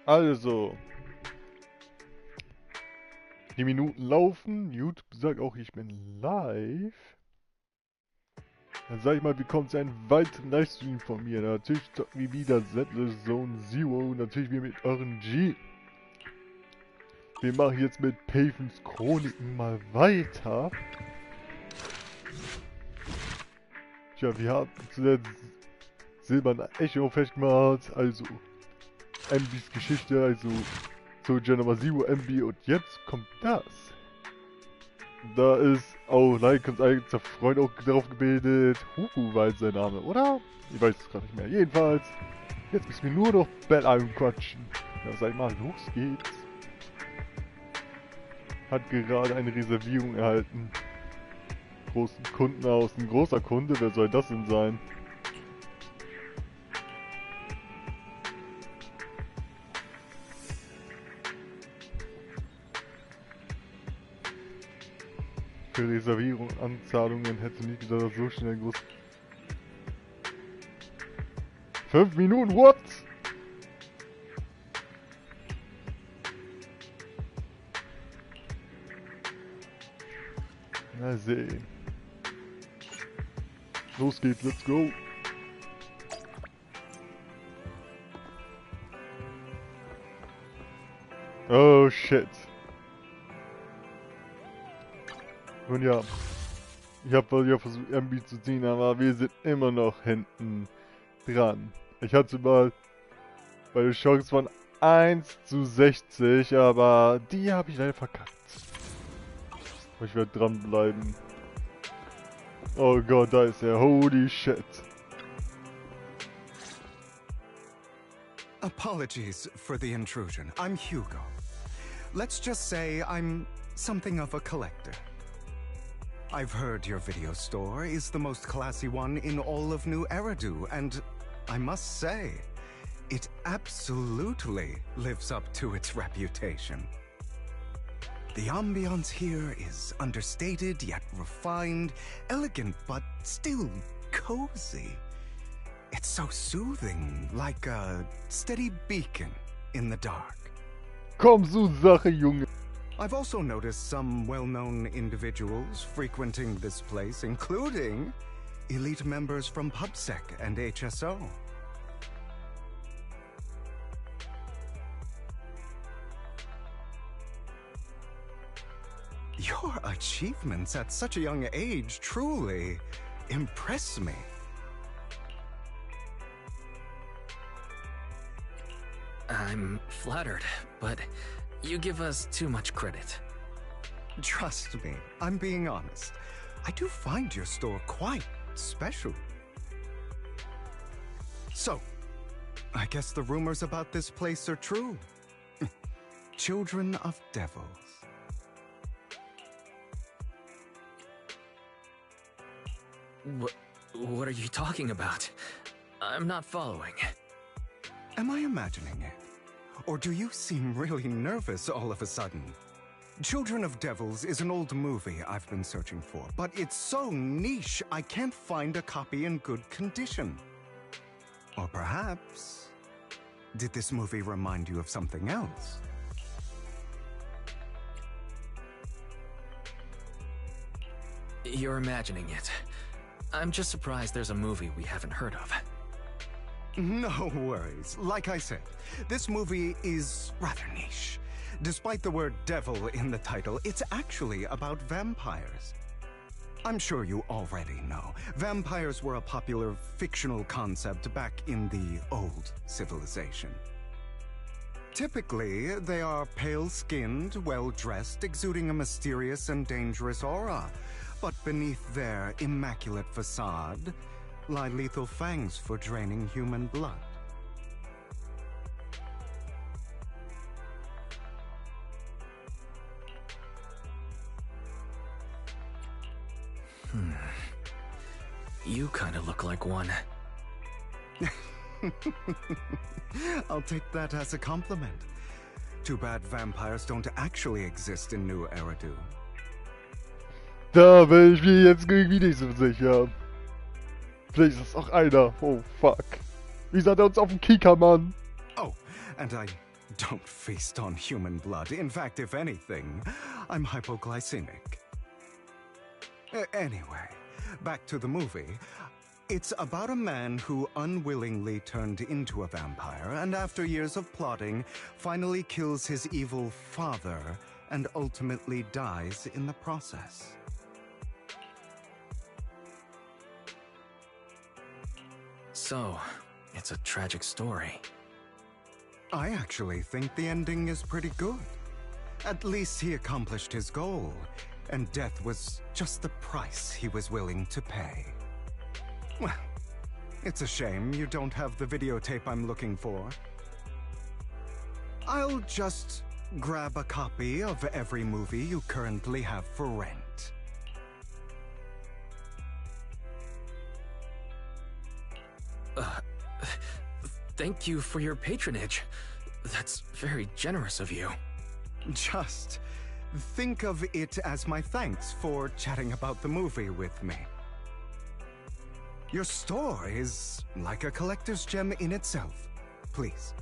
Also, die Minuten laufen. YouTube sagt auch, ich bin live. Dann sag ich mal, willkommen zu einem weiteren Livestream von mir. Natürlich zocken wir wieder Zenless Zone Zero. Natürlich wieder mit RNG. Wir machen jetzt mit Pavens Chroniken mal weiter. Tja, wir haben zuletzt Silberne Echo festgemacht. Also, MBs Geschichte, also Soldier Nummer Zero MB. Und jetzt kommt das. Da ist auch Lycans eigener Freund auch drauf gebildet. Huhu war sein Name, oder? Ich weiß es gerade nicht mehr. Jedenfalls, jetzt müssen wir nur noch beiden quatschen. Ja, sag mal, los geht's. Hat gerade eine Reservierung erhalten. Großen Kunden aus. Ein großer Kunde, wer soll das denn sein? Für Reservierung, Anzahlungen hätte nicht gedacht, dass so schnell groß. 5 Minuten, what? Mal sehen. Los geht's, let's go. Oh shit. Und ja, ich habe ja versucht, MB zu ziehen, aber wir sind immer noch hinten dran. Ich hatte mal bei der Chance von 1:60, aber die habe ich leider verkackt. Aber ich werde dranbleiben. Oh Gott, da ist er. Holy shit. Apologies for the intrusion. I'm Hugo. Let's just say I'm something of a collector. I've heard your video store is the most classy one in all of New Eridu, and I must say, it absolutely lives up to its reputation. The ambiance here is understated yet refined, elegant but still cozy. It's so soothing, like a steady beacon in the dark. Komm zur Sache, Junge. I've also noticed some well-known individuals frequenting this place, including elite members from PubSec and HSO. Your achievements at such a young age truly impress me. I'm flattered, but you give us too much credit. Trust me, I'm being honest. I do find your store quite special. So, I guess the rumors about this place are true. Children of devils. What are you talking about? I'm not following. Am I imagining it? Or do you seem really nervous all of a sudden? Children of Devils is an old movie I've been searching for, but it's so niche I can't find a copy in good condition. Or perhaps, did this movie remind you of something else? You're imagining it. I'm just surprised there's a movie we haven't heard of. No worries. Like I said, this movie is rather niche. Despite the word devil in the title, it's actually about vampires. I'm sure you already know. Vampires were a popular fictional concept back in the old civilization. Typically, they are pale-skinned, well-dressed, exuding a mysterious and dangerous aura. But beneath their immaculate facade lie lethal fangs for draining human blood. You kinda look like one. I'll take that as a compliment. Too bad vampires don't actually exist in New Eridu. Da bin ich mir jetzt irgendwie nicht so sicher. Vielleicht ist das auch einer. Oh fuck. Wie sah der uns auf dem Kieker, Mann? Oh, and I don't feast on human blood. In fact, if anything, I'm hypoglycemic. Anyway, back to the movie. It's about a man who unwillingly turned into a vampire and after years of plotting, finally kills his evil father and ultimately dies in the process. So, it's a tragic story. I actually think the ending is pretty good. At least he accomplished his goal, and death was just the price he was willing to pay. Well, it's a shame you don't have the videotape I'm looking for. I'll just grab a copy of every movie you currently have for rent. Thank you for your patronage. That's very generous of you. Just think of it as my thanks for chatting about the movie with me. Your store is like a collector's gem in itself. Please,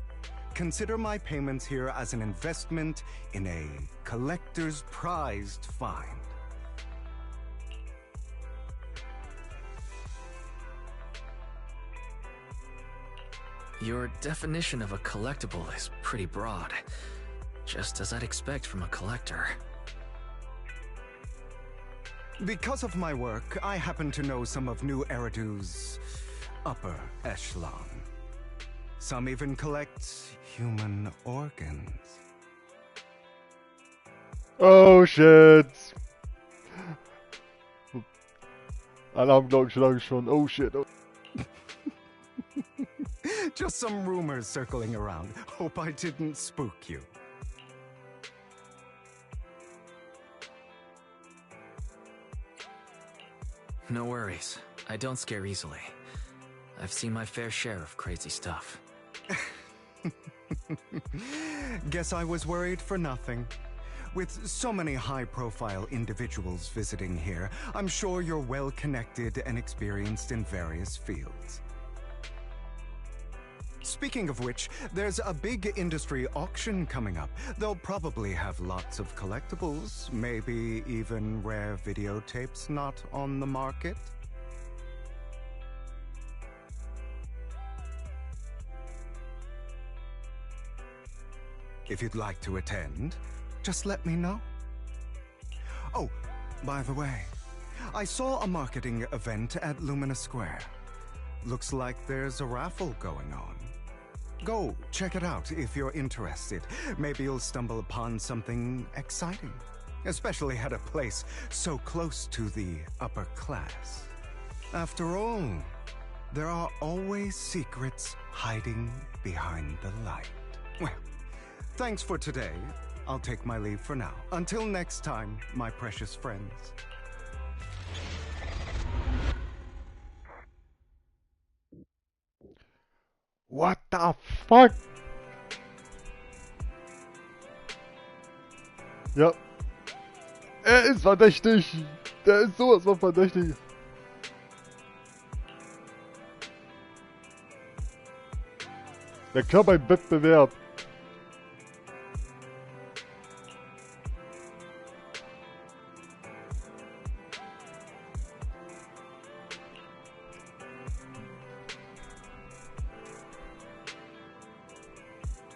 consider my payments here as an investment in a collector's prized find. Your definition of a collectible is pretty broad, just as I'd expect from a collector. Because of my work, I happen to know some of New Eridu's upper echelon. Some even collect human organs. Oh shit! Alarmglocken schon. Oh shit. Oh. Just some rumors circling around. Hope I didn't spook you. No worries. I don't scare easily. I've seen my fair share of crazy stuff. Guess I was worried for nothing. With so many high-profile individuals visiting here, I'm sure you're well-connected and experienced in various fields. Speaking of which, there's a big industry auction coming up. They'll probably have lots of collectibles, maybe even rare videotapes not on the market. If you'd like to attend, just let me know. Oh, by the way, I saw a marketing event at Lumina Square. Looks like there's a raffle going on. Go check it out if you're interested. Maybe you'll stumble upon something exciting, especially at a place so close to the upper class. After all, there are always secrets hiding behind the light. Well, thanks for today. I'll take my leave for now. Until next time, my precious friends. What the fuck? Ja. Er ist verdächtig. Der ist sowas von verdächtig. Der kam beim Wettbewerb.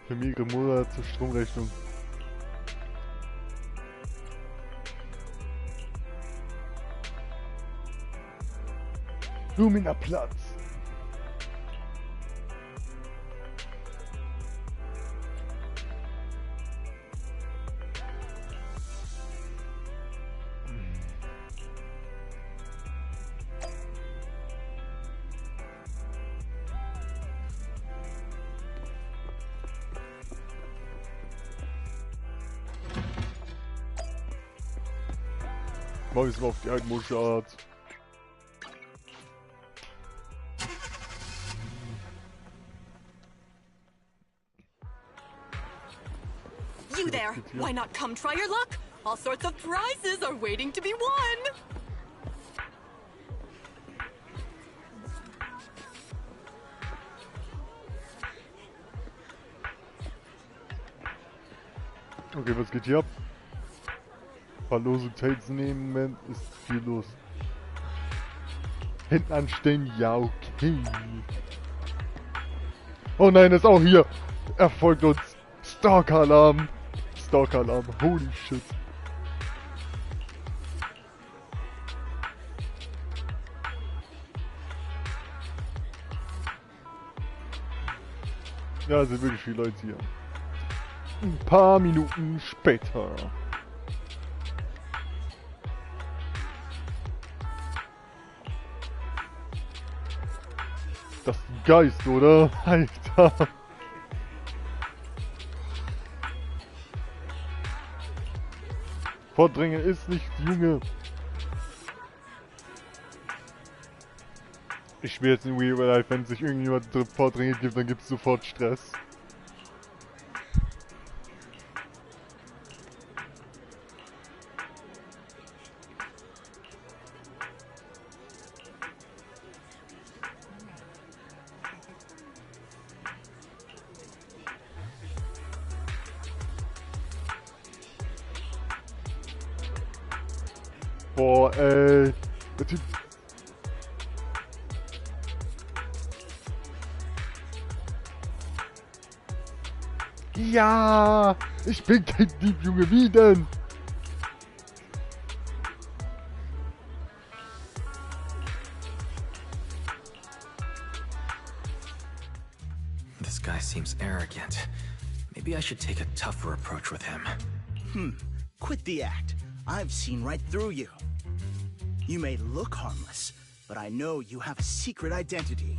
Für mehrere Monate Stromrechnung. Lumina Platz. Mach ich mal auf die altmodische Art. You there! Why not come try your luck? All sorts of prizes are waiting to be won! Okay, was geht hier ab? Verlosung teilzunehmen, Moment, ist viel los. Hinten anstellen, ja, okay. Oh nein, ist auch hier. Er folgt uns. Stalker-Alarm. Stalker-Alarm, holy shit. Ja, es sind wirklich viele Leute hier. Ein paar Minuten später. Das ist ein Geist, oder? Alter. Vordringen ist nichts, Junge. Ich spiele jetzt in Real Life, wenn sich irgendjemand Vordringen gibt, dann gibt es sofort Stress. Boah, ey. Der Typ. Ja, ich bin kein Dieb, Junge, wie denn? This guy seems arrogant. Maybe I should take a tougher approach with him. Quit the act. I've seen right through you. You may look harmless, but I know you have a secret identity.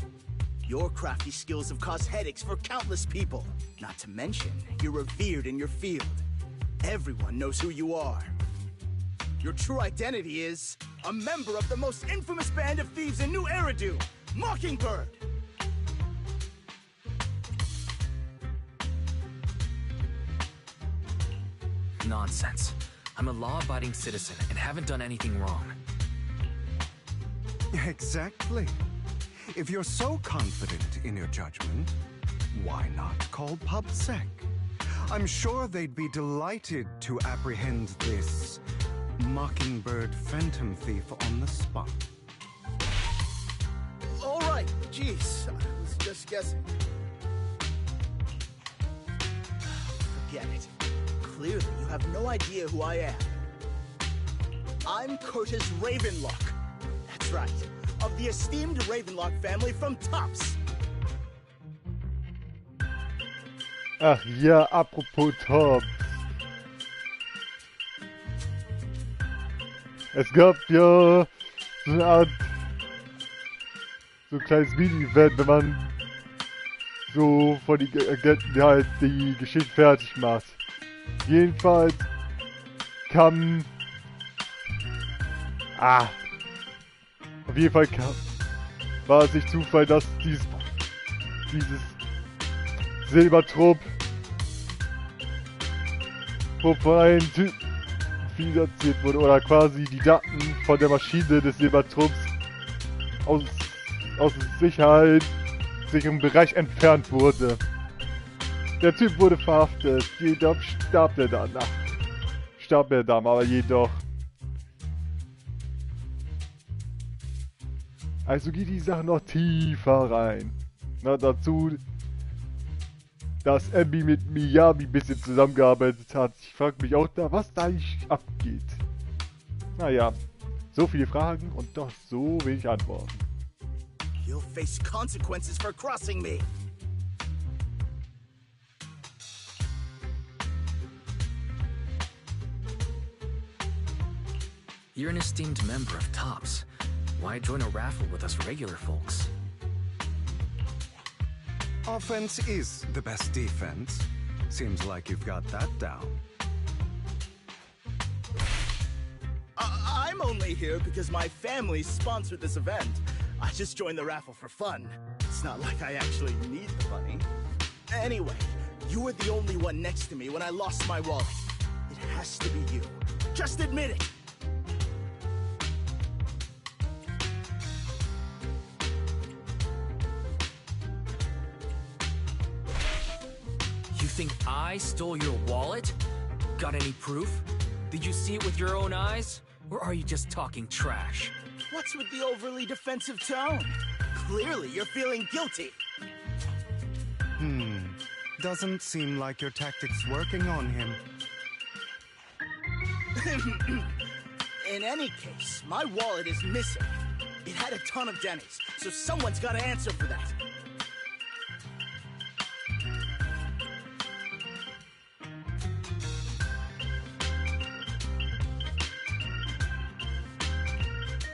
Your crafty skills have caused headaches for countless people. Not to mention, you're revered in your field. Everyone knows who you are. Your true identity is a member of the most infamous band of thieves in New Eridu, Mockingbird. Nonsense. I'm a law-abiding citizen and haven't done anything wrong. Exactly. If you're so confident in your judgment, why not call PubSec? I'm sure they'd be delighted to apprehend this Mockingbird phantom thief on the spot. All right, jeez, I was just guessing. Forget it. Clearly, you have no idea who I am. I'm Curtis Ravenlock. That's right, of the esteemed Ravenlock family from Tops. Ach ja, apropos Top. Es gab ja so eine Art, so ein kleines Mini-Event, wenn man so von den Agenten halt die Geschichte fertig macht. Jedenfalls kam... Auf jeden Fall war es nicht Zufall, dass dieses Silbertrupp von einem Typen finanziert wurde, oder quasi die Daten von der Maschine des Silbertrupps aus dem sicheren Bereich entfernt wurde. Der Typ wurde verhaftet, jedoch starb er danach. Aber jedoch. Also geht die Sache noch tiefer rein. Na, dazu, dass Abby mit Miyabi ein bisschen zusammengearbeitet hat. Ich frage mich auch da, was da eigentlich abgeht. Naja, so viele Fragen und doch so wenig Antworten. You'll face consequences for crossing me. You're an esteemed member of Tops. Why join a raffle with us regular folks? Offense is the best defense. Seems like you've got that down. I'm only here because my family sponsored this event. I just joined the raffle for fun. It's not like I actually need the money. Anyway, you were the only one next to me when I lost my wallet. It has to be you. Just admit it. You think I stole your wallet? Got any proof? Did you see it with your own eyes? Or are you just talking trash? What's with the overly defensive tone? Clearly, you're feeling guilty. Doesn't seem like your tactics working on him. In any case, my wallet is missing. It had a ton of Denny's, so someone's got to answer for that.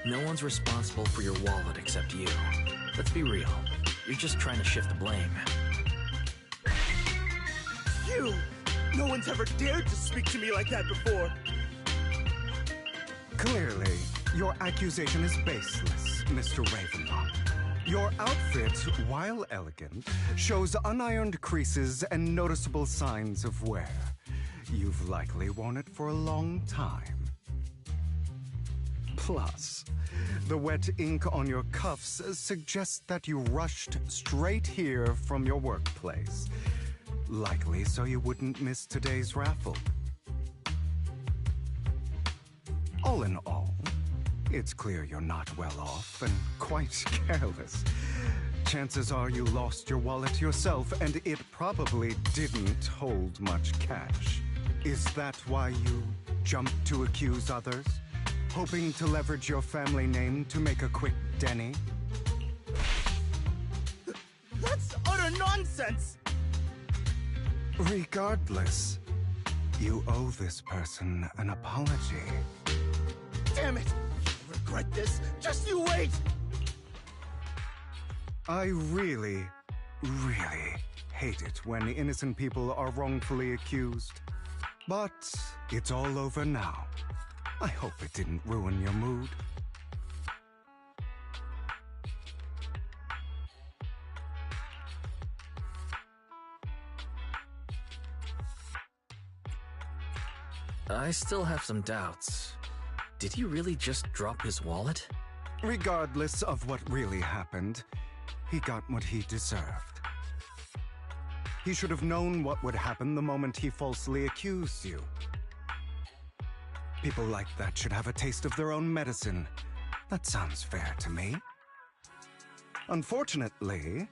No one's responsible for your wallet except you. Let's be real. You're just trying to shift the blame. You! No one's ever dared to speak to me like that before. Clearly, your accusation is baseless, Mr. Ravenlock. Your outfit, while elegant, shows unironed creases and noticeable signs of wear. You've likely worn it for a long time. Plus, the wet ink on your cuffs suggests that you rushed straight here from your workplace. Likely so you wouldn't miss today's raffle. All in all, it's clear you're not well off and quite careless. Chances are you lost your wallet yourself, and it probably didn't hold much cash. Is that why you jumped to accuse others? Hoping to leverage your family name to make a quick Denny? That's utter nonsense! Regardless, you owe this person an apology. Damn it! You'll regret this. Just you wait! I really, really hate it when innocent people are wrongfully accused. But it's all over now. I hope it didn't ruin your mood. I still have some doubts. Did he really just drop his wallet? Regardless of what really happened, he got what he deserved. He should have known what would happen the moment he falsely accused you. People like that should have a taste of their own medicine. That sounds fair to me. Unfortunately,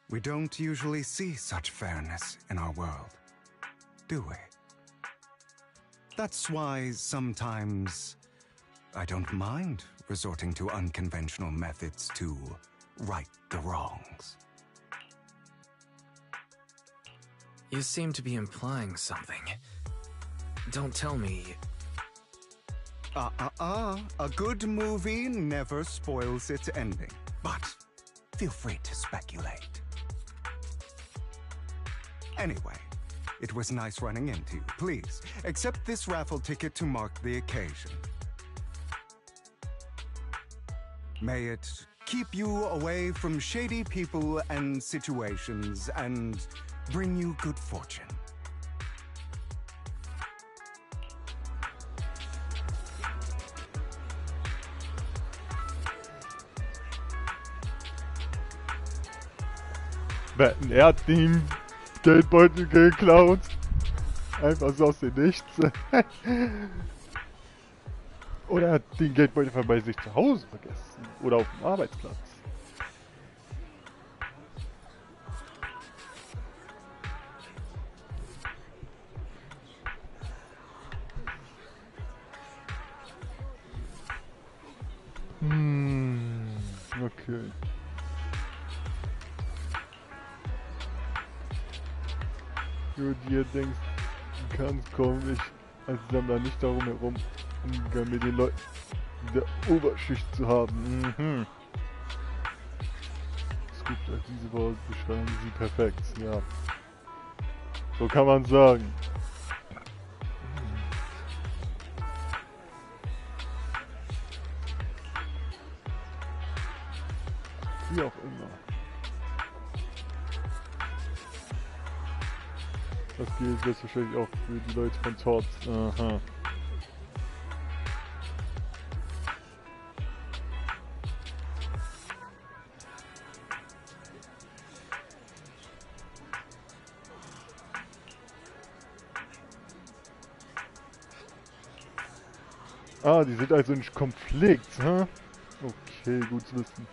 we don't usually see such fairness in our world, do we? That's why sometimes I don't mind resorting to unconventional methods to right the wrongs. You seem to be implying something. Don't tell me... A good movie never spoils its ending. But feel free to speculate. Anyway, it was nice running into you. Please, accept this raffle ticket to mark the occasion. May it keep you away from shady people and situations and bring you good fortune. Wetten, er hat den Geldbeutel geklaut. Einfach so aus dem Nichts. Oder er hat den Geldbeutel bei sich zu Hause vergessen. Oder auf dem Arbeitsplatz. Okay. Du dir denkst, du kannst kommen, ich als Sammler nicht darum herum, Umgang mit den Leuten der Oberschicht zu haben. Es gibt als diese Worte beschreiben sie perfekt, ja. So kann man sagen. Wie auch immer. Das gilt selbstverständlich auch für die Leute von Tots. Aha. Ah, die sind also nicht Konflikt, hä? Okay, gut zu wissen.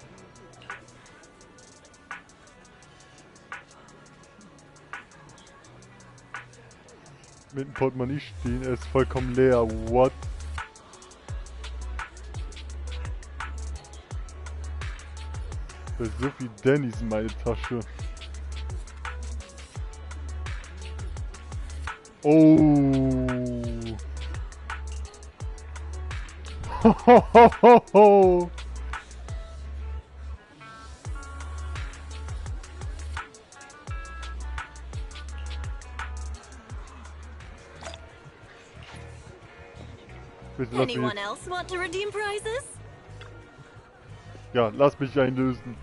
Mit dem Portemonnaie stehen, er ist vollkommen leer. What? Da ist so viel Dannys in meine Tasche. Oh. Hohohoho. Bitte lass mich. Anyone else want to redeem prizes? Ja, lass mich einlösen.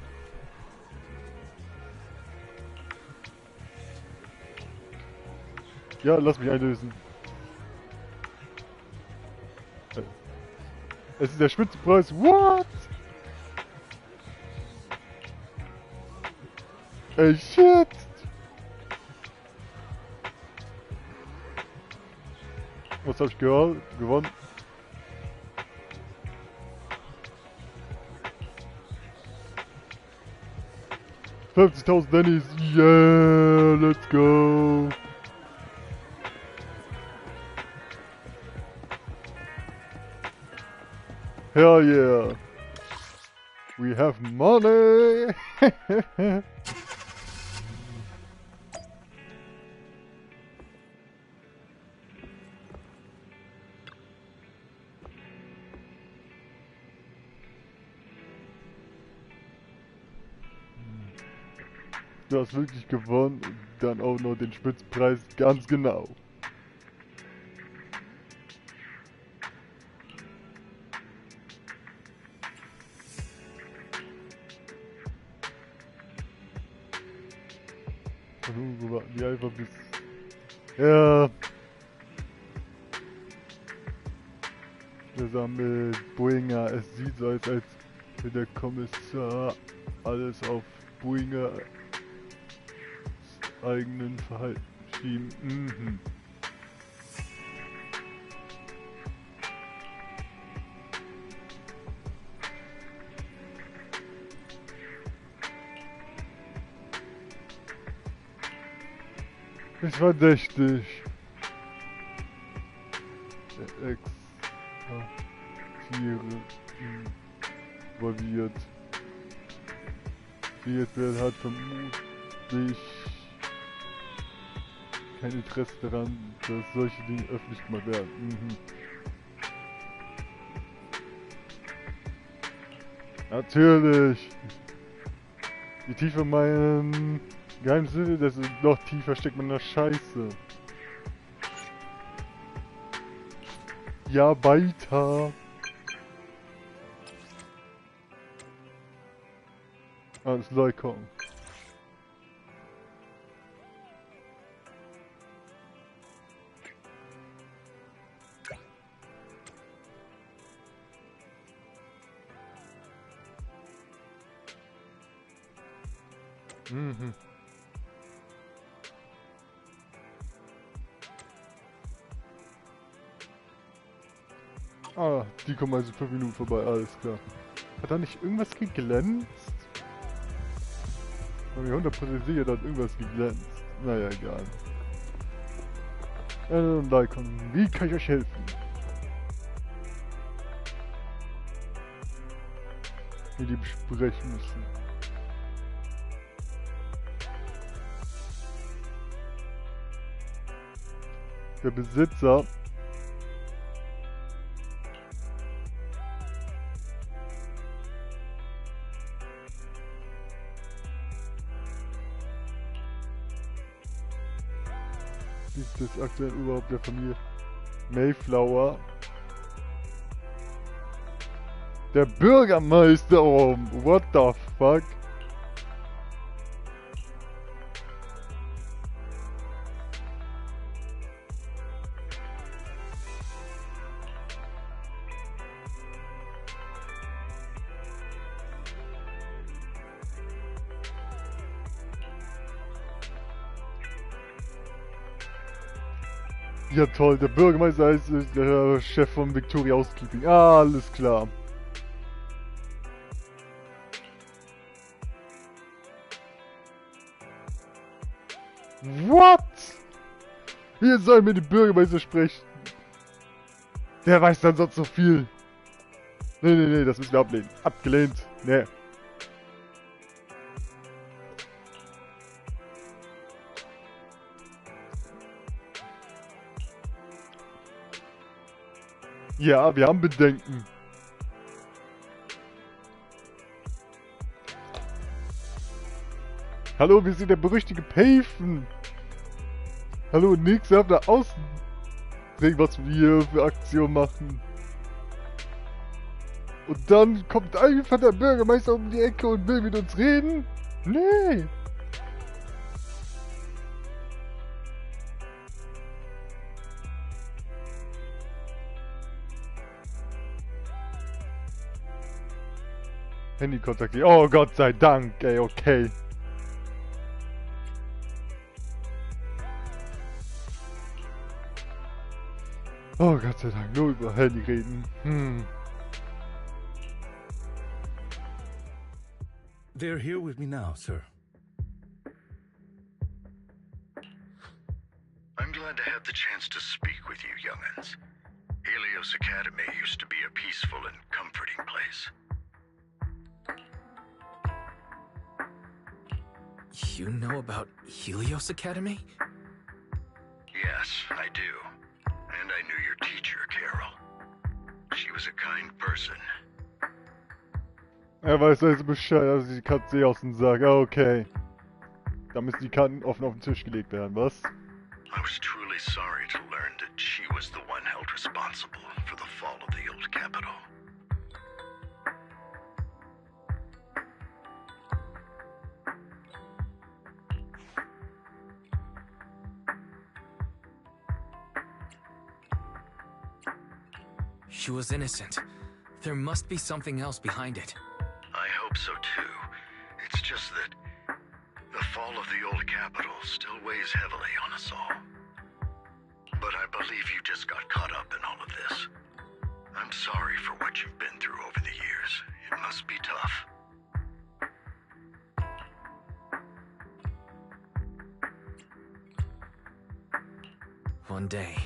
Ja, lass mich einlösen. Es ist der Spitzenpreis. What? Ey, shit. Was hab ich gewonnen? $50.000 Dannys. Yeah, let's go. Hell yeah. We have money. Du hast wirklich gewonnen und dann auch noch den Spitzpreis, ganz genau. Und nun warten wir einfach bis... Ja. Wir sammeln Boinger. Es sieht so aus, als würde der Kommissar alles auf Boinger eigenen Verhalten schieben. Mhm. Ist verdächtig. Der Ex-Tiere involviert. Die jetzt werden hat vermutlich kein Interesse daran, dass solche Dinge öffentlich gemacht werden. Mhm. Natürlich! Je tiefer mein Geheimnisse, desto noch tiefer steckt man in der Scheiße. Ja, weiter! Ah, das ist Lycaon. Mhm. Ah, die kommen also 5 Minuten vorbei, alles klar. Hat da nicht irgendwas geglänzt? Ich bin mir 100% sicher, da hat irgendwas geglänzt. Naja, egal. Lycaon, wie kann ich euch helfen? Wir die besprechen müssen. Der Besitzer ist das aktuell überhaupt der Familie Mayflower. Der Bürgermeister, oh, what the fuck? Ja toll, der Bürgermeister ist der Chef von Victoria Housekeeping. Ah, alles klar. What? Hier soll mir die Bürgermeister sprechen. Der weiß dann sonst so viel. Nee, das müssen wir ablehnen. Abgelehnt. Nee. Ja, wir haben Bedenken. Hallo, wir sind der berüchtigte Paven. Hallo, nix auf der Außen. Sehen, was wir für Aktionen machen. Und dann kommt einfach der Bürgermeister um die Ecke und will mit uns reden? Nee. Handykontakt. Oh Gott sei Dank, ey, okay. Oh Gott sei Dank, nur über Handy reden. They're here with me now, sir. I'm glad to have the chance to speak with you, young'uns. Helios Academy used to be a peaceful and comforting place. You know about Helios Academy? Yes, I do. And I knew your teacher, Carol. She was a kind person. Er weiß also Bescheid, also die Katze aus dem Sack. Ah, okay. Da müssen die Karten offen auf den Tisch gelegt werden, was? I was truly sorry to learn that she was the one held responsible for the fall of the old capital. She was innocent. There must be something else behind it. I hope so too. It's just that the fall of the old capital still weighs heavily on us all. But I believe you just got caught up in all of this. I'm sorry for what you've been through over the years. It must be tough. One day,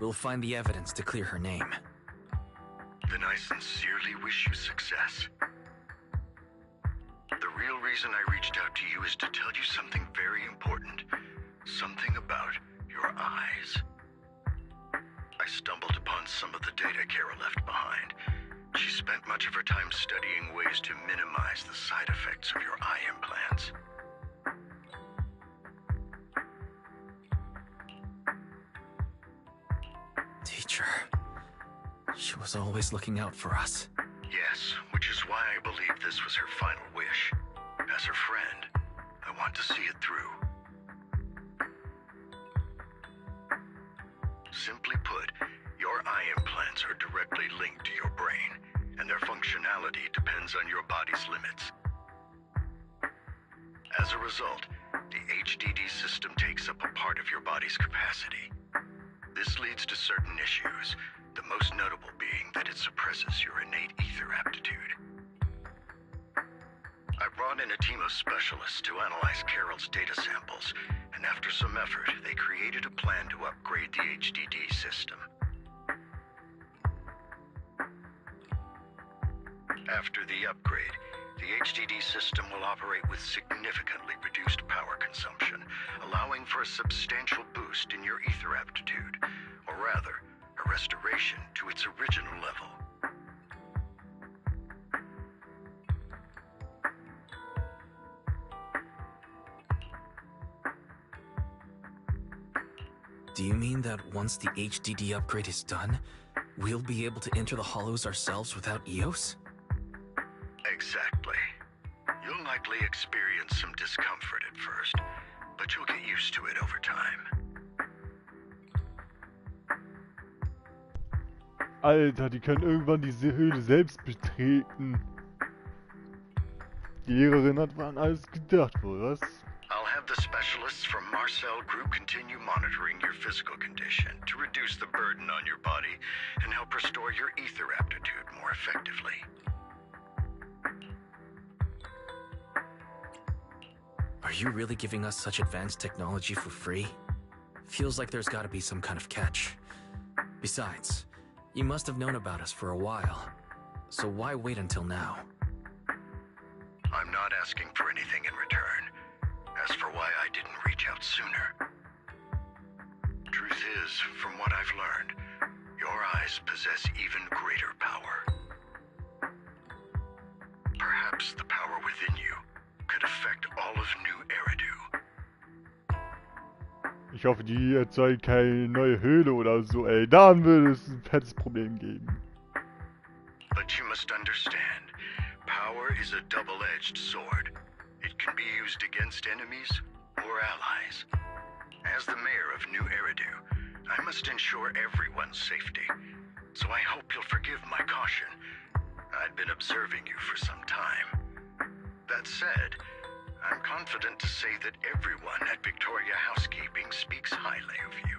we'll find the evidence to clear her name. Then I sincerely wish you success. The real reason I reached out to you is to tell you something very important. Something about your eyes. I stumbled upon some of the data Carol left behind. She spent much of her time studying ways to minimize the side effects of your eye implants. Teacher. She was always looking out for us. Yes, which is why I believe this was her final wish. As her friend, I want to see it through. Simply put, your eye implants are directly linked to your brain, and their functionality depends on your body's limits. As a result, the HDD system takes up a part of your body's capacity. This leads to certain issues, the most notable being that it suppresses your innate ether aptitude. I brought in a team of specialists to analyze Carol's data samples, and after some effort, they created a plan to upgrade the HDD system. After the upgrade, the HDD system will operate with significantly reduced power consumption, allowing for a substantial boost in your ether aptitude, or rather, a restoration to its original level. Do you mean that once the HDD upgrade is done, we'll be able to enter the hollows ourselves without EOS? Exactly. You'll likely experience some discomfort at first, but you'll get used to it over time. Alter, die können irgendwann diese Höhle selbst betreten. Die Lehrerin hat an alles gedacht, wohl, was? I'll have the specialists from our cell group continue monitoring your physical condition to reduce the burden on your body and help restore your ether aptitude more effectively. Are you really giving us such advanced technology for free? Feels like there's gotta be some kind of catch. Besides, you must have known about us for a while. So why wait until now? I'm not asking for anything in return. As for why I didn't reach out sooner. Truth is, from what I've learned, your eyes possess even greater power. Perhaps the power within you could affect all of New Eridu. Ich hoffe, die erzeugt keine neue Höhle oder so, ey. Dann würde es ein fettes Problem geben. But you must understand, power is a double-edged sword. It can be used against enemies or allies. As the mayor of New Eridu, I must ensure everyone's safety. So I hope you'll forgive my caution. I'd been observing you for some time. That said, I'm confident to say that everyone at Victoria Housekeeping speaks highly of you.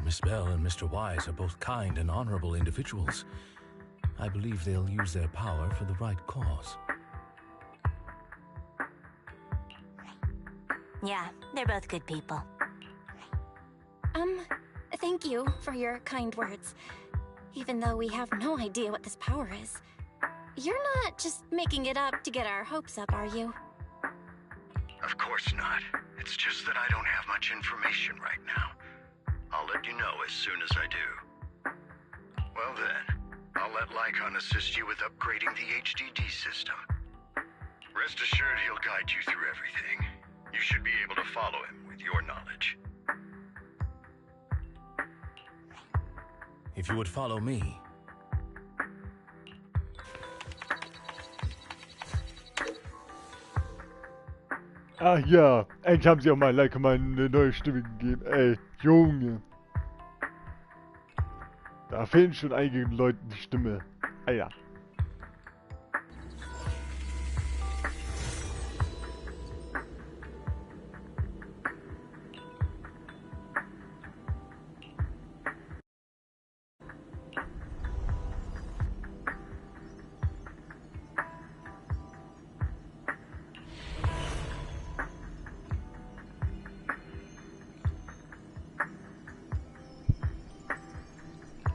Miss Bell and Mr. Wise are both kind and honorable individuals. I believe they'll use their power for the right cause. Yeah, they're both good people. Thank you for your kind words. Even though we have no idea what this power is. You're not just making it up to get our hopes up, are you? Of course not. It's just that I don't have much information right now. I'll let you know as soon as I do. Well then, I'll let Lycaon assist you with upgrading the HDD system. Rest assured he'll guide you through everything. You should be able to follow him with your knowledge. If you would follow me. Ach ja, endlich haben sie auch mal Lycaon mal eine neue Stimme gegeben. Ey, Junge. Da fehlen schon einigen Leuten die Stimme. Ah ja.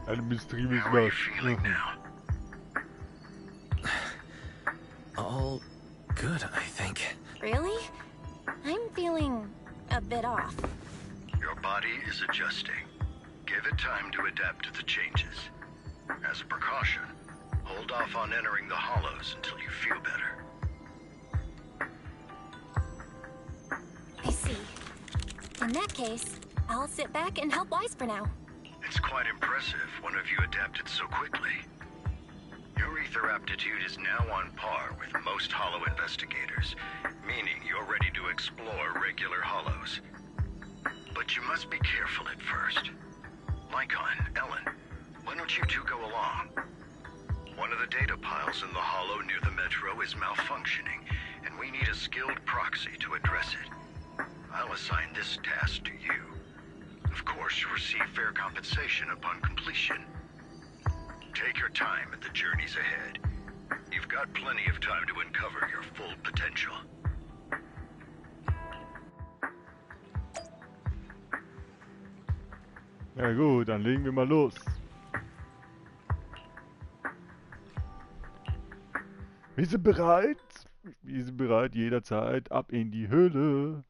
Eine Mysterie müssen How are wir. you feeling now? All good, I think. Really? I'm feeling a bit off. Your body is adjusting. Give it time to adapt to the changes. As a precaution, hold off on entering the hollows until you feel better. I see. In that case, I'll sit back and help Wise for now. It's quite impressive one of you adapted so quickly. Your ether aptitude is now on par with most hollow investigators, meaning you're ready to explore regular hollows. But you must be careful at first. Lycaon, Ellen, why don't you two go along? One of the data piles in the hollow near the metro is malfunctioning, and we need a skilled proxy to address it. I'll assign this task to you. Of course, you'll receive fair compensation upon completion. Take your time at the journeys ahead. You've got plenty of time to uncover your full potential. Ja gut, dann legen wir mal los. Wir sind bereit. Wir sind bereit jederzeit. Ab in die Höhle.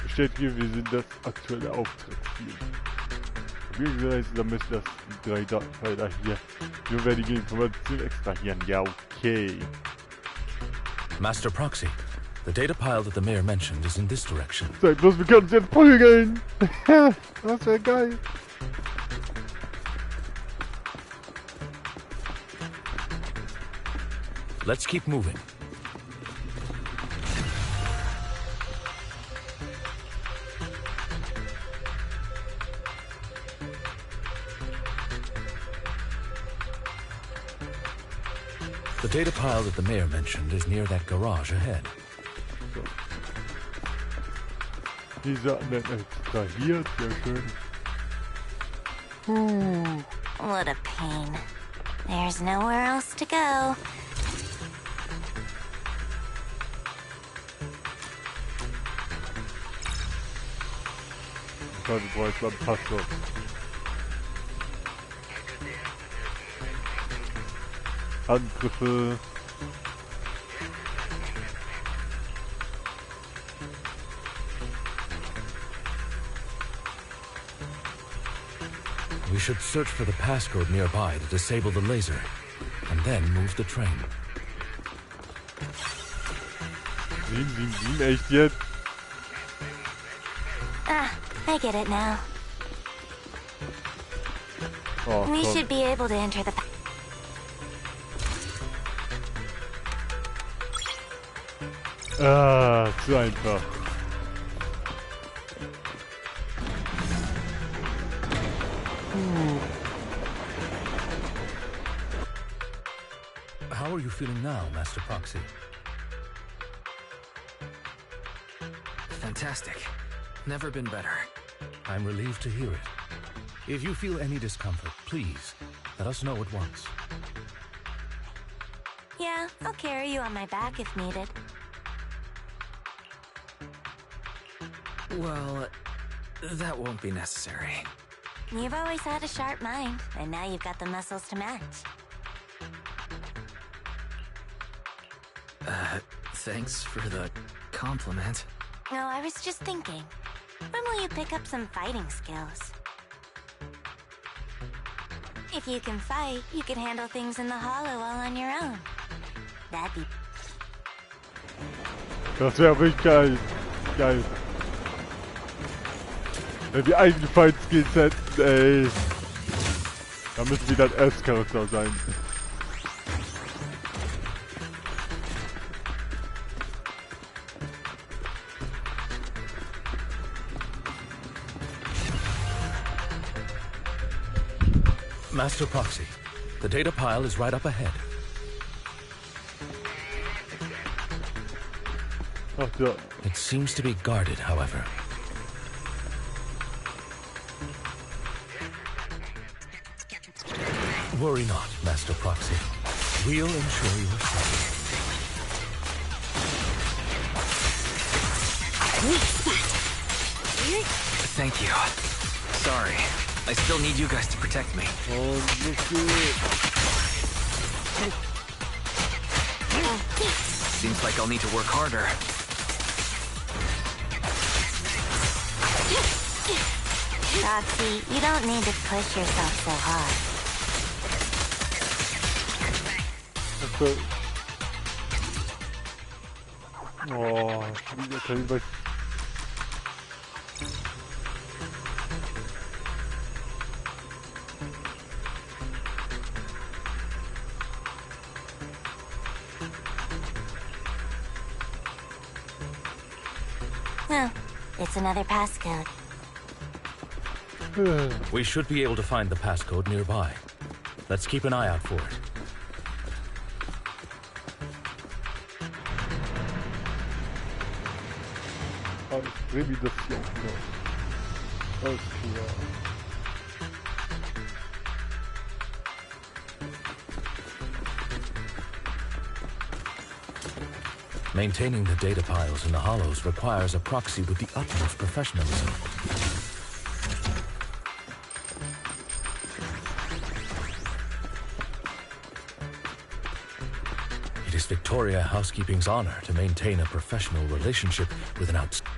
Steht hier, wir sind das aktuelle Auftragsziel. Übrigens, dann müssen das die 3 Datenfelder hier. Notwendige Informationen extrahieren. Ja, okay. Master Proxy, the data pile that the mayor mentioned is in this direction. Sag bloß, wir können uns jetzt prügeln. Das wäre geil. Let's keep moving. The data pile that the mayor mentioned is near that garage ahead. So. Dieser extrahiert, sehr schön. What a pain. There's nowhere else to go. Du brauchst ein Passwort. Angriffe. We should search for the passcode nearby to disable the laser, and then move the train. 777, echt jetzt? Ah, I get it now. Oh, We komm. should be able to enter the... Ah, zu einfach. How are you feeling now, Master Proxy? Fantastic. Never been better. I'm relieved to hear it. If you feel any discomfort, please, let us know at once. Yeah, I'll carry you on my back if needed. Well, that won't be necessary. You've always had a sharp mind, and now you've got the muscles to match. Thanks for the compliment. No, I was just thinking. When will you pick up some fighting skills? If you can fight, you can handle things in the hollow all on your own. That'd be... Das wäre wirklich geil. Geil. Wenn wir eigene Fight-Skills hätten, ey. Da müssen wir dann S-Charakter sein. Master Proxy, the data pile is right up ahead. Ach ja. It seems to be guarded, however. Worry not, Master Proxy. We'll ensure your safety. Thank you. Sorry. I still need you guys to protect me. Oh, Seems like I'll need to work harder. Roxy, you don't need to push yourself so hard. Oh, wieder kein Weiß. Well, it's another passcode. We should be able to find the passcode nearby. Let's keep an eye out for it. Wie das hier auch noch. Alles klar. Maintaining the data piles in the hollows requires a proxy with the utmost professionalism. It is Victoria Housekeeping's honor to maintain a professional relationship with an outsider.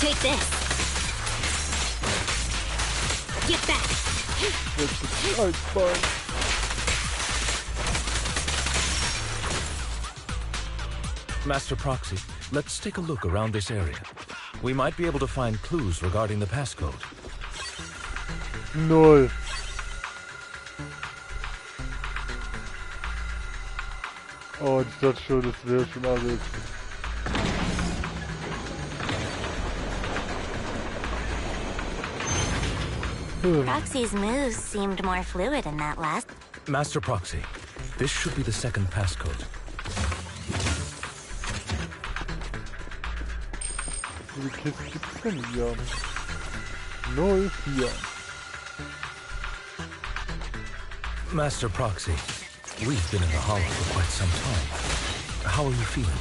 Take this. Jetzt Eisbein. Master Proxy, let's take a look around this area. We might be able to find clues regarding the passcode. Null. Oh, ich dachte schon, das wäre schon alles. Proxy's moves seemed more fluid in that last. Master Proxy, this should be the second passcode. Wie viele Kisten gibt's denn hier? 04. Master Proxy, we've been in the Hollow for quite some time. How are you feeling?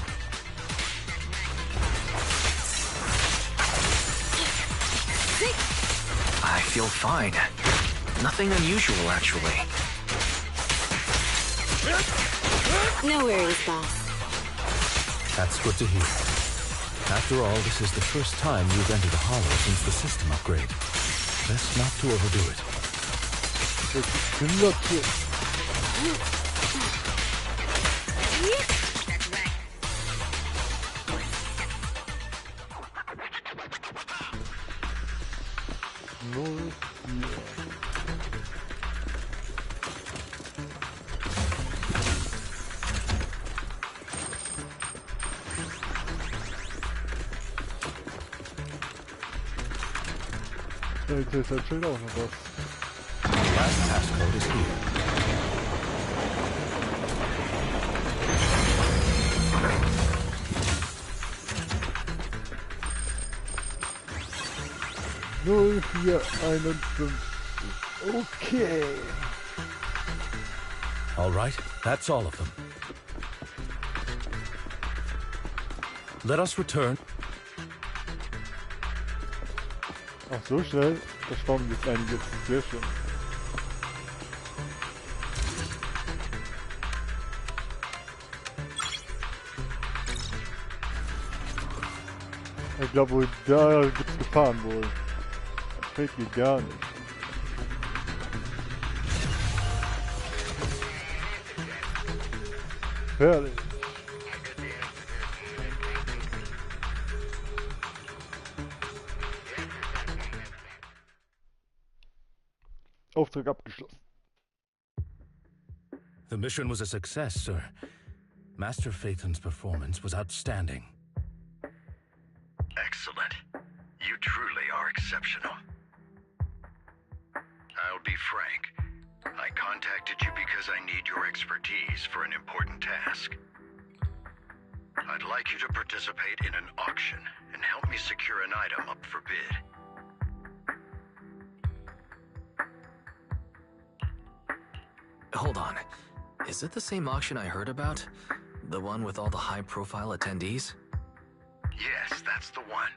I feel fine. Nothing unusual, actually. No worries, boss. That's good to hear. After all, this is the first time you've entered a Hollow since the system upgrade. Best not to overdo it. Da ist anscheinend auch noch was. Last passcode is here. Null 451. Okay. All right, that's all of them. Let us return. Ach, so schnell? Da schwammen jetzt einiges. Sehr schön. Ich glaube, da gibt's Gefahren wohl. Das fällt mir gar nicht. Fertig. Auftrag abgeschlossen. The mission was a success, sir. Master Phaethon's performance was outstanding. Excellent. You truly are exceptional. I'll be frank. I contacted you because I need your expertise for an important task. I'd like you to participate in an auction and help me secure an item up for bid. Hold on. Is it the same auction I heard about? The one with all the high-profile attendees? Yes, that's the one.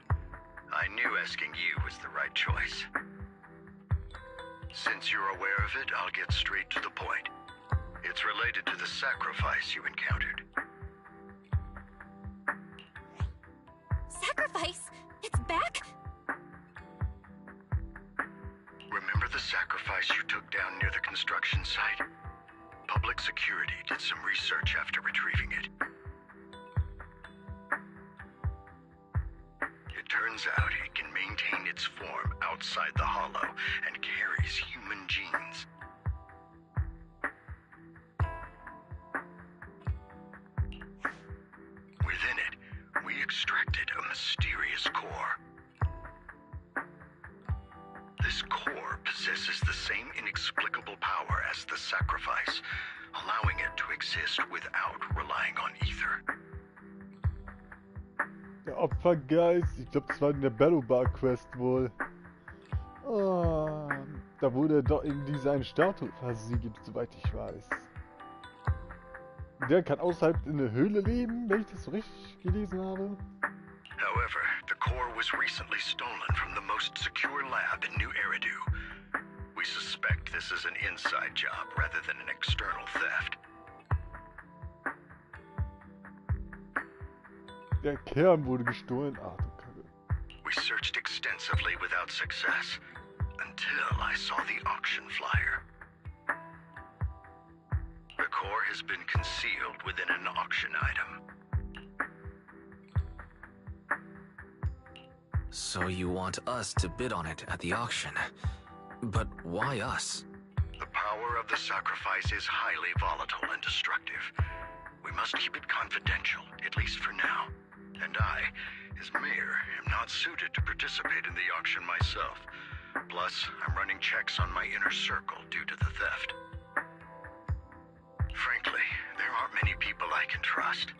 I knew asking you was the right choice. Since you're aware of it, I'll get straight to the point. It's related to the sacrifice you encountered. Sacrifice? It's back? Remember the sacrifice you took down near the construction site? Public security did some research after retrieving it. It turns out it can maintain its form outside the Hollow and carries human genes. Within it, we extracted a mysterious core. This core possesses the same inexplicable power as the sacrifice, allowing it to exist without relying on ether. Der Opfergeist, ich glaube, das war in der Battle Bar Quest wohl. Oh, da wurde doch in diese eine Statue versiegelt, soweit ich weiß. Der kann außerhalb in der Höhle leben, wenn ich das so richtig gelesen habe. However, the core was recently stolen from the most secure lab in New Eridu. We suspect this is an inside job rather than an external theft. Der Kern wurde gestohlen. Ach du Kacke. We searched extensively without success. until I saw the auction flyer. The core has been concealed within an auction item. So you want us to bid on it at the auction. But why us? The power of the sacrifice is highly volatile and destructive. We must keep it confidential, at least for now. And I, as mayor, am not suited to participate in the auction myself. Plus, I'm running checks on my inner circle due to the theft. Frankly, there aren't many people I can trust.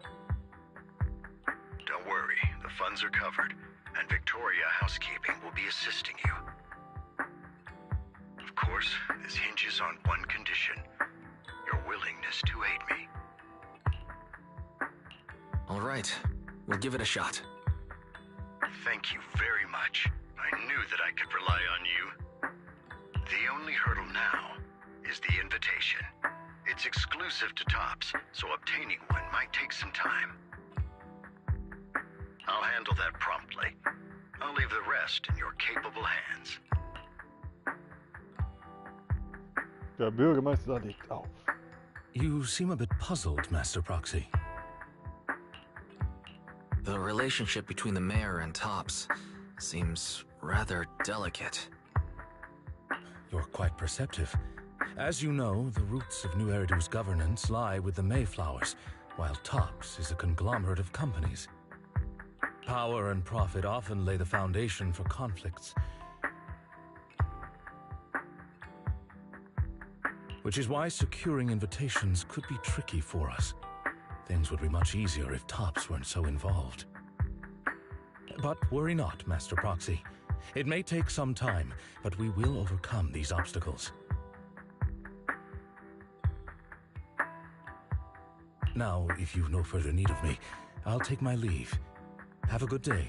Don't worry, the funds are covered, and Victoria Housekeeping will be assisting you. Of course, this hinges on one condition: your willingness to aid me. All right, we'll give it a shot. Thank you very much. I knew that I could rely on you. The only hurdle now is the invitation. It's exclusive to Tops, so obtaining one might take some time. I'll handle that promptly. I'll leave the rest in your capable hands. Der Bürgermeister legt auf. You seem a bit puzzled, Master Proxy. The relationship between the mayor and Tops seems rather delicate. You're quite perceptive. As you know, the roots of New Eridu's governance lie with the Mayflowers, while Tops is a conglomerate of companies. Power and profit often lay the foundation for conflicts. Which is why securing invitations could be tricky for us. Things would be much easier if Tops weren't so involved. But worry not, Master Proxy. It may take some time, but we will overcome these obstacles. Now, if you've no further need of me, I'll take my leave. Have a good day.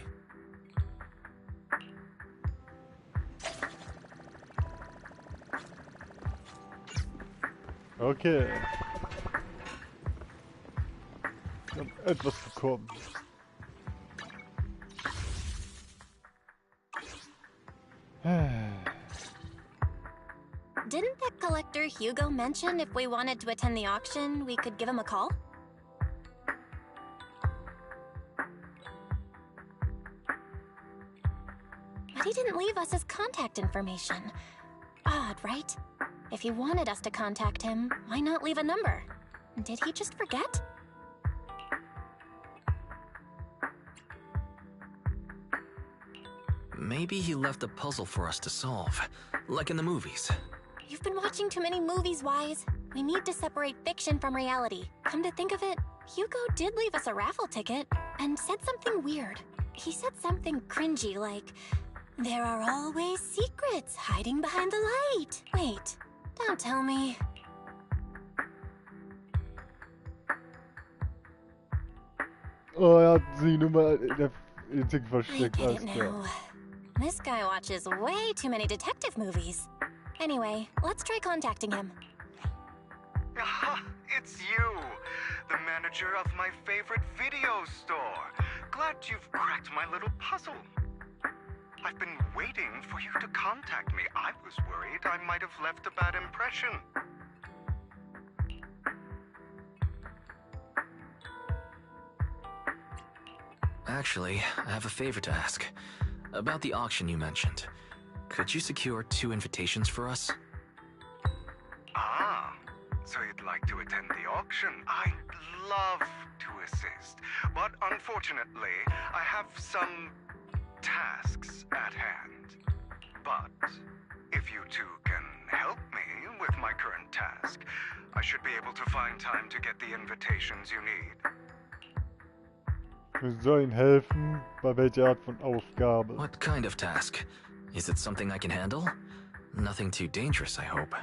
Okay. Wir haben etwas bekommen. Didn't the collector Hugo mention if we wanted to attend the auction, we could give him a call? But he didn't leave us his contact information. Odd, right? If he wanted us to contact him, why not leave a number? Did he just forget? Maybe he left a puzzle for us to solve, like in the movies. You've been watching too many movies, Wise. We need to separate fiction from reality. Come to think of it, Hugo did leave us a raffle ticket and said something weird. He said something cringy like, "There are always secrets hiding behind the light." Wait, don't tell me. Oh, er hat sie nur mal in den Tick I versteckt. get Alles it klar. now. This guy watches way too many detective movies. Anyway, let's try contacting him. Aha, it's you, the manager of my favorite video store. Glad you've cracked my little puzzle. I've been waiting for you to contact me. I was worried I might have left a bad impression. Actually, I have a favor to ask. About the auction you mentioned. Could you secure 2 invitations for us? Ah, so you'd like to attend the auction? I'd love to assist, but unfortunately, I have some tasks at hand. But if you two can help me with my current task, I should be able to find time to get the invitations you need. Wir sollen helfen, bei welcher Art von Aufgabe? What kind of task? Is it something I can handle? Nothing too dangerous, I hope.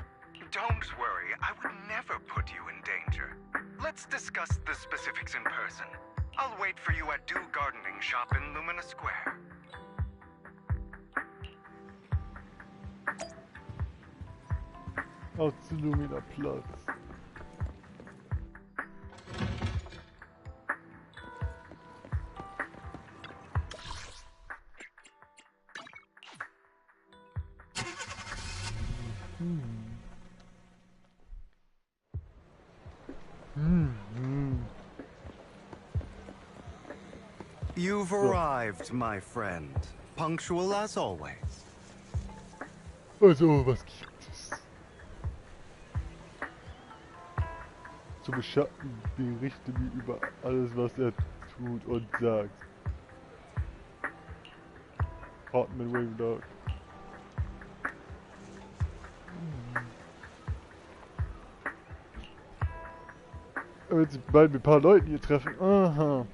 Don't worry, I would never put you in danger. Let's discuss the specifics in person. I'll wait for you at Dew Gardening Shop in Lumina Square. Aus zu Lumina Platz. You've arrived, my friend. Punctual as always. Also, was gibt es? Zum Schatten berichte mir über alles, was er tut und sagt. Hartman Wave Dog. Er wird sich bald mit ein paar Leuten hier treffen. Aha.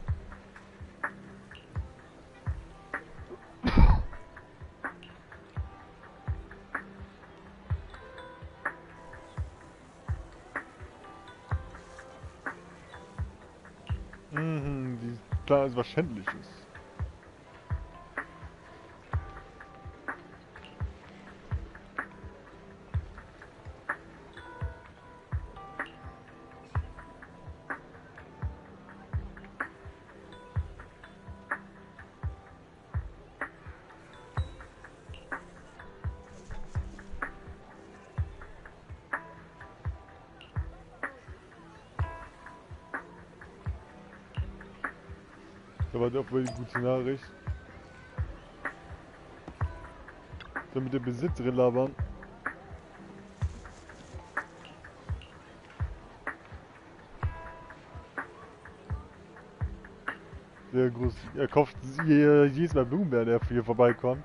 Die Plan ist was Schändliches. Das war doch wohl die gute Nachricht. Dann mit der Besitzerin labern. Sehr groß. Er kauft jedes Mal Blumen, wenn er hier vorbeikommt.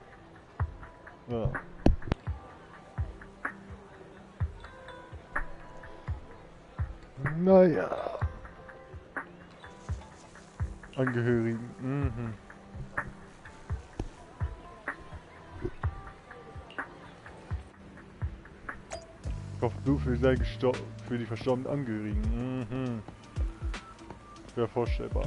Ja. Naja. Angehörigen. Mhm. Kauft Blumen für die verstorbenen Angehörigen. Mhm. Wäre vorstellbar.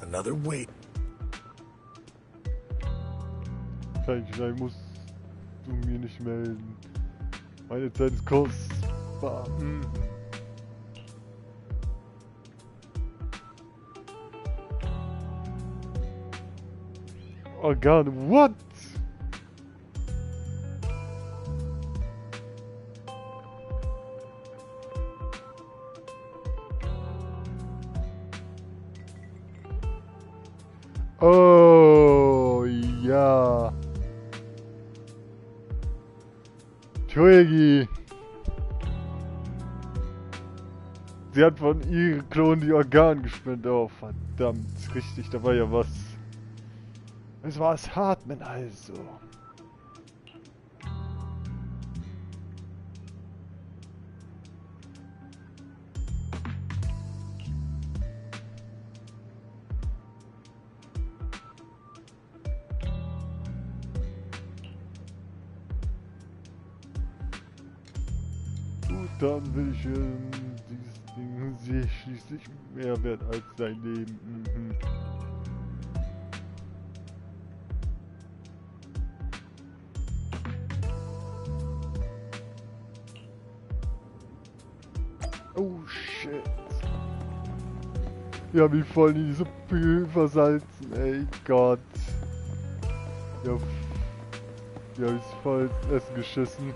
Another wait. Kein musst du mir nicht melden. Meine Zeit ist kostbar. Oh God, what? Oh, ja. Twiggy. Sie hat von ihren Klonen die Organe gespendet. Oh, verdammt. Richtig, da war ja was. Es war es Hartman also. Gut, dann will ich dieses Ding sich schließlich mehr wert als sein Leben. Mhm. Oh shit. Ja, wie voll in die Suppe versalzen, ey Gott. Ja, ist voll ins Essen geschissen.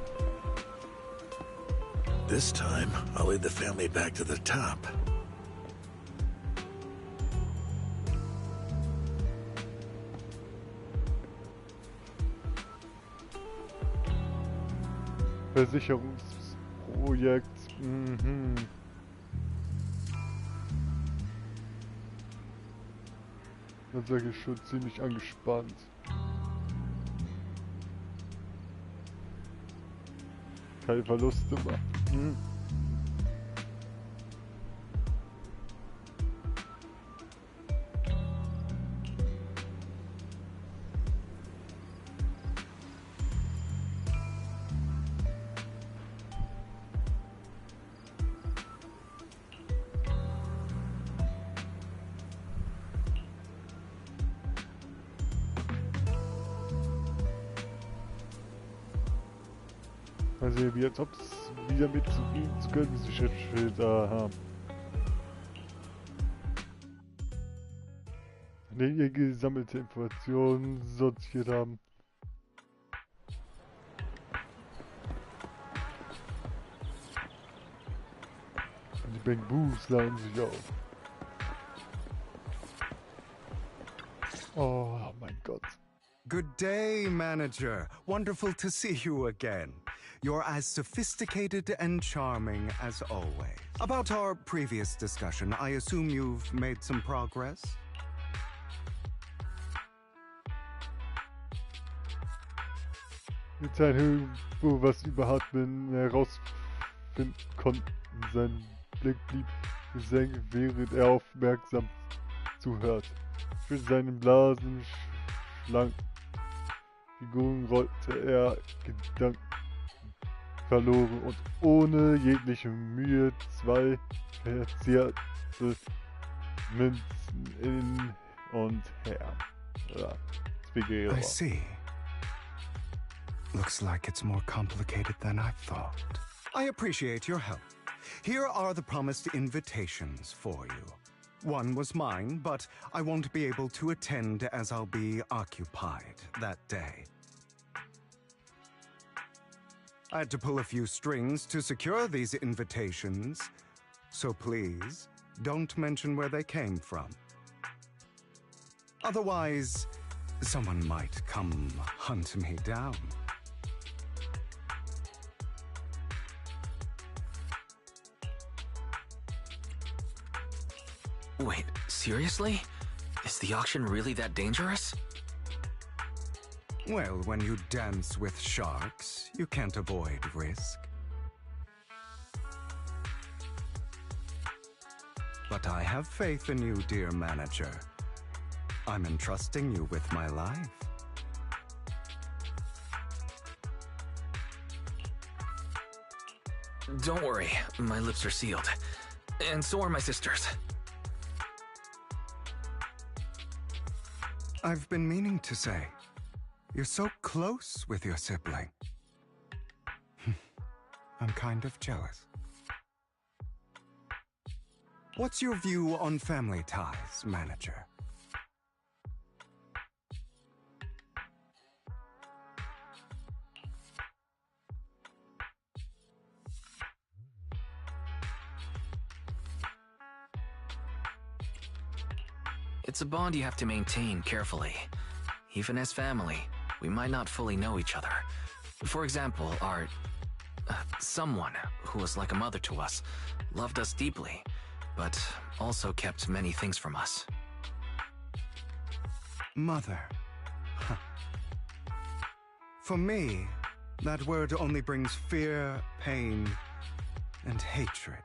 This time, I'll lead the family back to the top. Versicherungsprojekt. Mhm. Dann sage ich schon ziemlich angespannt. Keine Verluste machen. Mhm. Also wie als ob es wieder mit zu können, wie sie da haben. ihr gesammelte Informationen sortiert haben. Und die Bamboos laden sich auf. Oh mein Gott. Good day, Manager. Wonderful to see you again. You're as sophisticated and charming as always. About our previous discussion, I assume you've made some progress? Mit seinem Info, was über Hartman herausfinden konnten. Sein Blick blieb gesenkt, während er aufmerksam zuhört. Für seinen blasen, schlanken Figuren rollte er Gedanken verloren und ohne jegliche Mühe 2 verzierte Münzen hin und her. Ja, I see. Looks like it's more complicated than I thought. I appreciate your help. Here are the promised invitations for you. One was mine, but I won't be able to attend as I'll be occupied that day. I had to pull a few strings to secure these invitations, so please don't mention where they came from. Otherwise, someone might come hunt me down. Wait, seriously? Is the auction really that dangerous? Well, when you dance with sharks, you can't avoid risk. But I have faith in you, dear manager. I'm entrusting you with my life. Don't worry, my lips are sealed. And so are my sisters. I've been meaning to say, you're so close with your sibling. I'm kind of jealous. What's your view on family ties, manager? It's a bond you have to maintain carefully. Even as family, we might not fully know each other. For example, our... someone who was like a mother to us, loved us deeply, but also kept many things from us. Mother. Huh. For me, that word only brings fear, pain, and hatred.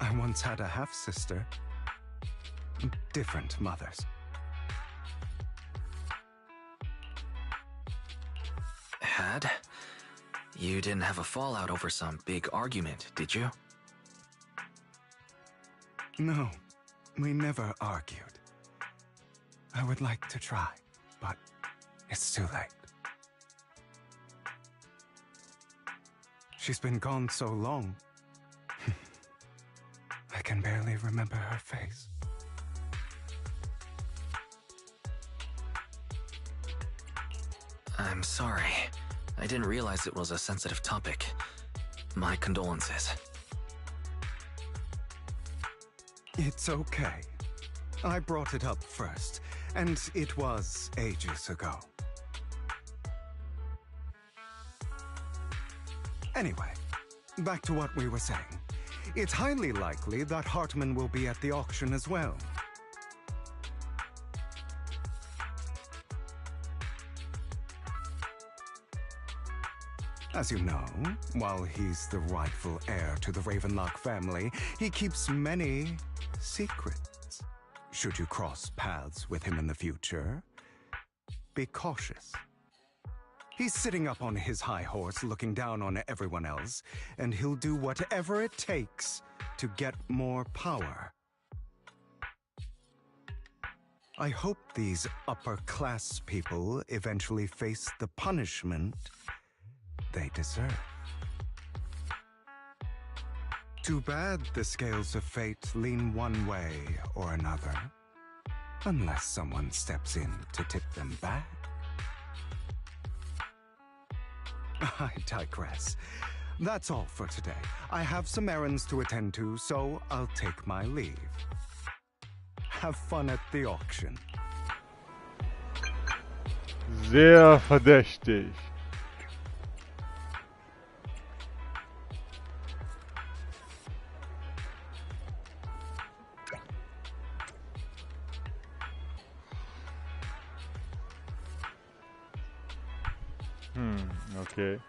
I once had a half-sister. Different mothers. Had? You didn't have a fallout over some big argument, did you? No, we never argued. I would like to try, but it's too late. She's been gone so long. I can barely remember her face. I'm sorry. I didn't realize it was a sensitive topic. My condolences. It's okay. I brought it up first, and it was ages ago. Anyway, back to what we were saying. It's highly likely that Hartman will be at the auction as well. As you know, while he's the rightful heir to the Ravenlock family, he keeps many secrets. Should you cross paths with him in the future, be cautious. He's sitting up on his high horse looking down on everyone else, and he'll do whatever it takes to get more power. I hope these upper-class people eventually face the punishment they deserve. Too bad the scales of fate lean one way or another. Unless someone steps in to tip them back. I digress. That's all for today. I have some errands to attend to, so I'll take my leave. Have fun at the auction. Sehr verdächtig. Okay.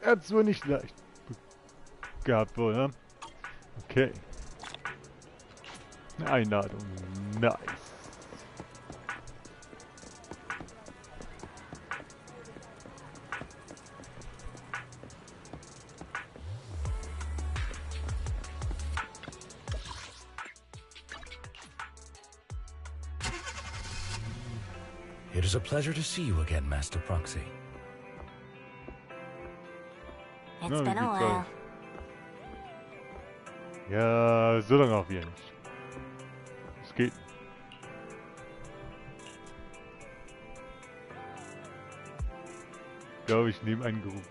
Er hat's wohl nicht leicht gehabt, wohl, ne? Okay. Eine Einladung. Nice. It is a pleasure to see you again, Master Proxy. It's been a while. Ja, so lange auch wieder nicht. Es geht. Ich glaube, ich nehme einen Geruch.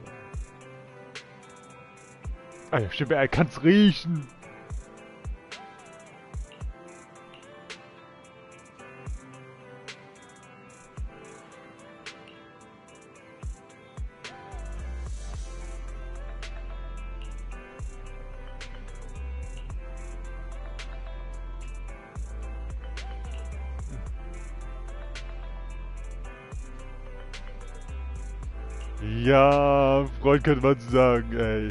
Ah ja, stimmt, er kann's riechen. Ja, Freund könnte man sagen, ey.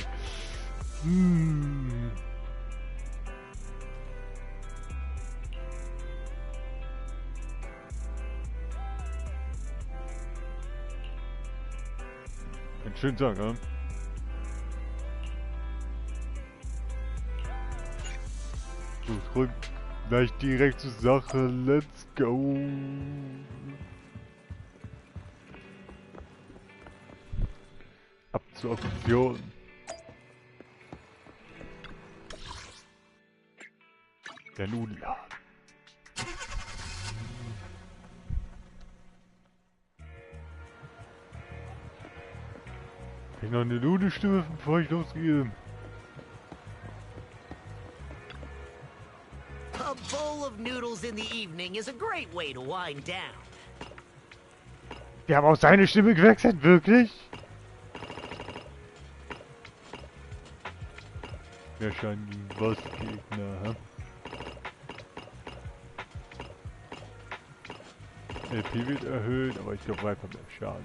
Einen schönen Tag, ne? Gut, gleich direkt zur Sache, let's go. Ab zur Auktion. Der Nudelladen. Kann ich noch eine Nudelstimme, bevor ich losgehe? A bowl of noodles in the evening is a great way to wind down. Wir haben auch seine Stimme gewechselt, wirklich? Wir scheinen gegen Bossgegner, hä? LP wird erhöht, aber ich glaube weiter mehr Schaden.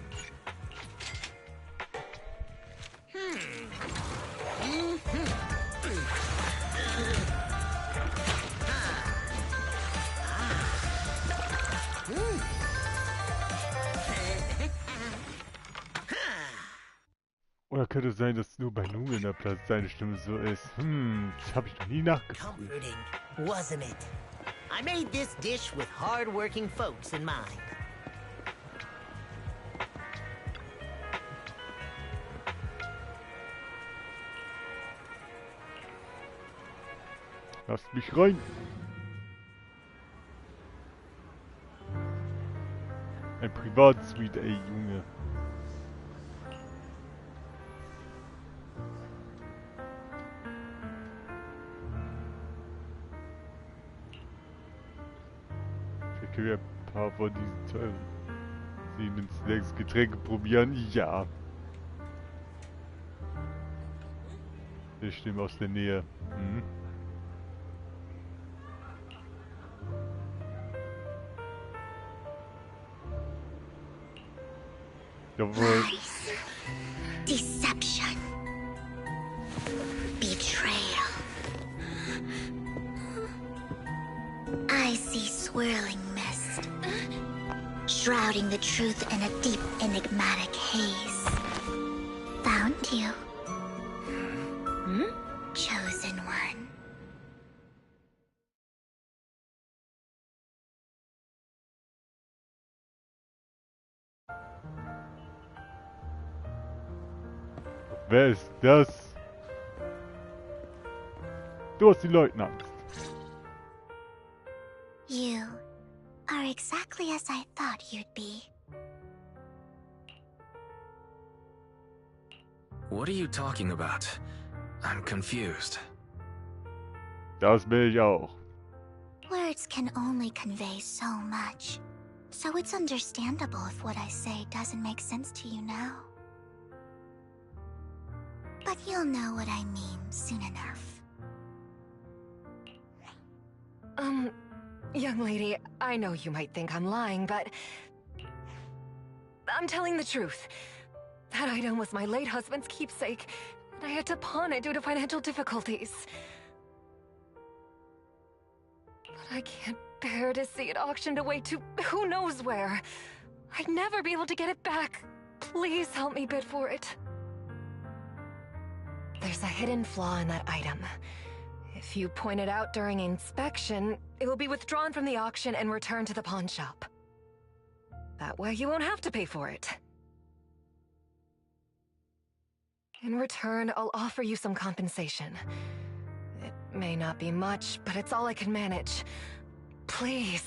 Oder könnte es sein, dass nur bei Nudeln der Platz seine Stimme so ist? Das habe ich noch nie nachgeprüft. Comforting, wasn't it? I made this dish with hard-working folks in mind. Lasst mich rein! Ein Privatsuite, ey Junge. Vielleicht können wir ein paar von diesen tollen Snacks, Getränke probieren. Ja. Ich stimme aus der Nähe. Jawohl. Deception. Betrayal. I see swirling mist, shrouding the truth in a deep, enigmatic haze. Found you. Chosen one. Wer ist das? Du hast die Leutnant. You are exactly as I thought you'd be. What are you talking about? I'm confused. Das bin ich auch. Words can only convey so much, so it's understandable if what I say doesn't make sense to you now. But you'll know what I mean soon enough. Young lady, I know you might think I'm lying, but I'm telling the truth. That item was my late husband's keepsake, and I had to pawn it due to financial difficulties. But I can't bear to see it auctioned away to who knows where. I'd never be able to get it back. Please help me bid for it. There's a hidden flaw in that item. If you point it out during inspection, it will be withdrawn from the auction and returned to the pawn shop. That way you won't have to pay for it. In return, I'll offer you some compensation. It may not be much, but it's all I can manage. Please.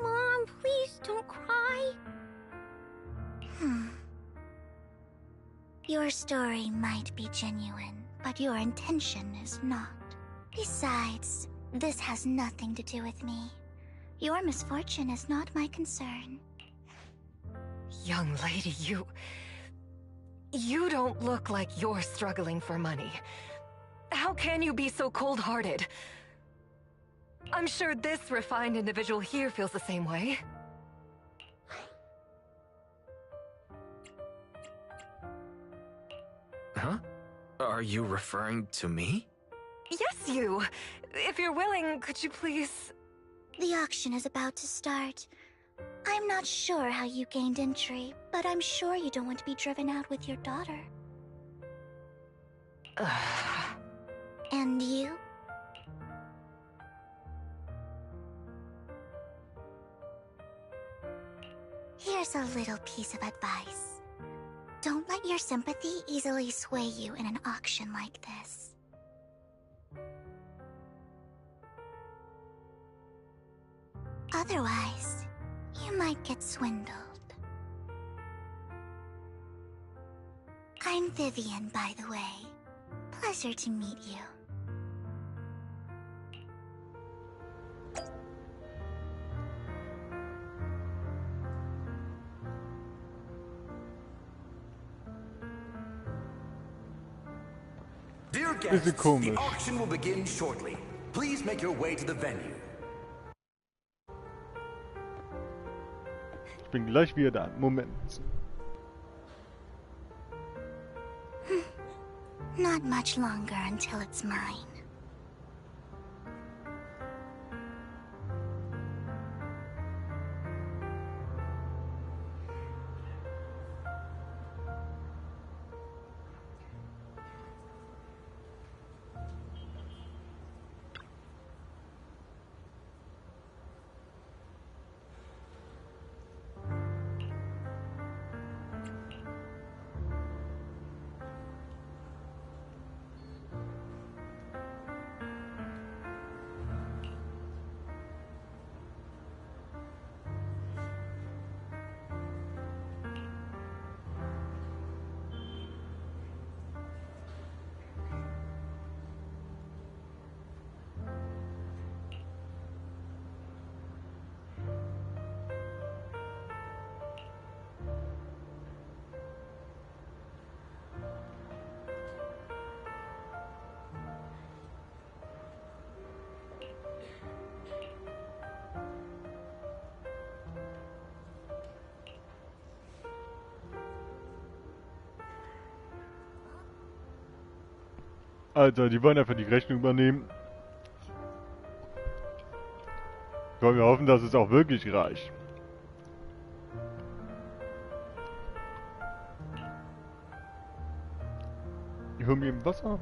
Mom, please don't cry. Your story might be genuine, but your intention is not. Besides, this has nothing to do with me. Your misfortune is not my concern. Young lady, You don't look like you're struggling for money. How can you be so cold-hearted? I'm sure this refined individual here feels the same way. Huh? Are you referring to me? Yes, you! If you're willing, could you please... The auction is about to start. I'm not sure how you gained entry, but I'm sure you don't want to be driven out with your daughter. And you? Here's a little piece of advice. Don't let your sympathy easily sway you in an auction like this. Otherwise, you might get swindled. I'm Vivian, by the way. Pleasure to meet you. Dear guests, the auction will begin shortly. Please make your way to the venue. Ich bin gleich wieder da. Moment. Not much longer until it's mine. Alter, die wollen einfach die Rechnung übernehmen. Wollen wir hoffen, dass es auch wirklich reicht. Ich hol mir eben Wasser.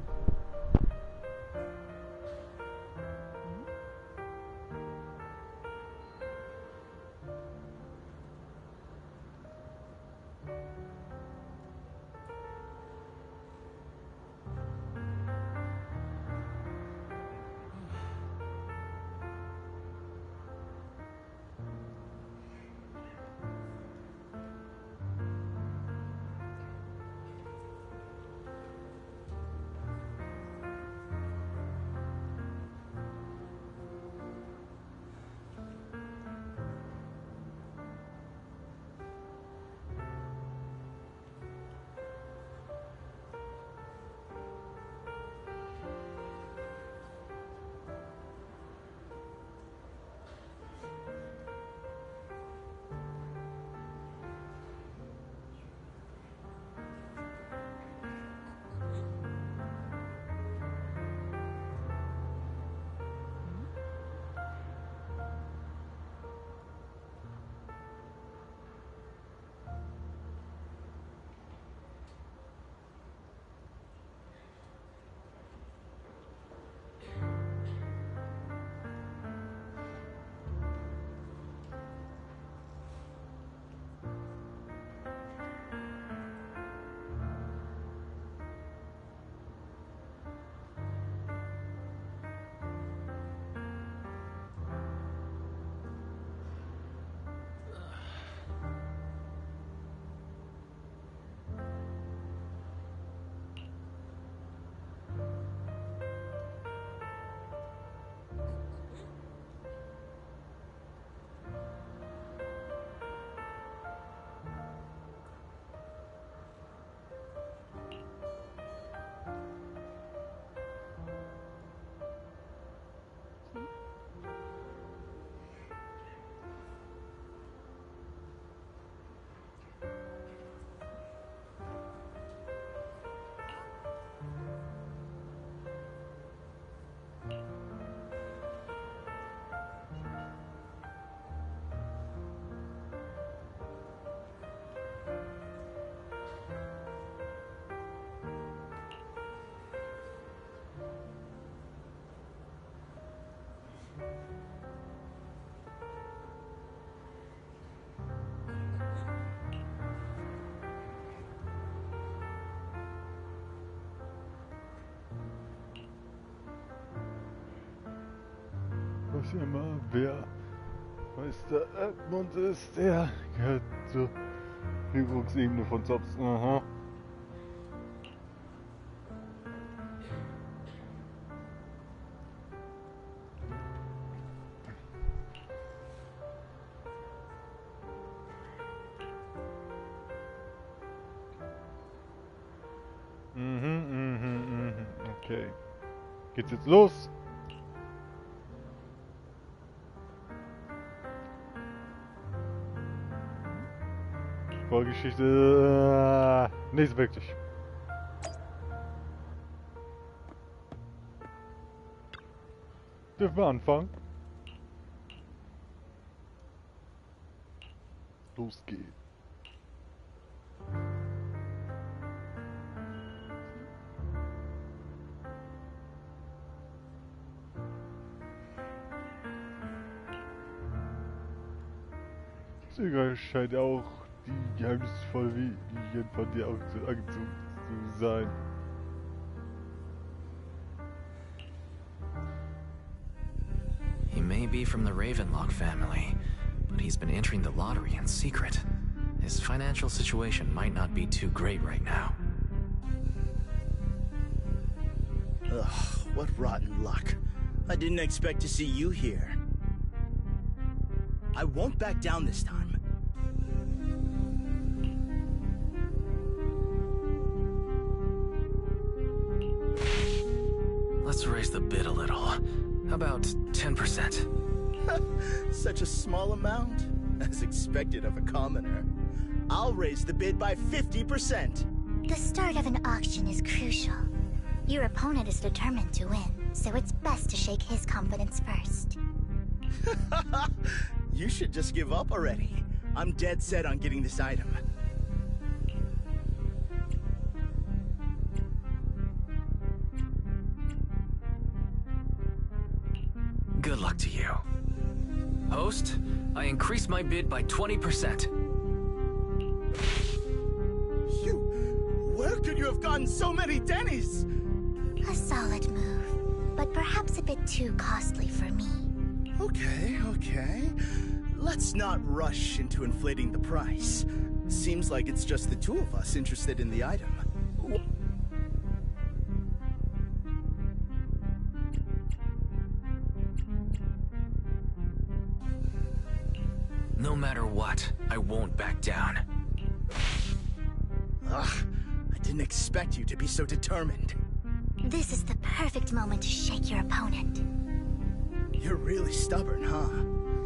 weiß ja mal, wer Meister Edmund ist. Der gehört zur Führungsebene von Zops. Aha. Okay. Geht's jetzt los? Vorgeschichte. Nicht so wirklich. Dürfen wir anfangen? Los geht's. Zöger scheint auch die geheimnisvolle Wege von dir angezogen zu sein. He may be from the Ravenlock family, but he's been entering the lottery in secret. His financial situation might not be too great right now. Ugh, what rotten luck. I didn't expect to see you here. I won't back down this time. Let's raise the bid a little. How about 10%? Such a small amount, as expected of a commoner. I'll raise the bid by 50%. The start of an auction is crucial. Your opponent is determined to win, so it's best to shake his confidence first. You should just give up already. I'm dead set on getting this item. Good luck to you. Host, I increase my bid by 20%. Where could you have gotten so many Denny's? A solid move, but perhaps a bit too costly for me. Okay. Let's not rush into inflating the price. Seems like it's just the two of us interested in the item. No matter what, I won't back down. Ugh, I didn't expect you to be so determined. This is the perfect moment to shake your opponent. You're really stubborn, huh?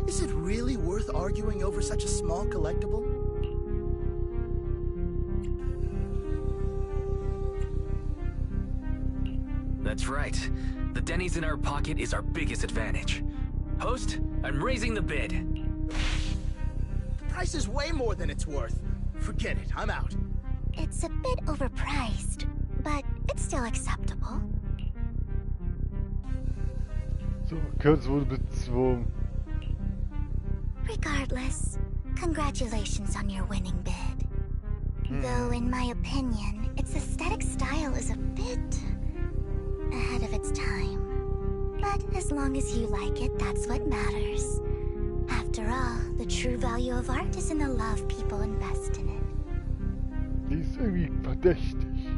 Is it really worth arguing over such a small collectible? That's right. The Denny's in our pocket is our biggest advantage. Host, I'm raising the bid. The price is way more than it's worth. Forget it, I'm out. It's a bit overpriced, but it's still acceptable. So, Kurz wurde bezwungen. Regardless, congratulations on your winning bid. Though, in my opinion, its aesthetic style is a bit ahead of its time. But as long as you like it, that's what matters. After all, the true value of art is in the love people invest in it. Die ist irgendwie verdächtig.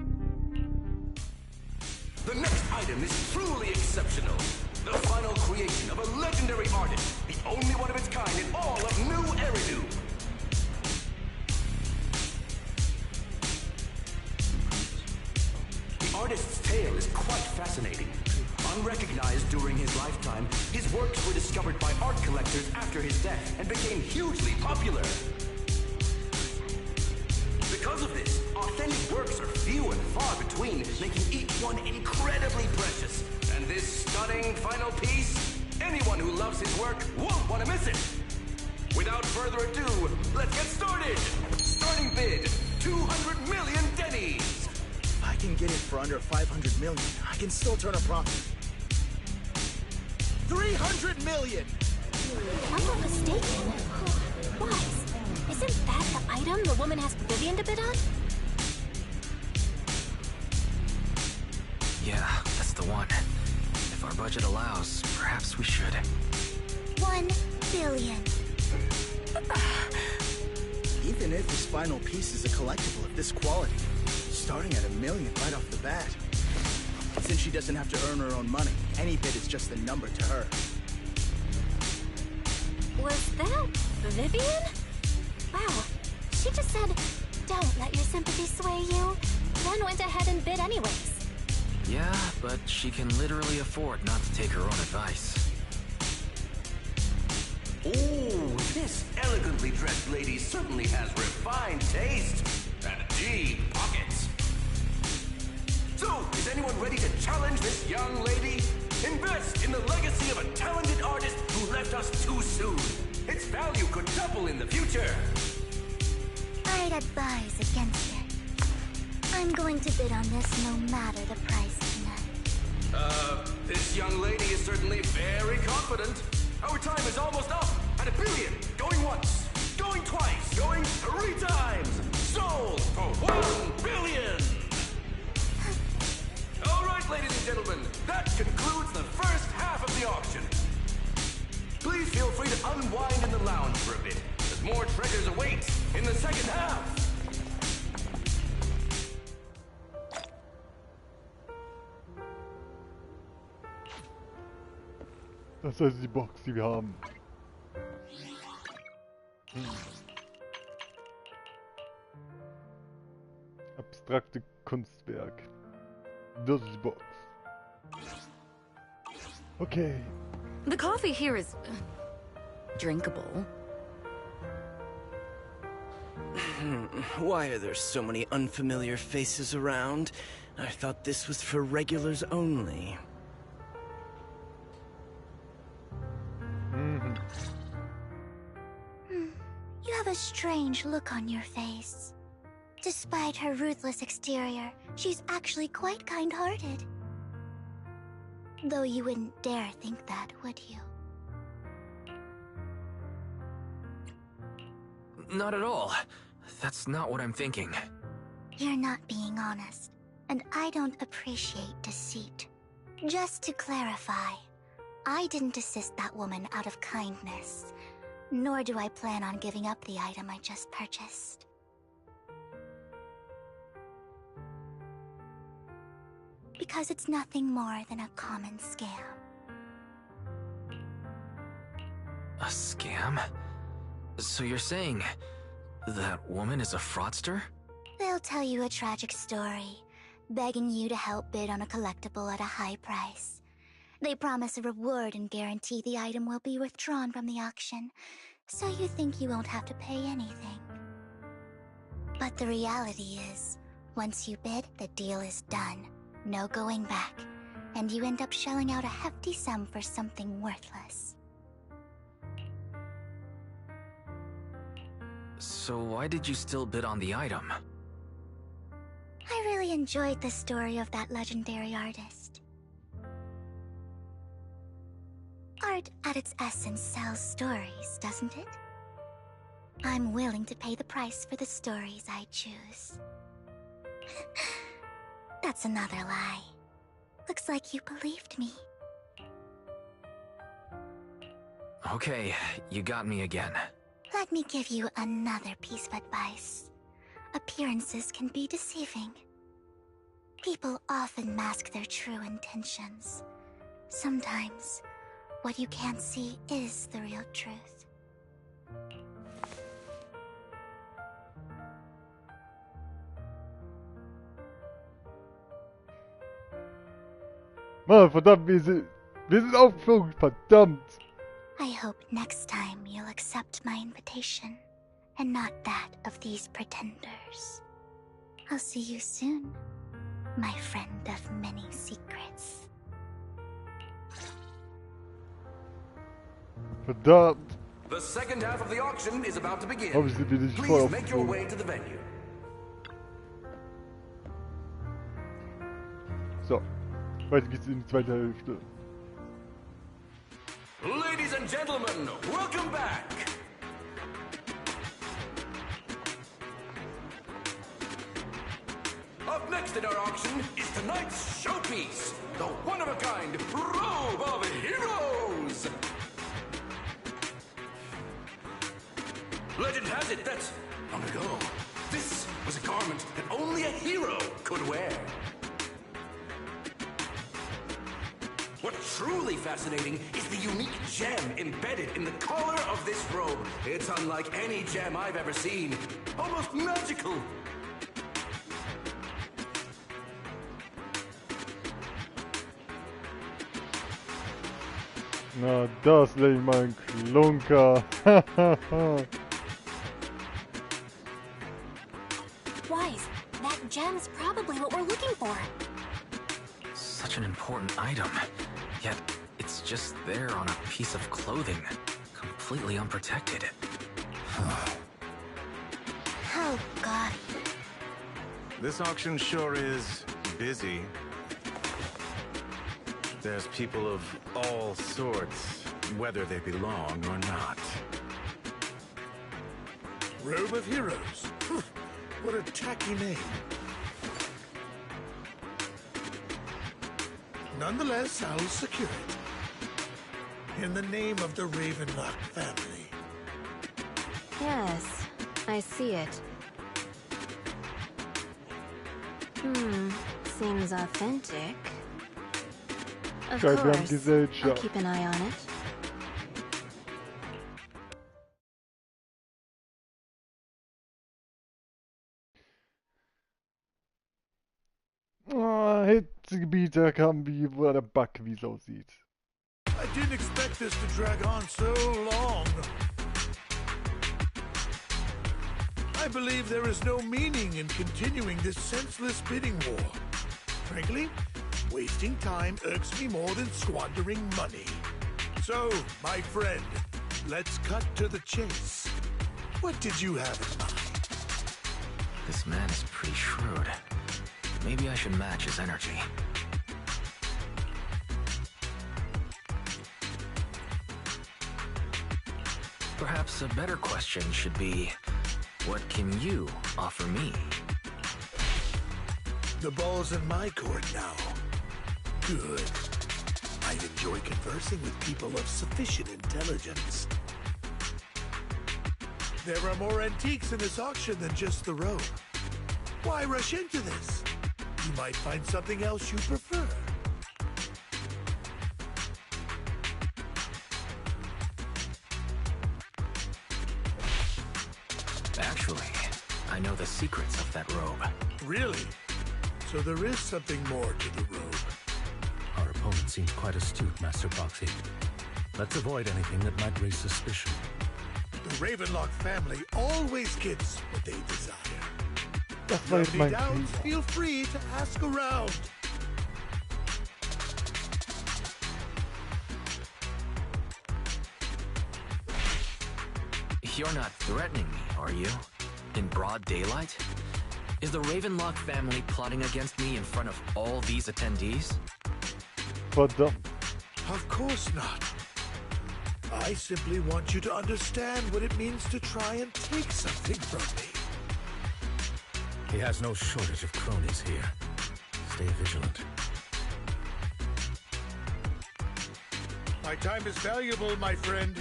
The next item is truly exceptional. The final creation of a legendary artist, the only one of its kind in all of New Eridu. The artist's tale is quite fascinating. Unrecognized during his lifetime, his works were discovered by art collectors after his death and became hugely popular. Because of this, authentic works are few and far between, making each one incredibly precious. And this stunning final piece, anyone who loves his work won't want to miss it. Without further ado, let's get started! Starting bid, 200 million Denny's! If I can get it for under 500 million, I can still turn a profit. 300 million! I'm not mistaken. What? Isn't that the item the woman asked Vivian to bid on? Yeah, that's the one. If our budget allows, perhaps we should. 1 billion. Even if his final piece is a collectible of this quality, starting at $1 million right off the bat. Since she doesn't have to earn her own money, any bid is just a number to her. Was that Vivian? Wow, she just said, "Don't let your sympathy sway you," then went ahead and bid anyways. Yeah, but she can literally afford not to take her own advice. Oh, this elegantly dressed lady certainly has refined taste and deep pockets. So, is anyone ready to challenge this young lady? Invest in the legacy of a talented artist who left us too soon. Its value could double in the future. I'd advise against it. I'm going to bid on this no matter the price tonight. This young lady is certainly very confident. Our time is almost up at $1 billion. Going once, going twice, going 3 times. Sold for $1 billion. All right, ladies and gentlemen, that concludes the first half of the auction. Please feel free to unwind in the lounge for a bit, as more treasures await in the second half. Das ist also die Box, die wir haben. Abstrakte Kunstwerk. Das ist die Box. Okay. The coffee here is drinkable. Why are there so many unfamiliar faces around? I thought this was for regulars only. You have a strange look on your face. Despite her ruthless exterior, she's actually quite kind-hearted. Though you wouldn't dare think that, would you? Not at all. That's not what I'm thinking. You're not being honest, and I don't appreciate deceit. Just to clarify, I didn't assist that woman out of kindness, nor do I plan on giving up the item I just purchased. Because it's nothing more than a common scam. A scam? So you're saying that woman is a fraudster? They'll tell you a tragic story, begging you to help bid on a collectible at a high price. They promise a reward and guarantee the item will be withdrawn from the auction, so you think you won't have to pay anything. But the reality is, once you bid, the deal is done. No going back, and you end up shelling out a hefty sum for something worthless. So why did you still bid on the item? I really enjoyed the story of that legendary artist. Art at its essence sells stories, doesn't it? I'm willing to pay the price for the stories I choose. That's another lie. Looks like you believed me. Okay, you got me again. Let me give you another piece of advice. Appearances can be deceiving. People often mask their true intentions. Sometimes, what you can't see is the real truth. Mann, verdammt, wir sind aufgeflogen, verdammt! I hope next time you'll accept my invitation, and not that of these pretenders. I'll see you soon, my friend of many secrets. Verdammt! The second half of the auction is about to begin. Obviously, bin ich voll Please make your aufgeflogen. way to the venue. So, weiter geht's in die zweite Hälfte. Ladies and gentlemen, welcome back. Up next in our auction is tonight's showpiece, the one-of-a-kind Robe of Heroes. What's truly fascinating is the unique gem embedded in the collar of this robe. It's unlike any gem I've ever seen. Almost magical. Na, das leg ich mal einen Klunker. Wise, that gem's probably what we're looking for. Such an important item, yet it's just there on a piece of clothing, completely unprotected. Oh, God. This auction sure is busy. There's people of all sorts, whether they belong or not. Robe of Heroes. What a tacky name. Nonetheless, I'll secure it. In the name of the Ravenlock family. Yes, I see it. Seems authentic. Of course, I'll keep an eye on it. Oh, Hitzegebiete haben wie wo der Back, wie es aussieht. I didn't expect this to drag on so long. I believe there is no meaning in continuing this senseless bidding war. Frankly, wasting time irks me more than squandering money. So, my friend, let's cut to the chase. What did you have in mind? This man is pretty shrewd. Maybe I should match his energy. Perhaps a better question should be, what can you offer me? The ball's in my court now. Good. I enjoy conversing with people of sufficient intelligence. There are more antiques in this auction than just the robe. Why rush into this? You might find something else you prefer. Actually, I know the secrets of that robe. Really? So there is something more to the robe. Our opponent seems quite astute, Master Proxy. Let's avoid anything that might raise suspicion. The Ravenlock family always gets what they desire. Das war jetzt mein Krieg. Feel free to ask around. You're not threatening me, are you? In broad daylight? Is the Ravenlock family plotting against me in front of all these attendees? Verdammt. Of course not. I simply want you to understand what it means to try and take something from me. He has no shortage of cronies here. Stay vigilant. My time is valuable, my friend.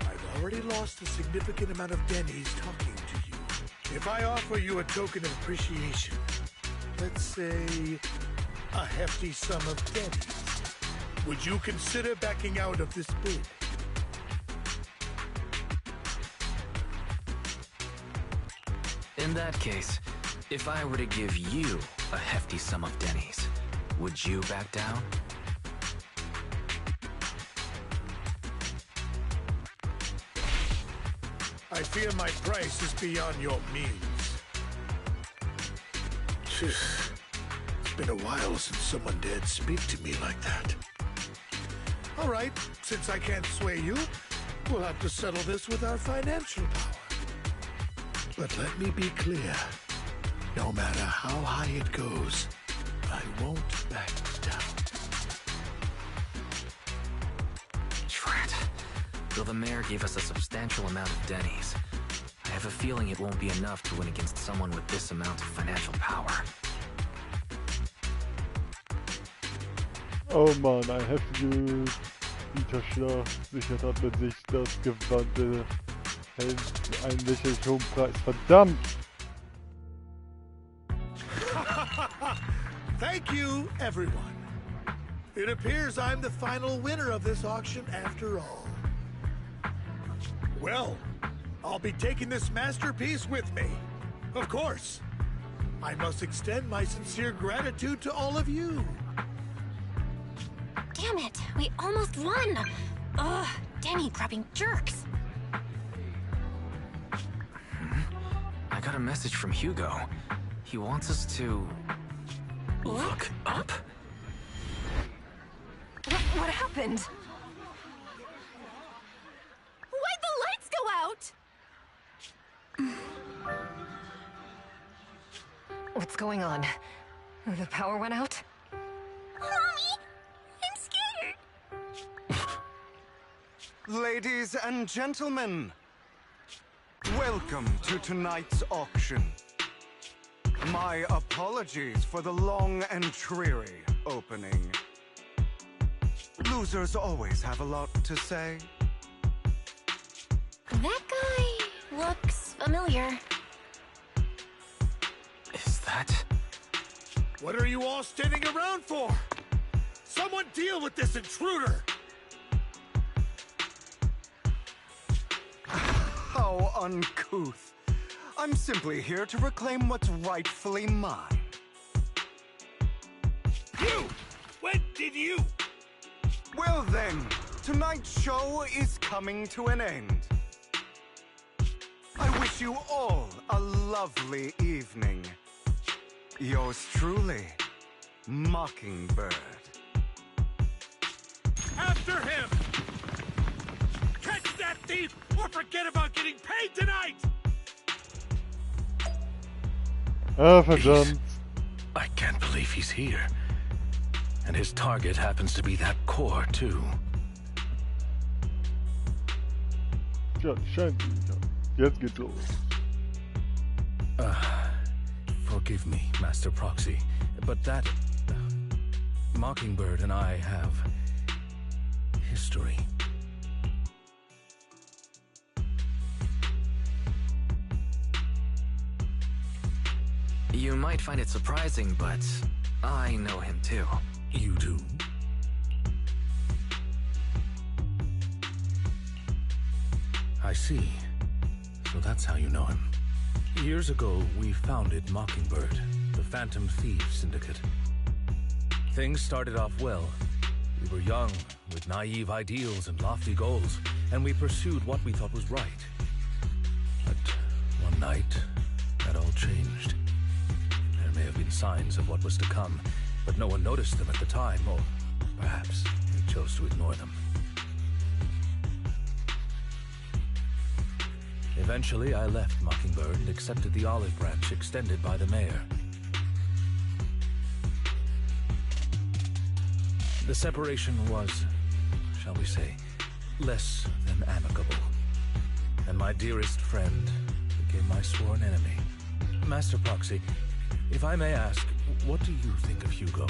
I've already lost a significant amount of dennies talking to you. If I offer you a token of appreciation, let's say a hefty sum of dennies, would you consider backing out of this bid? In that case, if I were to give you a hefty sum of dennies, would you back down? I fear my price is beyond your means. It's been a while since someone dared speak to me like that. All right, since I can't sway you, we'll have to settle this with our financial power. But let me be clear. No matter how high it goes, I won't back down. Drat. Though the mayor gave us a substantial amount of dennies, I have a feeling it won't be enough to win against someone with this amount of financial power. Oh Mann, ein heftiger Bieterschlag sichert hat mit sich das gewandte Held einen lächerlich hohen Preis. Verdammt! Thank you, everyone. It appears I'm the final winner of this auction after all. Well, I'll be taking this masterpiece with me. Of course. I must extend my sincere gratitude to all of you. Damn it, we almost won! Ugh, Danny grabbing jerks. I got a message from Hugo. He wants us to... look up? What happened? Why'd the lights go out? What's going on? The power went out? Mommy, I'm scared. Ladies and gentlemen, welcome to tonight's auction. My apologies for the long and dreary opening. Losers always have a lot to say. That guy looks familiar. Is that... What are you all standing around for? Someone deal with this intruder! How uncouth. I'm simply here to reclaim what's rightfully mine. You! When did you? Well then, tonight's show is coming to an end. I wish you all a lovely evening. Yours truly, Mockingbird. After him! Catch that thief or forget about getting paid tonight! Ah, verdammt. I can't believe he's here. And his target happens to be that core, too. Tja, scheint wieder. Jetzt geht's los. Forgive me, Master Proxy, but that... Mockingbird and I have... history. You might find it surprising, but I know him too. You do? I see. So that's how you know him. Years ago, we founded Mockingbird, the Phantom Thieves Syndicate. Things started off well. We were young, with naive ideals and lofty goals, and we pursued what we thought was right. But one night, that all changed. There may have been signs of what was to come, but no one noticed them at the time, or perhaps we chose to ignore them. Eventually, I left Mockingbird and accepted the olive branch extended by the mayor. The separation was, shall we say, less than amicable. And my dearest friend became my sworn enemy. Master Proxy, if I may ask, what do you think of Hugo?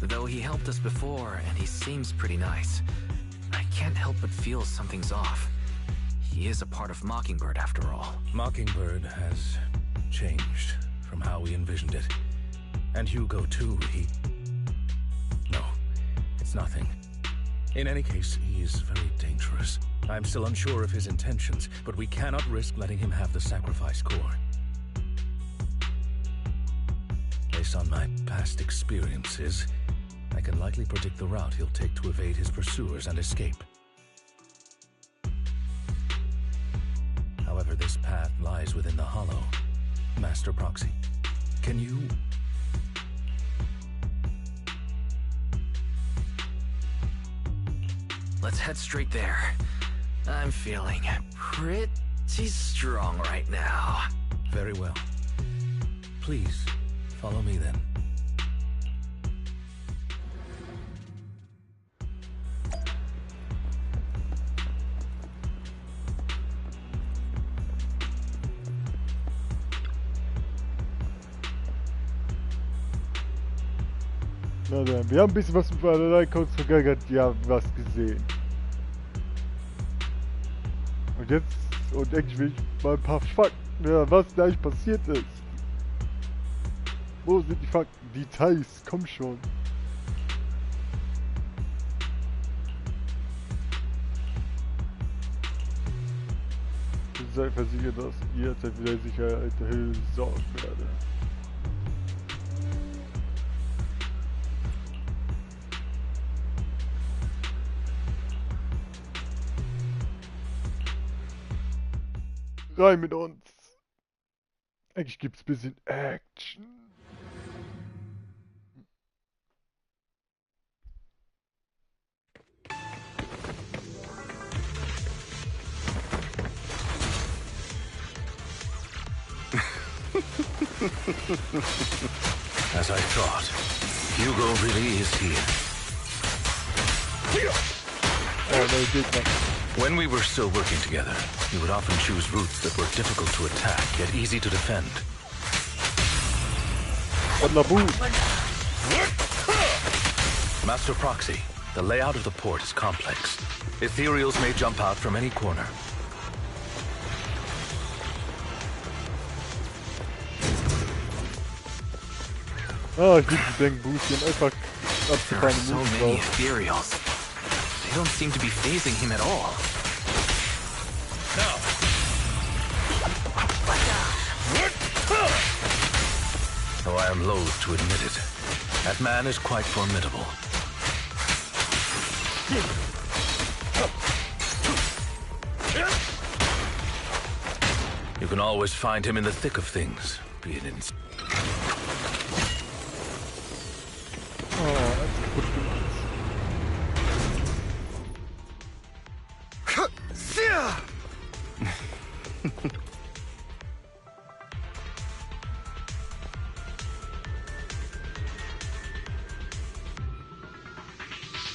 Though he helped us before, and he seems pretty nice, I can't help but feel something's off. He is a part of Mockingbird, after all. Mockingbird has changed from how we envisioned it. And Hugo, too, No, it's nothing. In any case, he is very dangerous. I'm still unsure of his intentions, but we cannot risk letting him have the sacrifice core. Based on my past experiences, I can likely predict the route he'll take to evade his pursuers and escape. However, this path lies within the Hollow. Master Proxy, can you... Let's head straight there. I'm feeling pretty strong right now. Very well. Please, follow me then. Na dann, wir haben ein bisschen was über Lycaons Vergangenheit, ja, was gesehen. Und jetzt, endlich will ich mal ein paar Fakten Ja, was gleich passiert ist. Wo sind die Fakten? Details, komm schon. Seid versichert, dass ihr zur Sicherheit der Höhle sorgen werde. Rein mit uns! Eigentlich gibt's ein bisschen Action. As I thought, Hugo really is here. When we were still working together, we would often choose routes that were difficult to attack, yet easy to defend. Master Proxy, the layout of the port is complex. Ethereals may jump out from any corner. Oh, ich liebe die Denkboostchen, einfach There are so many Ethereals. They don't seem to be phasing him at all. Though I am loath to admit it, that man is quite formidable. You can always find him in the thick of things, be it in...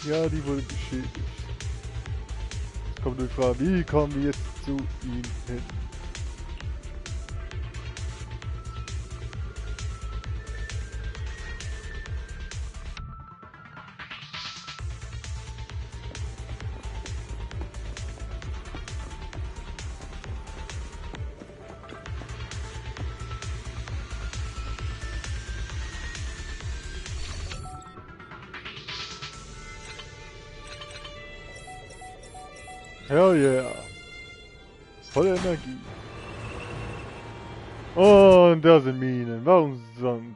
Ja, die wurde beschädigt. Jetzt kommt die Frage, wie kommen wir jetzt zu ihm hin? Hell yeah. Volle Energie. Und da sind Minen. Warum sonst?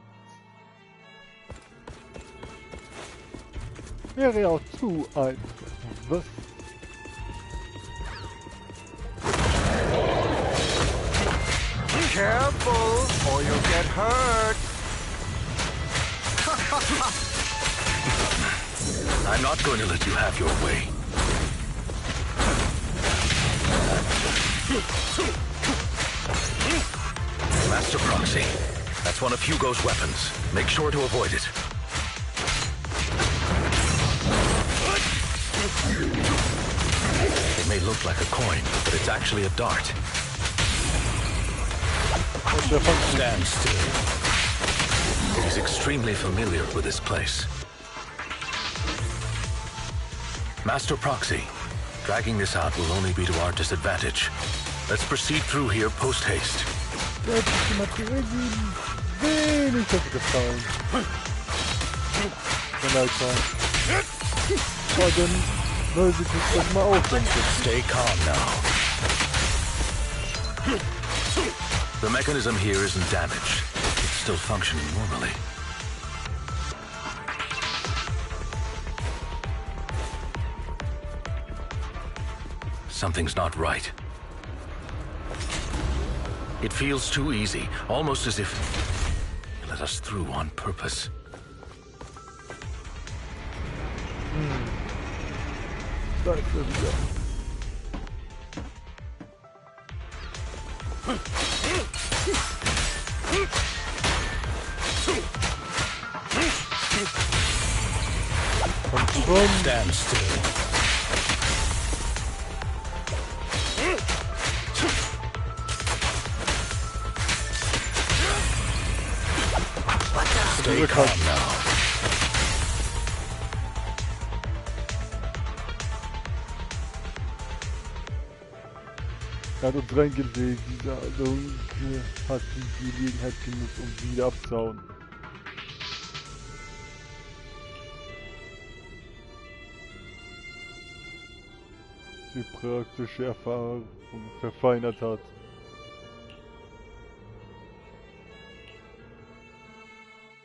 Wäre ja auch zu einfach. Was? Careful, or you'll get hurt. I'm not going to let you have your way. Master Proxy, that's one of Hugo's weapons. Make sure to avoid it. It may look like a coin, but it's actually a dart. Stand still. He's extremely familiar with this place. Master Proxy, dragging this out will only be to our disadvantage. Let's proceed through here post-haste. Stay calm now. The mechanism here isn't damaged. It's still functioning normally. Something's not right. It feels too easy, almost as if you let us through on purpose. Stand still. Stay calm now. Er hat uns reingelegt, dieser Lunge hat die Gelegenheit genutzt, um wieder abzuhauen. Die praktische Erfahrung verfeinert hat.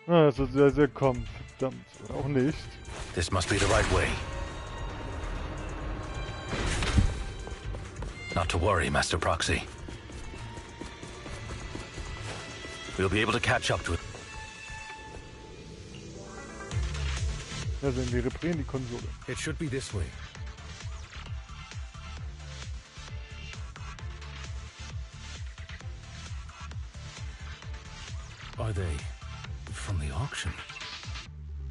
Ah, das ist sehr, sehr kommt. Verdammt, auch nicht. This must be the right way. Not to worry, Master Proxy. We'll be able to catch up to it. Ja, sehen wir reparieren die Konsole. It should be this way. Are they from the auction?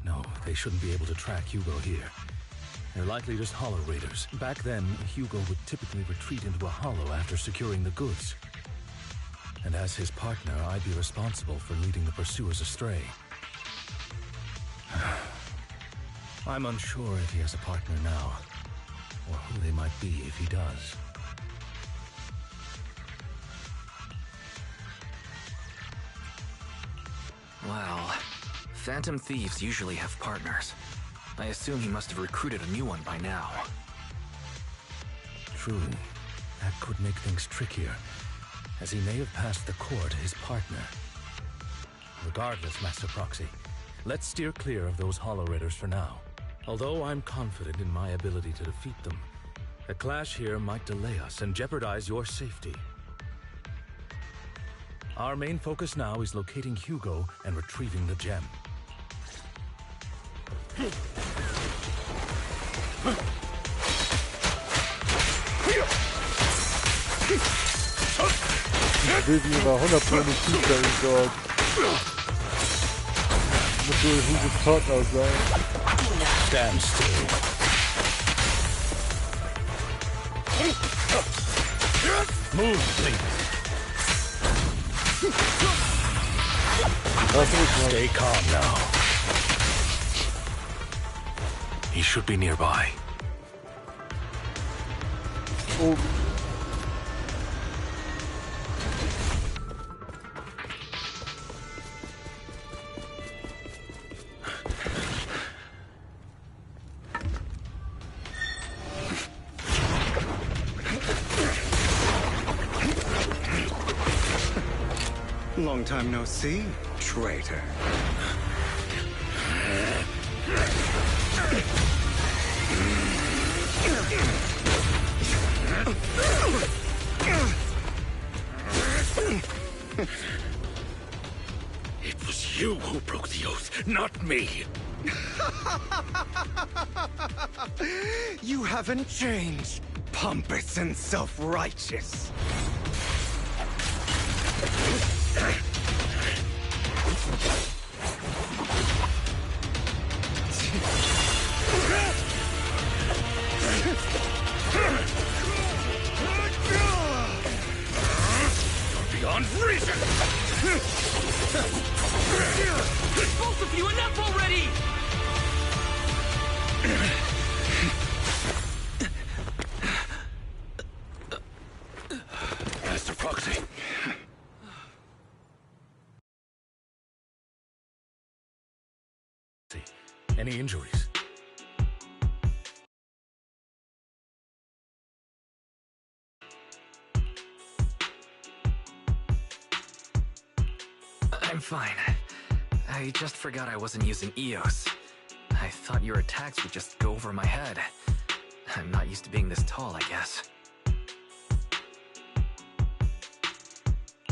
No, they shouldn't be able to track Hugo here. They're likely just hollow raiders. Back then, Hugo would typically retreat into a hollow after securing the goods. And as his partner, I'd be responsible for leading the pursuers astray. I'm unsure if he has a partner now, or who they might be if he does. Well, phantom thieves usually have partners. I assume he must have recruited a new one by now. True. That could make things trickier, as he may have passed the core to his partner. Regardless, Master Proxy, let's steer clear of those hollow raiders for now. Although I'm confident in my ability to defeat them, a clash here might delay us and jeopardize your safety. Our main focus now is locating Hugo and retrieving the gem. Vivian war 100% Fußball dort. Muss wohl Hugos Partner sein. Stand still. Move, please. Stay calm now. He should be nearby. Oh. Long time no see, traitor. It was you who broke the oath, not me. You haven't changed, pompous and self-righteous. Beyond reason! Both of you, enough already! Master Proxy. Any injuries? I'm fine. I just forgot I wasn't using EOS. I thought your attacks would just go over my head. I'm not used to being this tall, I guess.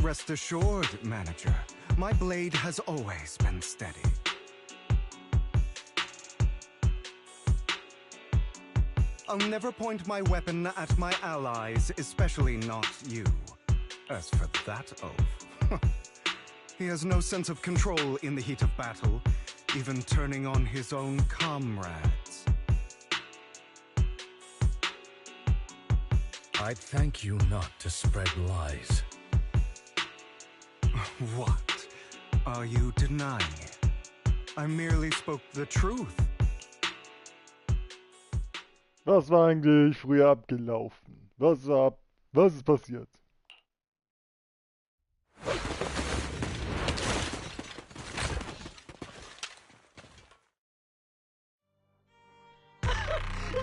Rest assured, manager, my blade has always been steady. I'll never point my weapon at my allies, especially not you. As for that oath, he has no sense of control in the heat of battle, even turning on his own comrades. I'd thank you not to spread lies. What are you denying? I merely spoke the truth. Was war eigentlich früher abgelaufen? Was war Was ist passiert?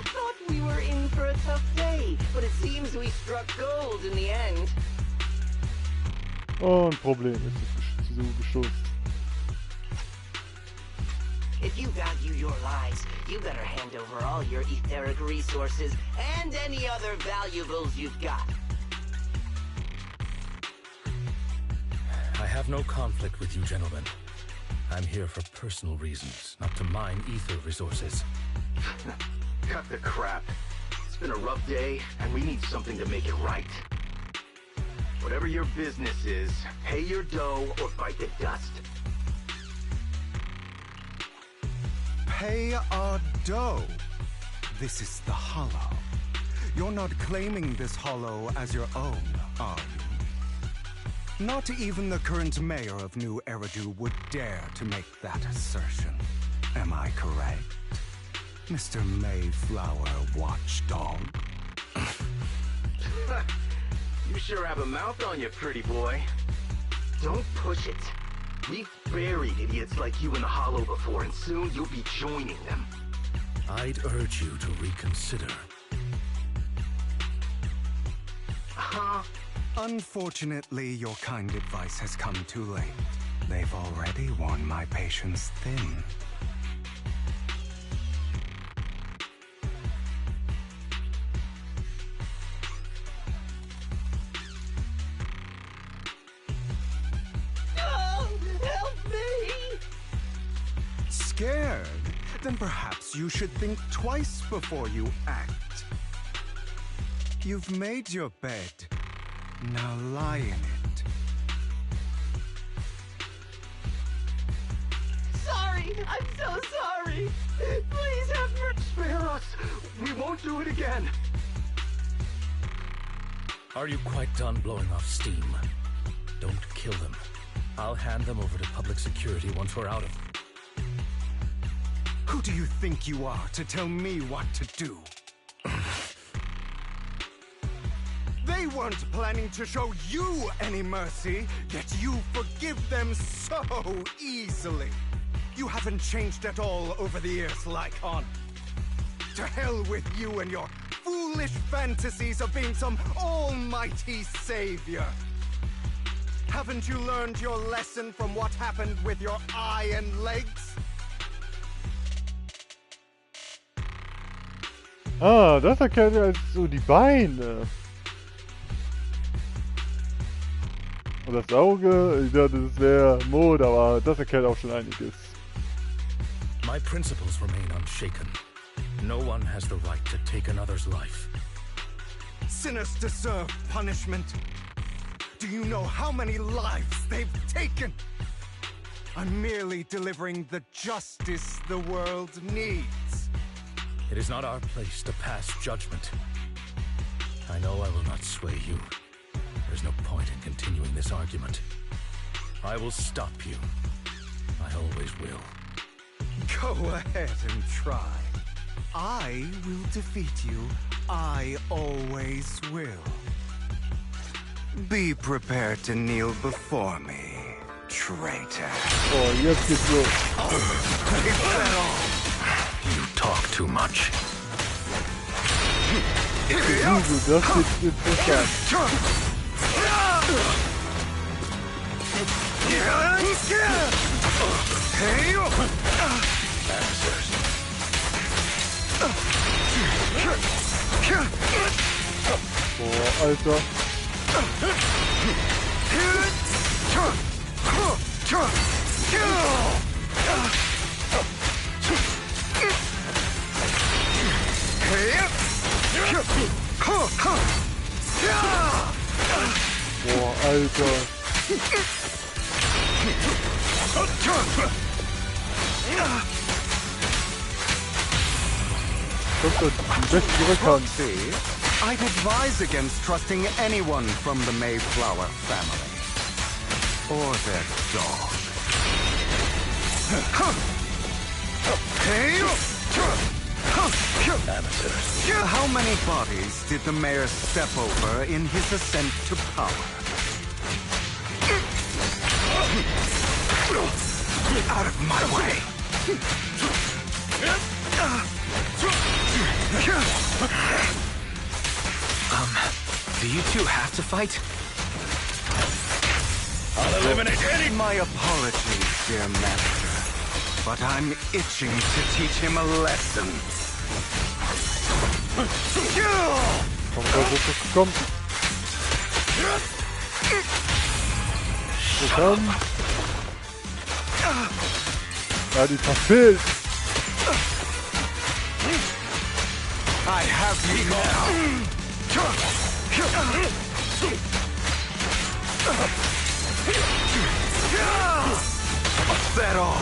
Thought we were in for a tough day, but it seems we struck gold in the end. Oh, ein Problem ist so geschossen. If you value your lives, you better hand over all your etheric resources and any other valuables you've got. I have no conflict with you, gentlemen. I'm here for personal reasons, not to mine ether resources. Cut the crap. It's been a rough day, and we need something to make it right. Whatever your business is, pay your dough or bite the dust. Pay our dough. This is the Hollow. You're not claiming this Hollow as your own, are you? Not even the current mayor of New Eridu would dare to make that assertion. Am I correct, Mr. Mayflower Watchdog? You sure have a mouth on you, pretty boy. Don't push it. We've buried idiots like you in the Hollow before, and soon you'll be joining them. I'd urge you to reconsider. Unfortunately, your kind advice has come too late. They've already worn my patience thin. Scared? Then perhaps you should think twice before you act. You've made your bed. Now lie in it. Sorry! I'm so sorry! Please have mercy! Spare us! We won't do it again! Are you quite done blowing off steam? Don't kill them. I'll hand them over to public security once we're out of... Who do you think you are to tell me what to do? They weren't planning to show you any mercy, yet you forgive them so easily. You haven't changed at all over the years, Lycaon. To hell with you and your foolish fantasies of being some almighty savior. Haven't you learned your lesson from what happened with your eye and legs? Ah, das erkennt er als so die Beine. Und das Auge, ich dachte, das wäre Mode, aber das erkennt auch schon einiges. My principles remain unshaken. No one has the right to take another's life. Sinners deserve punishment. Do you know how many lives they've taken? I'm merely delivering the justice the world needs. It is not our place to pass judgment. I know I will not sway you. There's no point in continuing this argument. I will stop you. I always will. Go ahead and try. I will defeat you. I always will. Be prepared to kneel before me, traitor. Oh, jetzt geht's los. You talk too much. Das ist interessant. Boah, Alter. Boah, Alter. Kommt doch die beste Rückhand. I'd advise against trusting anyone from the Mayflower family. Or their dog. Amateurs. How many bodies did the mayor step over in his ascent to power? Out of my way! Do you two have to fight? I'll eliminate any... My apologies, dear master, but I'm itching to teach him a lesson. Komm. Komm. Ja, die verfehlt. I have you now. Is that all?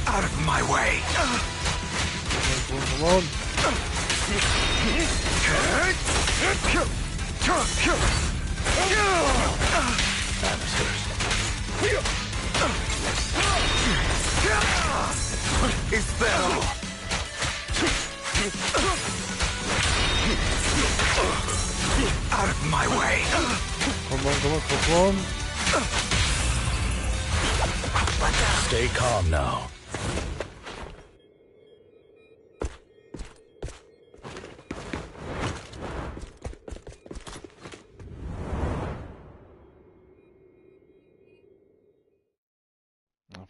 Out of my way! Come on. Is that all? Out of my way! Come on. Stay calm now.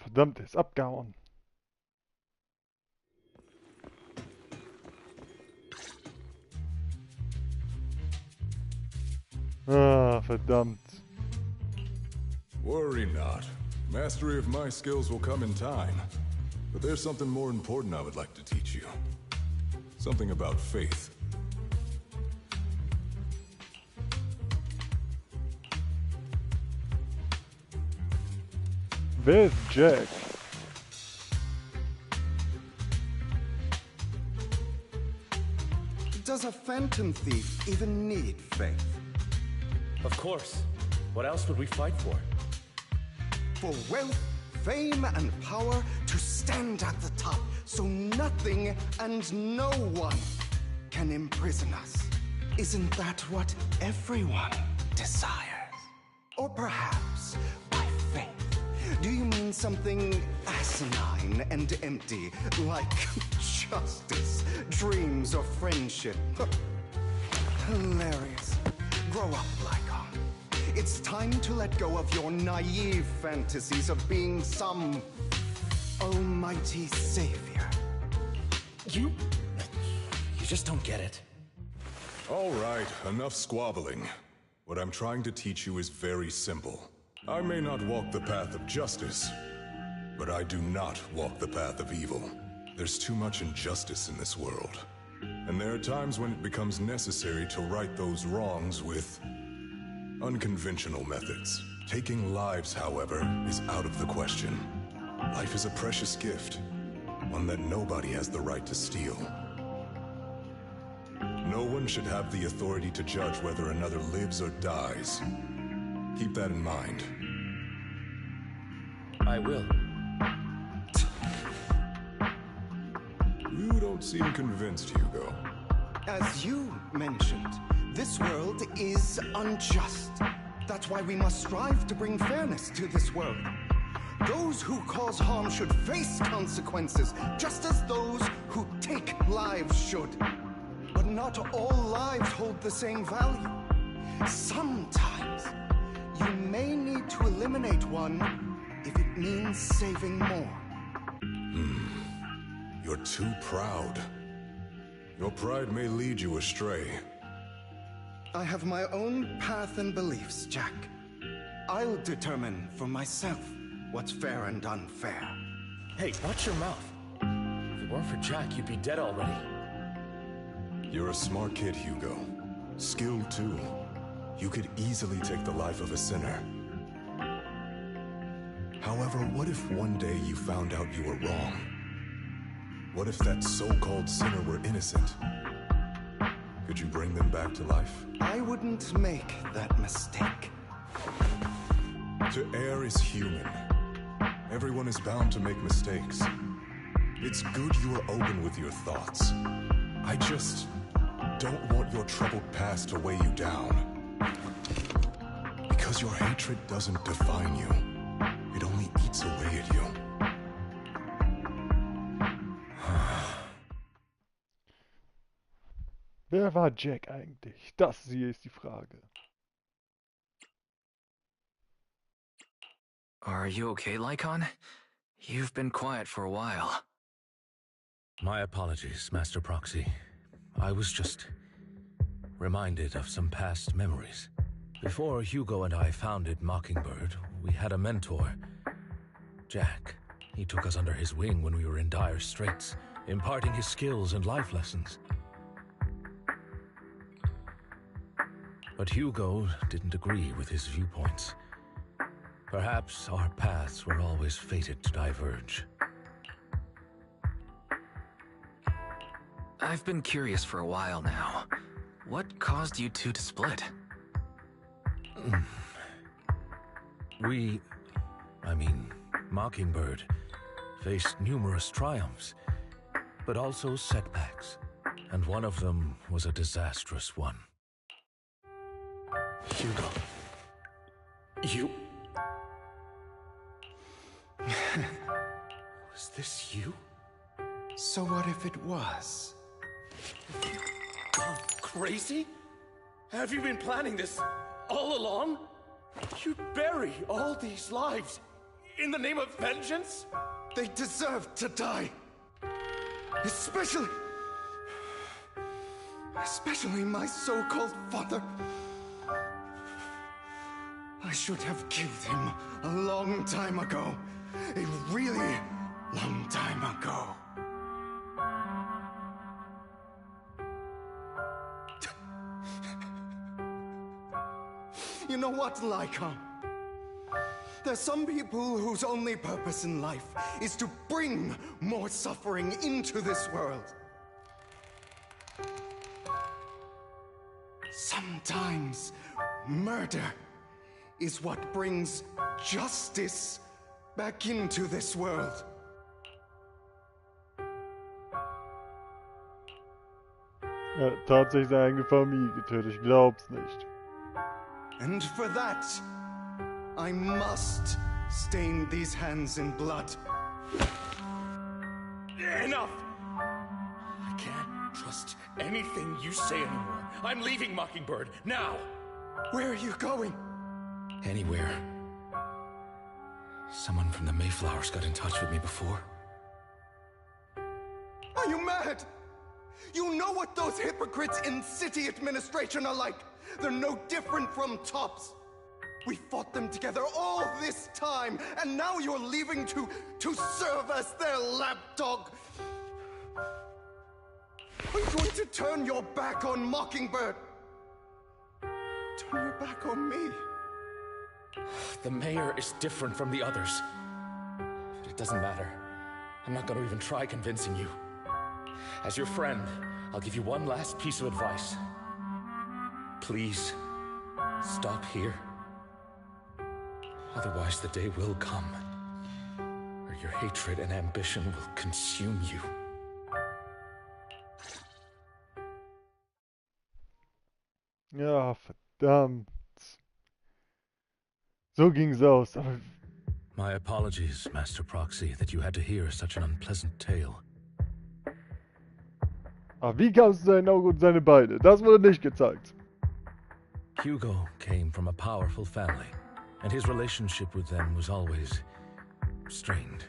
Verdammt, er ist abgehauen. Ah, verdammt. Worry not. Mastery of my skills will come in time. But there's something more important I would like to teach you. Something about faith. Wer ist Jack? Does a phantom thief even need faith? Of course. What else would we fight for? For wealth, fame, and power to stand at the top, so nothing and no one can imprison us. Isn't that what everyone desires? Or perhaps by faith, do you mean something asinine and empty, like justice, dreams, or friendship? Hilarious. Grow up, Lycaon. It's time to let go of your naive fantasies of being some almighty savior. You just don't get it. All right, enough squabbling. What I'm trying to teach you is very simple. I may not walk the path of justice, but I do not walk the path of evil. There's too much injustice in this world. And there are times when it becomes necessary to right those wrongs with unconventional methods. Taking lives, however, is out of the question. Life is a precious gift, one that nobody has the right to steal. No one should have the authority to judge whether another lives or dies. Keep that in mind. I will. You don't seem convinced, Hugo. As you mentioned, this world is unjust. That's why we must strive to bring fairness to this world. Those who cause harm should face consequences, just as those who take lives should. But not all lives hold the same value. Sometimes, you may need to eliminate one if it means saving more. You're too proud. Your pride may lead you astray. I have my own path and beliefs, Jack. I'll determine for myself what's fair and unfair. Hey, watch your mouth. If it weren't for Jack, you'd be dead already. You're a smart kid, Hugo. Skilled too. You could easily take the life of a sinner. However, what if one day you found out you were wrong? What if that so-called sinner were innocent? Could you bring them back to life? I wouldn't make that mistake. To err is human. Everyone is bound to make mistakes. It's good you are open with your thoughts. I just don't want your troubled past to weigh you down. Because your hatred doesn't define you. It only eats away at you. Wer war Jack eigentlich? Das hier ist die Frage. Are you okay, Lycaon? You've been quiet for a while. My apologies, Master Proxy. I was just reminded of some past memories. Before Hugo and I founded Mockingbird, we had a mentor, Jack. He took us under his wing when we were in dire straits, imparting his skills and life lessons. But Hugo didn't agree with his viewpoints. Perhaps our paths were always fated to diverge. I've been curious for a while now. What caused you two to split? Mockingbird faced numerous triumphs, but also setbacks, and one of them was a disastrous one. Hugo. You... Was this you? So what if it was? Gone crazy? Have you been planning this all along? You'd bury all these lives in the name of vengeance? They deserve to die. Especially my so-called father. I should have killed him a long time ago. A really long time ago. You know what, Lycaon? There's some people whose only purpose in life is to bring more suffering into this world. Sometimes murder is what brings justice back into this world. Er hat tatsächlich seine eigene Familie getötet, ich glaub's nicht. And for that, I must stain these hands in blood. Enough! I can't trust anything you say anymore. I'm leaving Mockingbird, now! Where are you going? Anywhere. Someone from the Mayflowers got in touch with me before. Are you mad? You know what those hypocrites in city administration are like. They're no different from tops. We fought them together all this time, and now you're leaving to serve as their lapdog. Are you going to turn your back on Mockingbird? Turn your back on me? The mayor is different from the others. But it doesn't matter. I'm not going to even try convincing you. As your friend, I'll give you one last piece of advice. Please, stop here. Otherwise, the day will come where your hatred and ambition will consume you. Ja, verdammt. So ging's aus, aber... My apologies, Master Proxy, that you had to hear such an unpleasant tale. Aber wie kamst du sein Auge und seine Beine? Das wurde nicht gezeigt. Hugo came from a powerful family, and his relationship with them was always strained,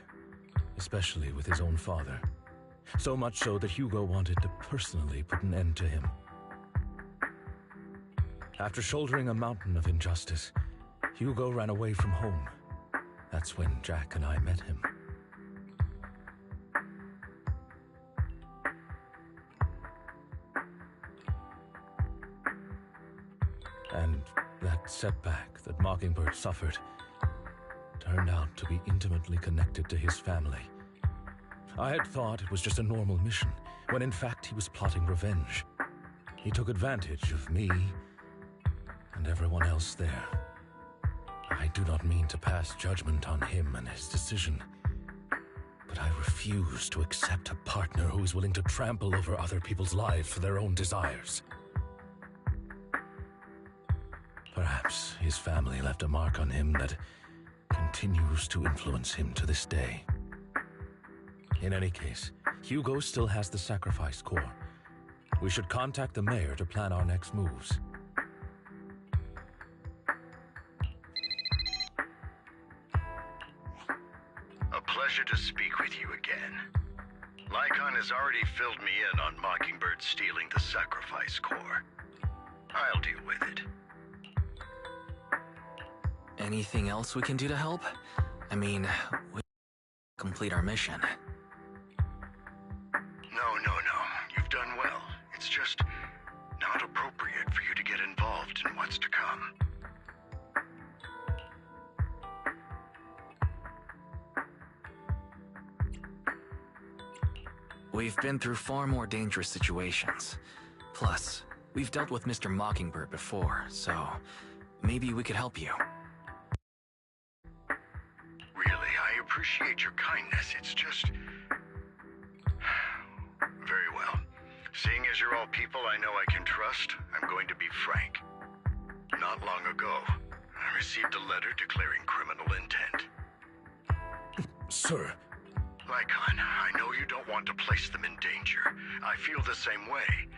especially with his own father. So much so that Hugo wanted to personally put an end to him. After shouldering a mountain of injustice, Hugo ran away from home. That's when Jack and I met him. And that setback that Mockingbird suffered turned out to be intimately connected to his family. I had thought it was just a normal mission, when in fact he was plotting revenge. He took advantage of me and everyone else there. I do not mean to pass judgment on him and his decision, but I refuse to accept a partner who is willing to trample over other people's lives for their own desires. Perhaps his family left a mark on him that continues to influence him to this day. In any case, Hugo still has the sacrifice core. We should contact the mayor to plan our next moves. A pleasure to speak with you again. Lycaon has already filled me in on Mockingbird stealing the sacrifice core. I'll deal with it. Anything else we can do to help? I mean, we complete our mission. No. You've done well. It's just not appropriate for you to get involved in what's to come. We've been through far more dangerous situations. Plus, we've dealt with Mr. Mockingbird before, so maybe we could help you. Really, I appreciate your kindness. It's just... Very well. Seeing as you're all people I know I can trust, I'm going to be frank. Not long ago, I received a letter declaring criminal intent. Sir. Lycaon, I know you don't want to place them in danger. I feel the same way.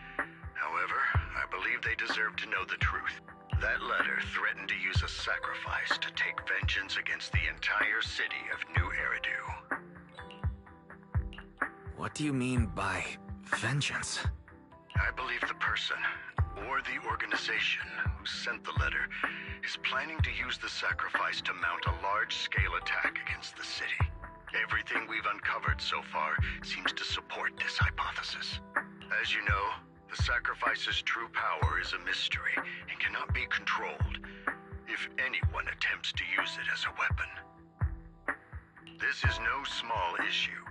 However, I believe they deserve to know the truth. That letter threatened to use a sacrifice to take vengeance against the entire city of New Eridu. What do you mean by vengeance? I believe the person, or the organization, who sent the letter is planning to use the sacrifice to mount a large-scale attack against the city. Everything we've uncovered so far seems to support this hypothesis. As you know, the sacrifice's true power is a mystery and cannot be controlled if anyone attempts to use it as a weapon. This is no small issue.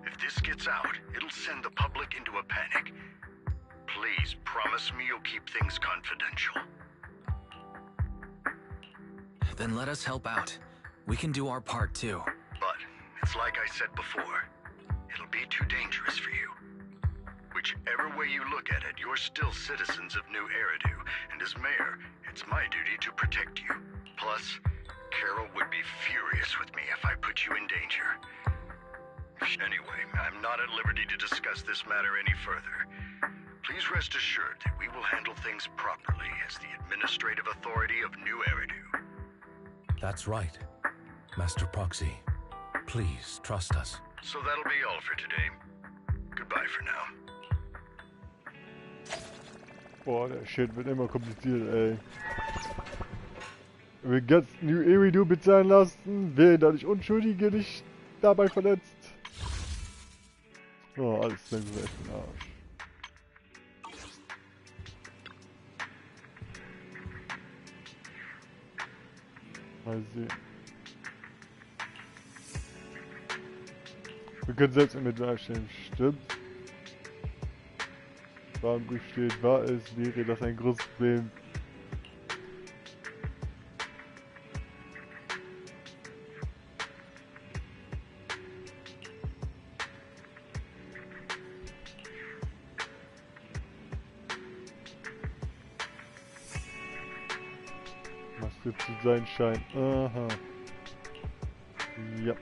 If this gets out, it'll send the public into a panic. Please promise me you'll keep things confidential. Then let us help out. We can do our part too. But it's like I said before, it'll be too dangerous for you. Whichever way you look at it, you're still citizens of New Eridu, and as mayor, it's my duty to protect you. Plus, Carol would be furious with me if I put you in danger. Anyway, I'm not at liberty to discuss this matter any further. Please rest assured that we will handle things properly as the administrative authority of New Eridu. That's right, Master Proxy. Please trust us. So that'll be all for today. Goodbye for now. Boah, der Shit wird immer kompliziert, ey. Wir ganz New Eridu bezahlen lassen, wer dadurch Unschuldige nicht dabei verletzt. Oh, alles langsam echt im Arsch. Mal sehen. Wir können selbst mit darstellen, stimmt. Warnbrief steht, war es, wäre das ein großes Problem. Was wird zu sein scheint. Aha. Ja.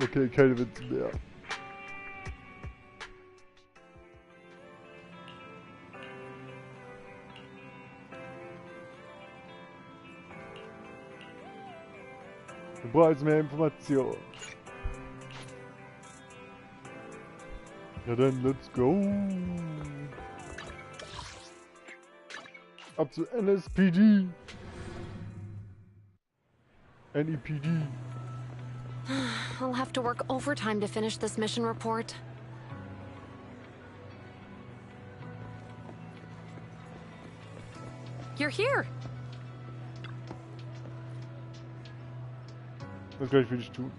Okay, keine Witze mehr. Wir brauchen jetzt mehr Informationen. Ja dann, let's go. Ab zu NSPD. NEPD. I'll have to work overtime to finish this mission report. You're here. Was kann ich für dich tun?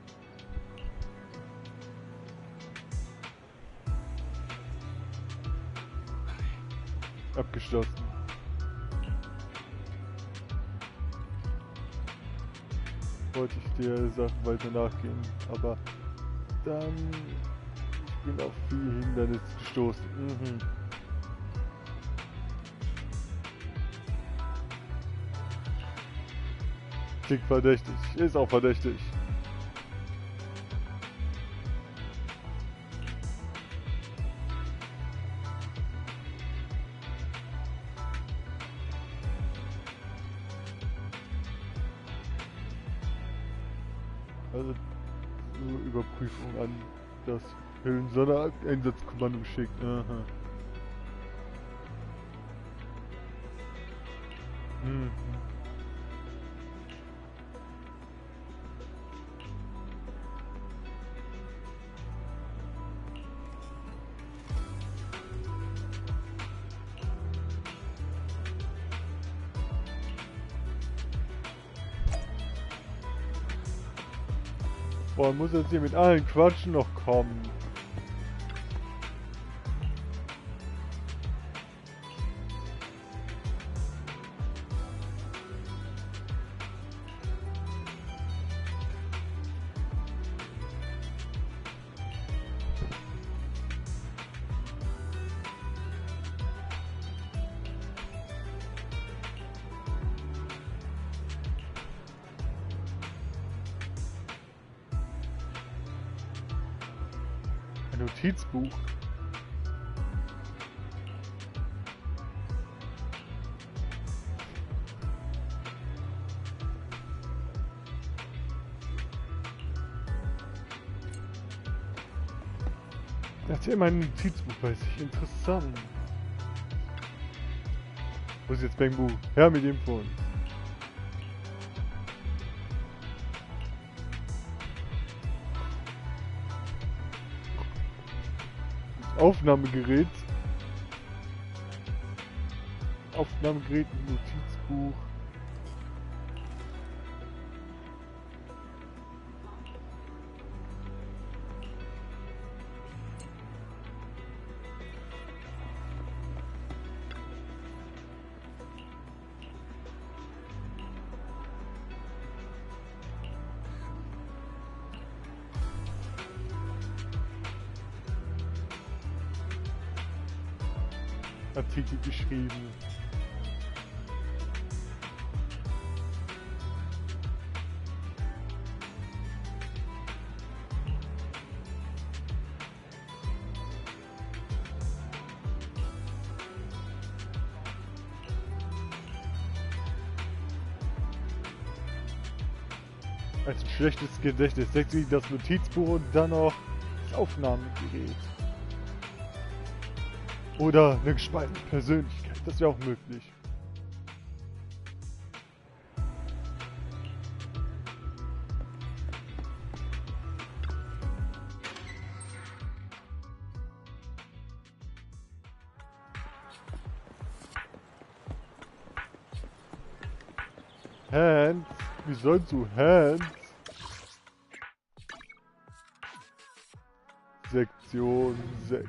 abgeschlossen. Wollte ich der Sache weiter nachgehen, aber dann ich bin auf viele Hindernisse gestoßen. Klingt verdächtig, ist auch verdächtig. Also nur Überprüfung an das Höhlen-Sondereinsatzkommando geschickt. Aha. Boah, muss jetzt hier mit allen Quatschen noch kommen. Notizbuch. Erzähl mein Notizbuch bei sich. Interessant. Wo ist jetzt Bangbu? Her mit dem von. Aufnahmegerät. Aufnahmegerät, Notizbuch. Artikel geschrieben. Als ein schlechtes Gedächtnis deckt sich das Notizbuch und dann noch das Aufnahmegerät. Oder eine gespaltene Persönlichkeit, das wäre auch möglich. Hans? Wie sollst du Hans? Sektion 6.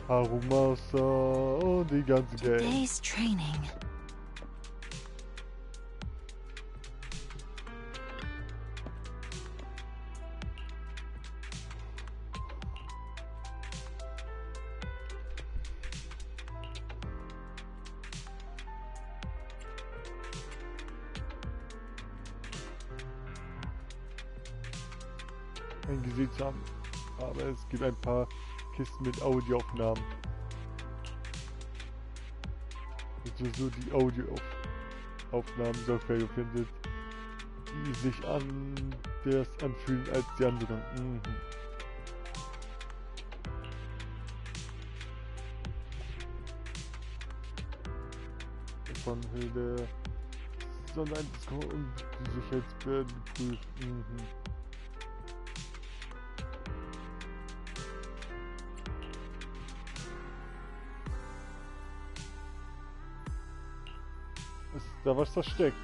Harumasa und die ganze Gang. Today's training. Ein Gesicht haben, aber es gibt ein paar Kisten mit Audioaufnahmen. Also so die Audioaufnahmen-Software findet, die sich anders anfühlen als die anderen. Von Höhle, sondern die Sicherheitsbehörden geprüft. Ist da was versteckt?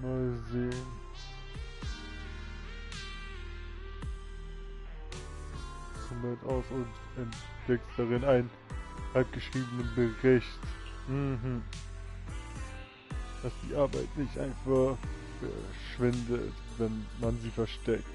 Mal sehen. Kommt aus und entdeckst darin einen halbgeschriebenen Bericht. Dass die Arbeit nicht einfach verschwindet, wenn man sie versteckt.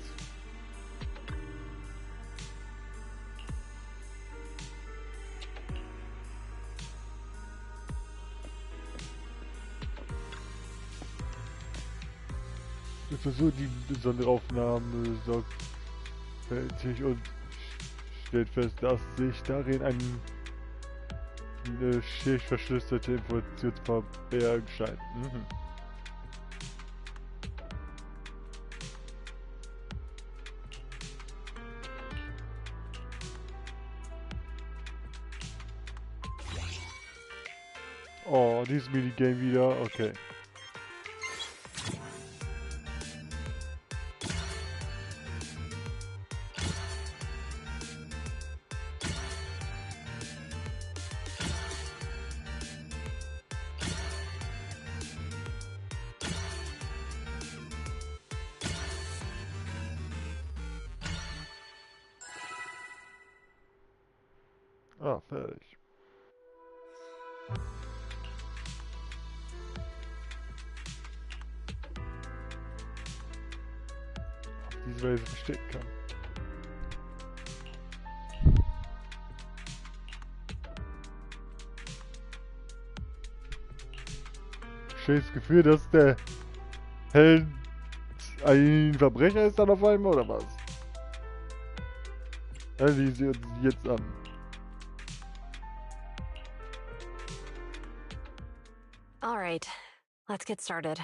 So die besondere Aufnahme sorgfältig und stellt fest, dass sich darin eine schicht verschlüsselte Information zu verbergen scheint. Oh, dieses Minigame wieder, okay. Ah, fertig. Auf diese Weise verstecken kann. Schönes Gefühl, dass der Held ein Verbrecher ist dann auf einmal, oder was? Ja, die sehen uns jetzt an. All right, let's get started.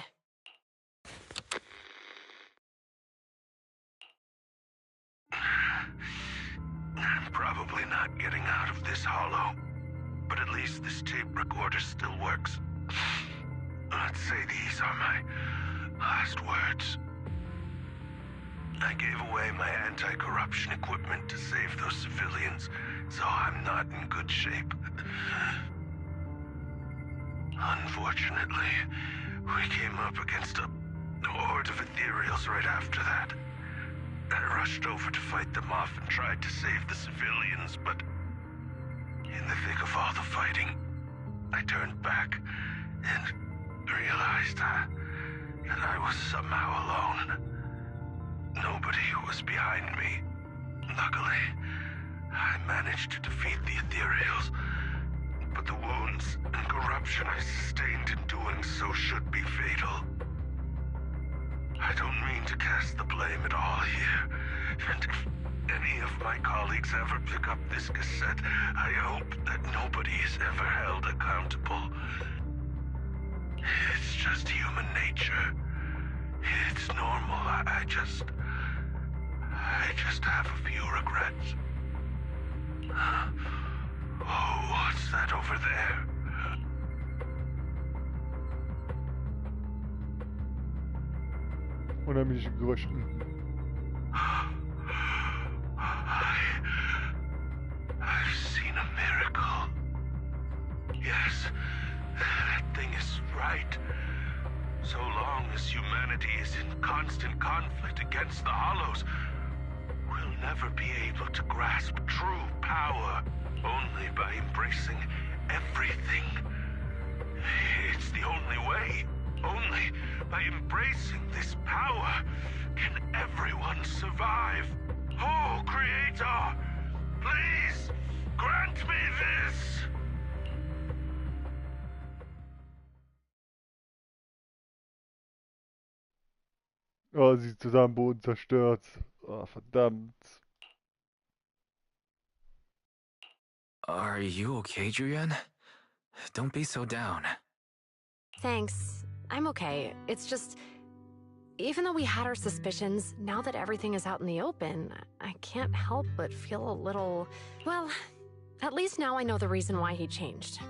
I'm probably not getting out of this hollow, but at least this tape recorder still works. Let's say these are my last words. I gave away my anti-corruption equipment to save those civilians, so I'm not in good shape. Unfortunately, we came up against a horde of ethereals right after that. I rushed over to fight them off and tried to save the civilians, but in the thick of all the fighting, I turned back and realized that I was somehow alone. Nobody was behind me. Luckily, I managed to defeat the ethereals, but the wounds and corruption I sustained in doing so should be fatal. I don't mean to cast the blame at all here, and if any of my colleagues ever pick up this cassette, I hope that nobody is ever held accountable. It's just human nature. It's normal. I just have a few regrets. Oh, what's that over there? Unheimliche Geräusche. I've seen a miracle. Yes, that thing is right. So long as humanity is in constant conflict against the Hollows, we'll never be able to grasp true power. Only by embracing everything. It's the only way. Only by embracing this power can everyone survive. Oh, Creator, please grant me this. Oh, sie ist zusammen Boden zerstört. Oh, verdammt. Are you okay, Julian? Don't be so down. Thanks. I'm okay. It's just, even though we had our suspicions, now that everything is out in the open, I can't help but feel a little... Well, at least now I know the reason why he changed.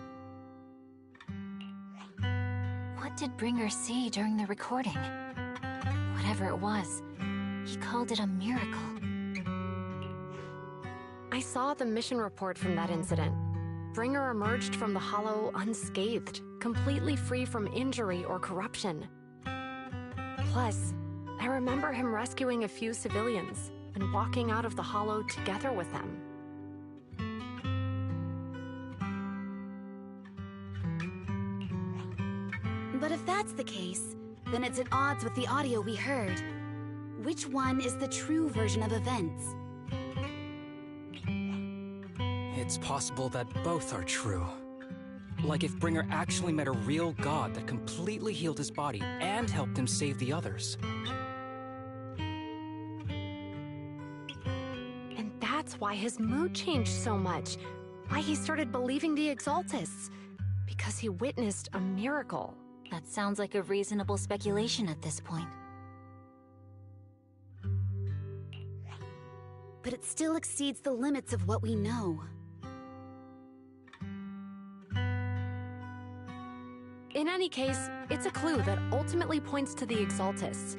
What did Bringer see during the recording? Whatever it was, he called it a miracle. I saw the mission report from that incident. Bringer emerged from the Hollow unscathed, completely free from injury or corruption. Plus, I remember him rescuing a few civilians and walking out of the hollow together with them. But if that's the case, then it's at odds with the audio we heard. Which one is the true version of events? It's possible that both are true. Like if Bringer actually met a real god that completely healed his body and helped him save the others. And that's why his mood changed so much. Why he started believing the Exaltists. Because he witnessed a miracle. That sounds like a reasonable speculation at this point. But it still exceeds the limits of what we know. In any case, it's a clue that ultimately points to the Exaltists.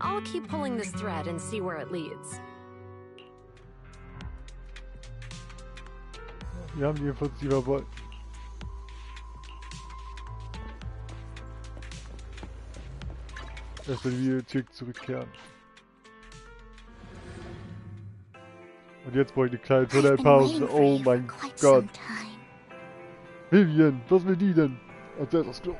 I'll keep pulling this thread and see where it leads. Wir haben jedenfalls die Verbot. Erst wenn wir zurückkehren. Und jetzt brauche ich eine kleine Toilettenpause. Oh mein Gott. Vivian, was will die denn? Erzähl das Klo.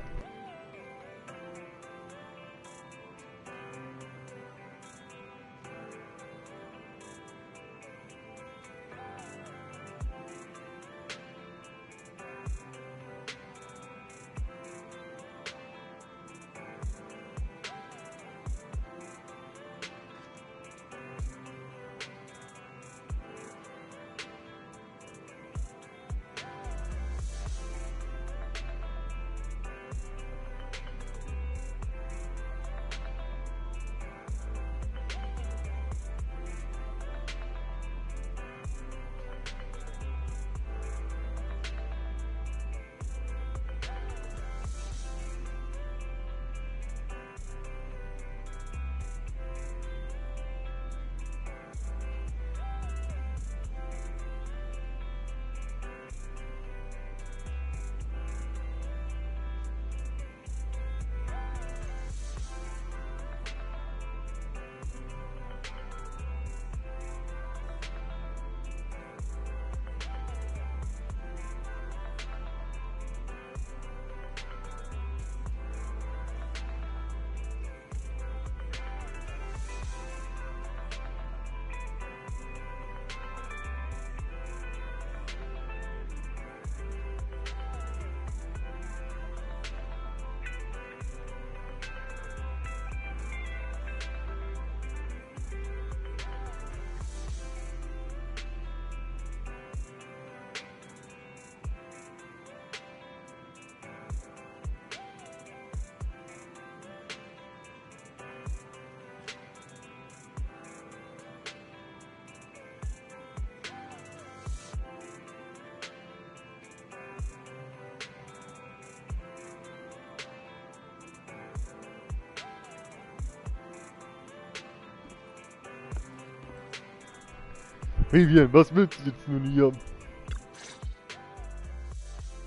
Vivian, was willst du jetzt nun hier?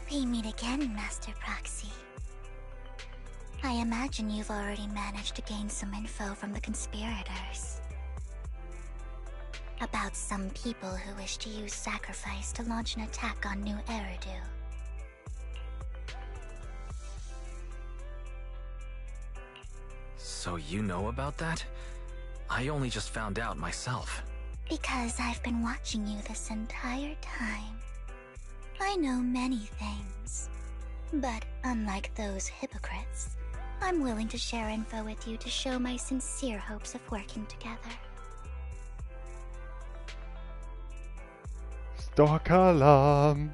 We meet again, Master Proxy. I imagine you've already managed to gain some info from the conspirators. About some people who wish to use sacrifice to launch an attack on New Eridu. So you know about that? I only just found out myself. Because I've been watching you this entire time. I know many things. But unlike those hypocrites, I'm willing to share info with you to show my sincere hopes of working together. Stalker alarm.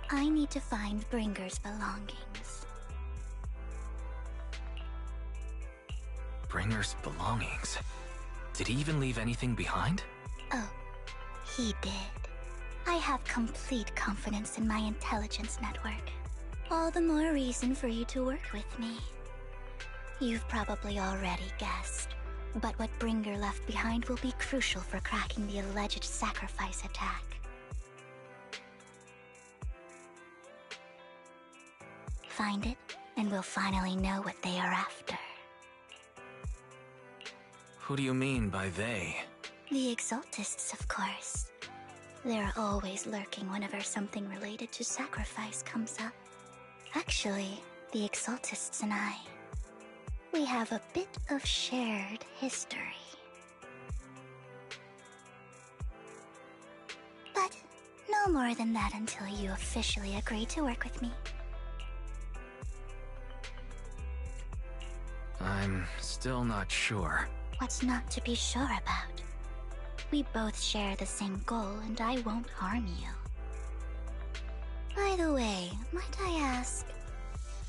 I need to find Bringer's belongings. Bringer's belongings? Did he even leave anything behind? Oh, he did. I have complete confidence in my intelligence network. All the more reason for you to work with me. You've probably already guessed, but what Bringer left behind will be crucial for cracking the alleged sacrifice attack. Find it, and we'll finally know what they are after. Who do you mean by they? The Exaltists, of course. They're always lurking whenever something related to sacrifice comes up. Actually, the Exaltists and I, we have a bit of shared history. But no more than that until you officially agree to work with me. I'm still not sure. What's not to be sure about? We both share the same goal, and I won't harm you. By the way, might I ask,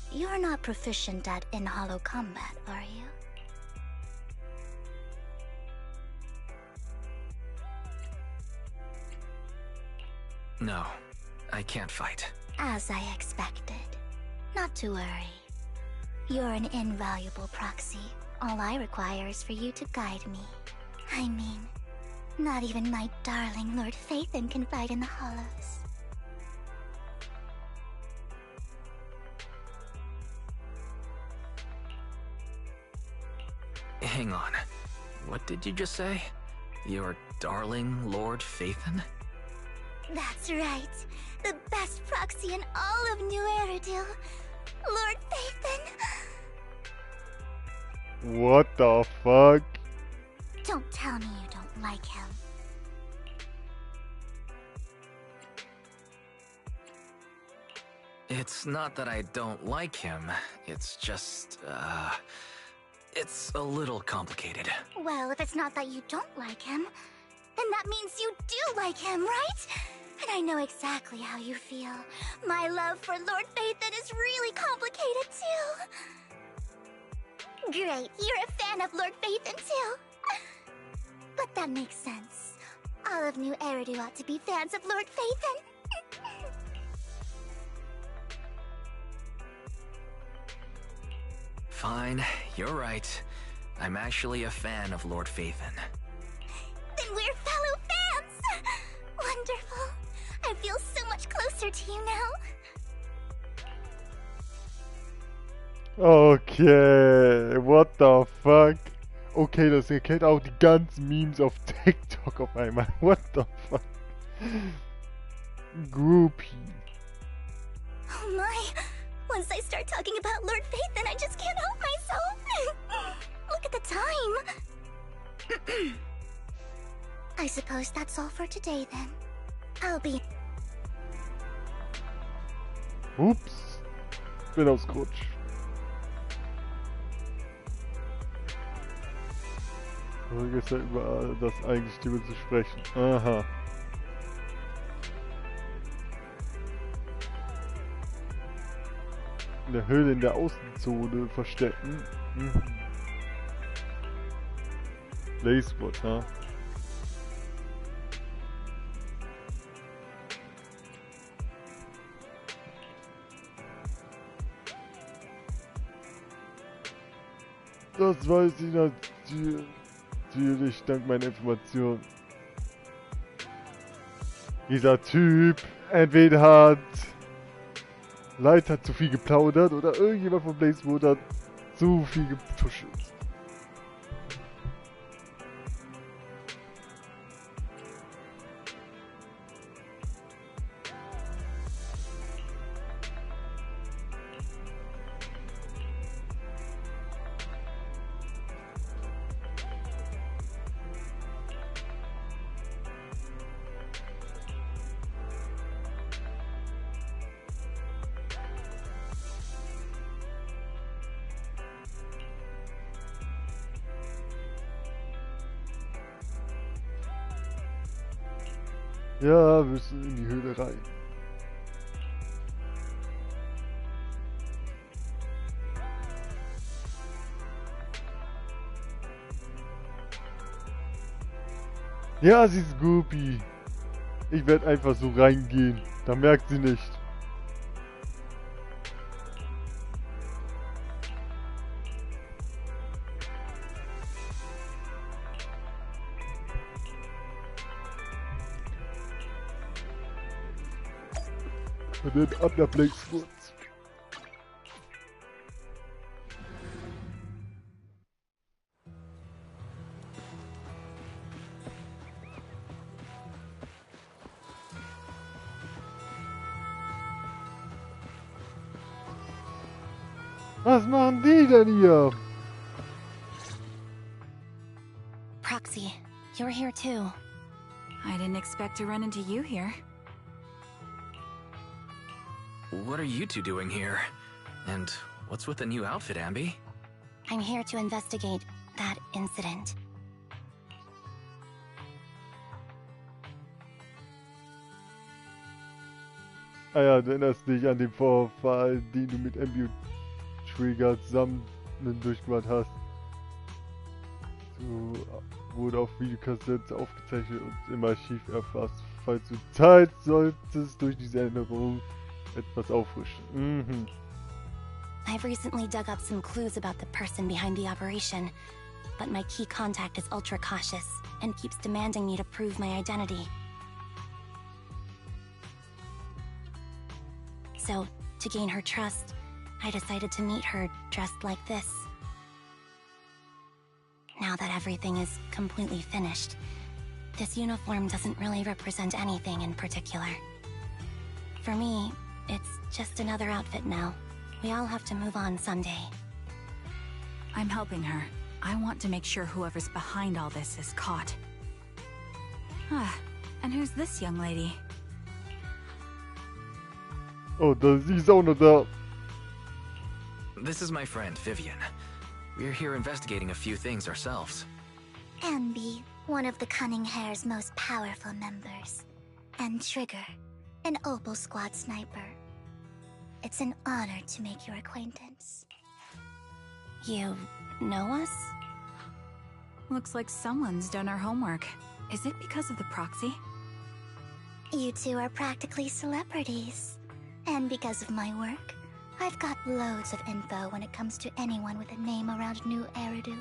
you're not proficient at in-hollow combat, are you? No, I can't fight. As I expected. Not to worry. You're an invaluable proxy. All I require is for you to guide me. I mean, not even my darling Lord Phaethon can fight in the hollows. Hang on. What did you just say? Your darling Lord Phaethon? That's right. The best proxy in all of New Eridil. Lord Phaethon. What the fuck? Don't tell me you don't like him. It's not that I don't like him. It's just, it's a little complicated. Well, if it's not that you don't like him, then that means you do like him, right? And I know exactly how you feel. My love for Lord Phaethon is really complicated too. Great, you're a fan of Lord Phaethon too. But that makes sense. All of New Eridu ought to be fans of Lord Phaethon. Fine, you're right. I'm actually a fan of Lord Phaethon. Then we're fellow fans! Wonderful. I feel so much closer to you now. Okay, what the fuck? Okay, das erkennt auch die ganzen Memes auf TikTok auf einmal. What the fuck? Groupie. Oh my. Once I start talking about Lord Phaethon, I just can't help myself. Look at the time. I suppose that's all for today then. I'll be... Ups. Bin ausgerutscht. Gestern über das eigentliche Thema zu sprechen. Aha. In der Höhle in der Außenzone verstecken. Mhm. Placeboard, ha? Das weiß ich natürlich dank meiner Informationen. Dieser Typ entweder hat Light hat zu viel geplaudert oder irgendjemand von Blazewood hat zu viel getuschelt. Ja, wir müssen in die Höhle rein. Ja, sie ist Goopy. Ich werde einfach so reingehen. Da merkt sie nicht. Und dann ab nach Blazewood. Was machen die denn hier? Proxy, you're here too. I didn't expect to run into you here. What are you two doing here? And what's with the new outfit, Ambi? I'm here to investigate that incident. Ah ja, du erinnerst dich an den Vorfall, den du mit Ambi und Trigger zusammen durchgemacht hast. So wurde auf Videokassette aufgezeichnet und im Archiv erfasst. Falls du Zeit solltest, durch diese Erinnerung etwas auffrischen. Mhm. I've recently dug up some clues about the person behind the operation, but my key contact is ultra cautious and keeps demanding me to prove my identity. So, to gain her trust, I decided to meet her dressed like this. Now that everything is completely finished, this uniform doesn't really represent anything in particular. For me, it's just another outfit now. We all have to move on someday. I'm helping her. I want to make sure whoever's behind all this is caught. Ah, and who's this young lady? Oh, sie ist auch noch da. This is my friend, Vivian. We're here investigating a few things ourselves. Ambi, one of the Cunning Hair's most powerful members. And Trigger, an Opal Squad sniper. It's an honor to make your acquaintance. You know us? Looks like someone's done our homework. Is it because of the proxy? You two are practically celebrities. And because of my work, I've got loads of info when it comes to anyone with a name around New Eridu.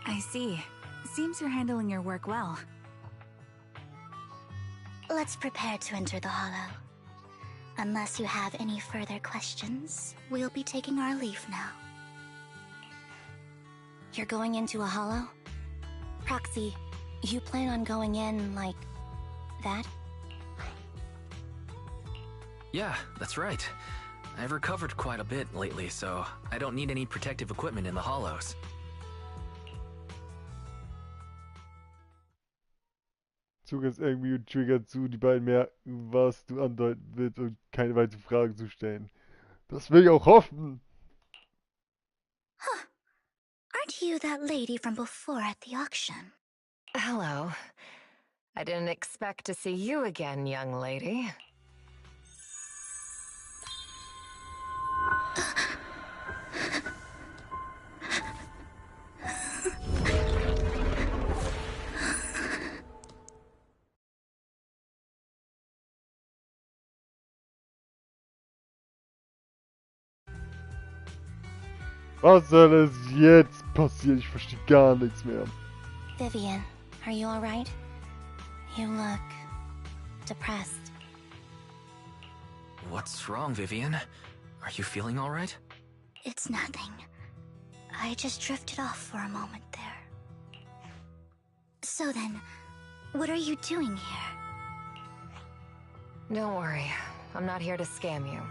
I see. Seems you're handling your work well. Let's prepare to enter the Hollow. Unless you have any further questions, we'll be taking our leave now. You're going into a hollow? Proxy, you plan on going in like that? Yeah, that's right. I've recovered quite a bit lately, so I don't need any protective equipment in the hollows. Zug ist irgendwie und Trigger zu, die beiden merken, was du andeuten willst und keine weiteren Fragen zu stellen. Das will ich auch hoffen. Huh. Aren't you that lady from before at the auction? Hello. I didn't expect to see you again, young lady. Was soll es jetzt passieren? Ich verstehe gar nichts mehr. Vivian, are you alright? You look depressed. What's wrong, Vivian? Are you feeling alright? It's nothing. I just drifted off for a moment there. So then, what are you doing here? Don't worry. I'm not here to scam you.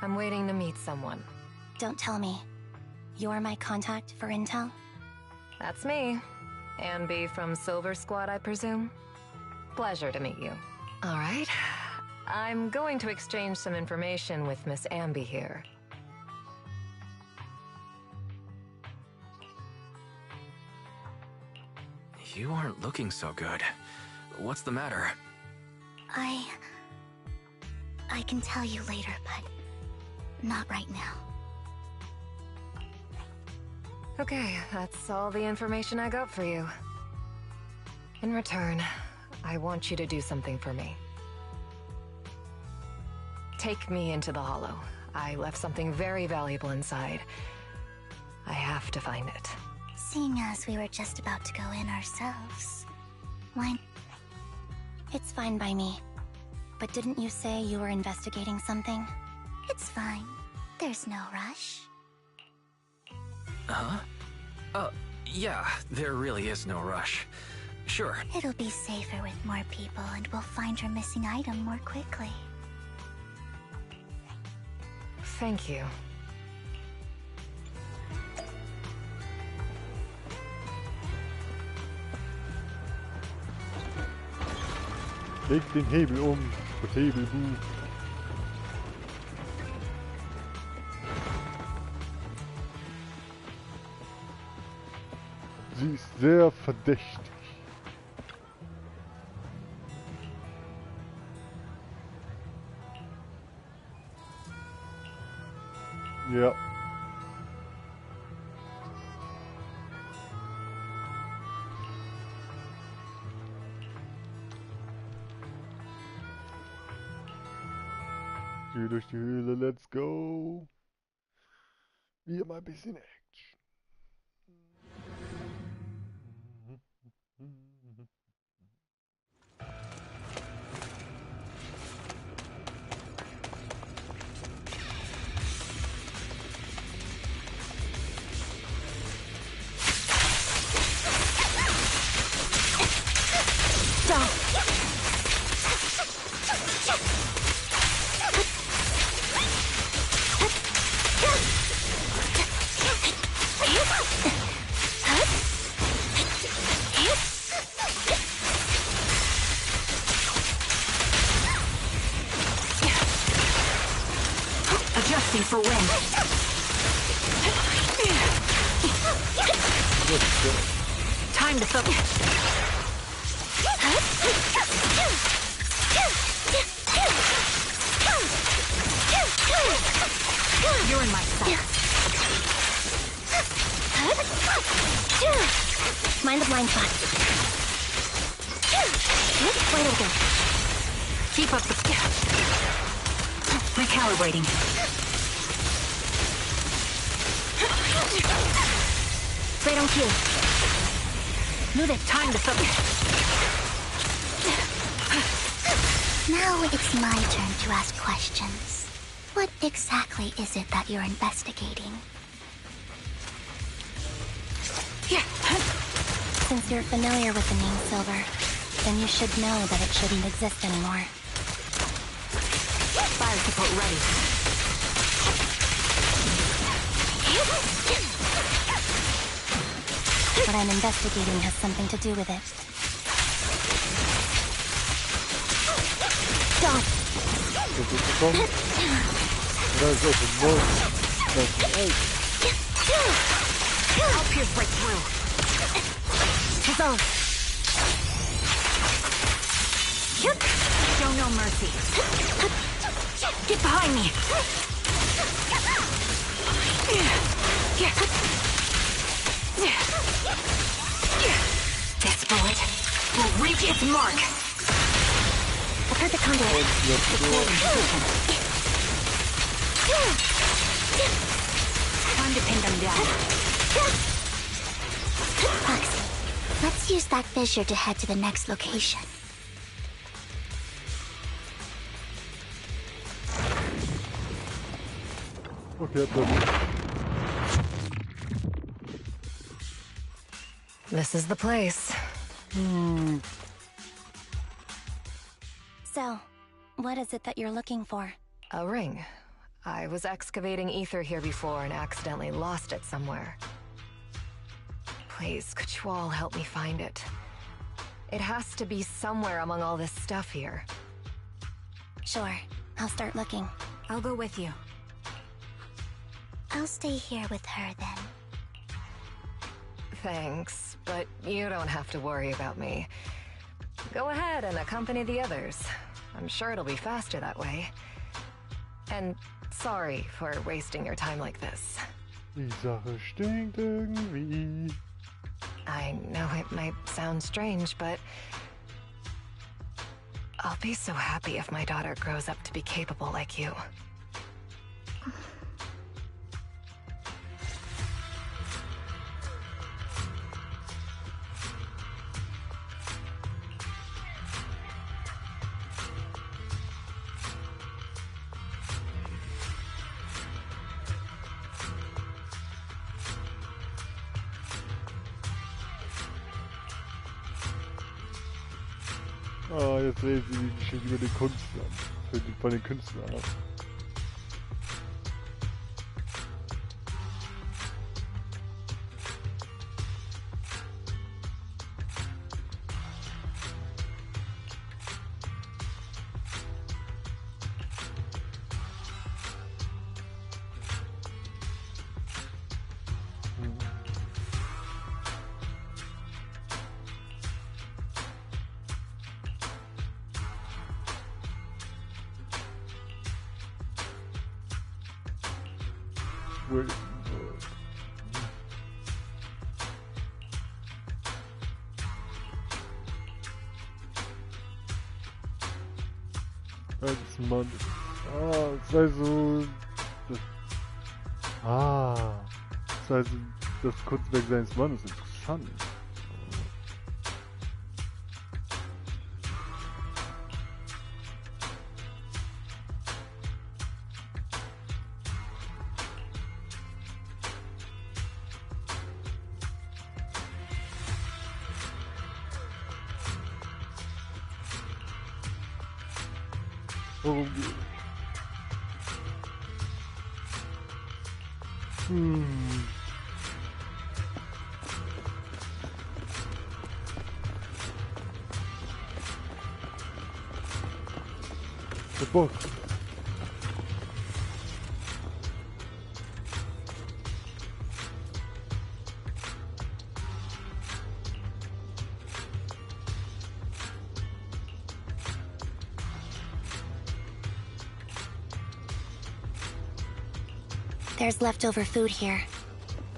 I'm waiting to meet someone. Don't tell me. You're my contact for intel? That's me. Ambi from Silver Squad, I presume? Pleasure to meet you. All right. I'm going to exchange some information with Miss Ambi here. You aren't looking so good. What's the matter? I can tell you later, but not right now. Okay, that's all the information I got for you. In return, I want you to do something for me. Take me into the Hollow. I left something very valuable inside. I have to find it. Seeing as we were just about to go in ourselves, why? It's fine by me. But didn't you say you were investigating something? It's fine. There's no rush. Huh? Yeah, there really is no rush. Sure. It'll be safer with more people, and we'll find your missing item more quickly. Thank you. Leg den Hebel um. Das Hebelbuch. Sie ist sehr verdächtig. Ja. Geh durch die Höhle, let's go. Wir mal ein bisschen Action. Adjusting for wind. Time to focus. You're in my sight. Mind the blind spot. Wide open. Keep up the... Recalibrating. Right on cue. Move it. Time to focus. Now it's my turn to ask questions. What exactly is it that you're investigating? Since you're familiar with the name Silver, then you should know that it shouldn't exist anymore. Fire support ready. What I'm investigating has something to do with it. Stop! I'll pierce right through. Dissolve. Show no mercy. Get behind me. This bullet will reach its mark. I've heard the conduit. Time to pin them down. Foxy, let's use that fissure to head to the next location. Okay, perfect. This is the place. So, what is it that you're looking for? A ring. I was excavating ether here before and accidentally lost it somewhere. Please, could you all help me find it? It has to be somewhere among all this stuff here. Sure, I'll start looking. I'll go with you. I'll stay here with her then. Thanks, but you don't have to worry about me. Go ahead and accompany the others. I'm sure it'll be faster that way. And sorry for wasting your time like this. Die Sache stinkt irgendwie. I know it might sound strange, but I'll be so happy if my daughter grows up to be capable like you. Ah, jetzt lesen sie die Geschichte über den Künstler. Von den Künstlern ab. Wait. Als Mann. Ah, das war so. Das heißt, das Kunstwerk seines Mannes ist interessant. Worum geht's? The book. There's leftover food here.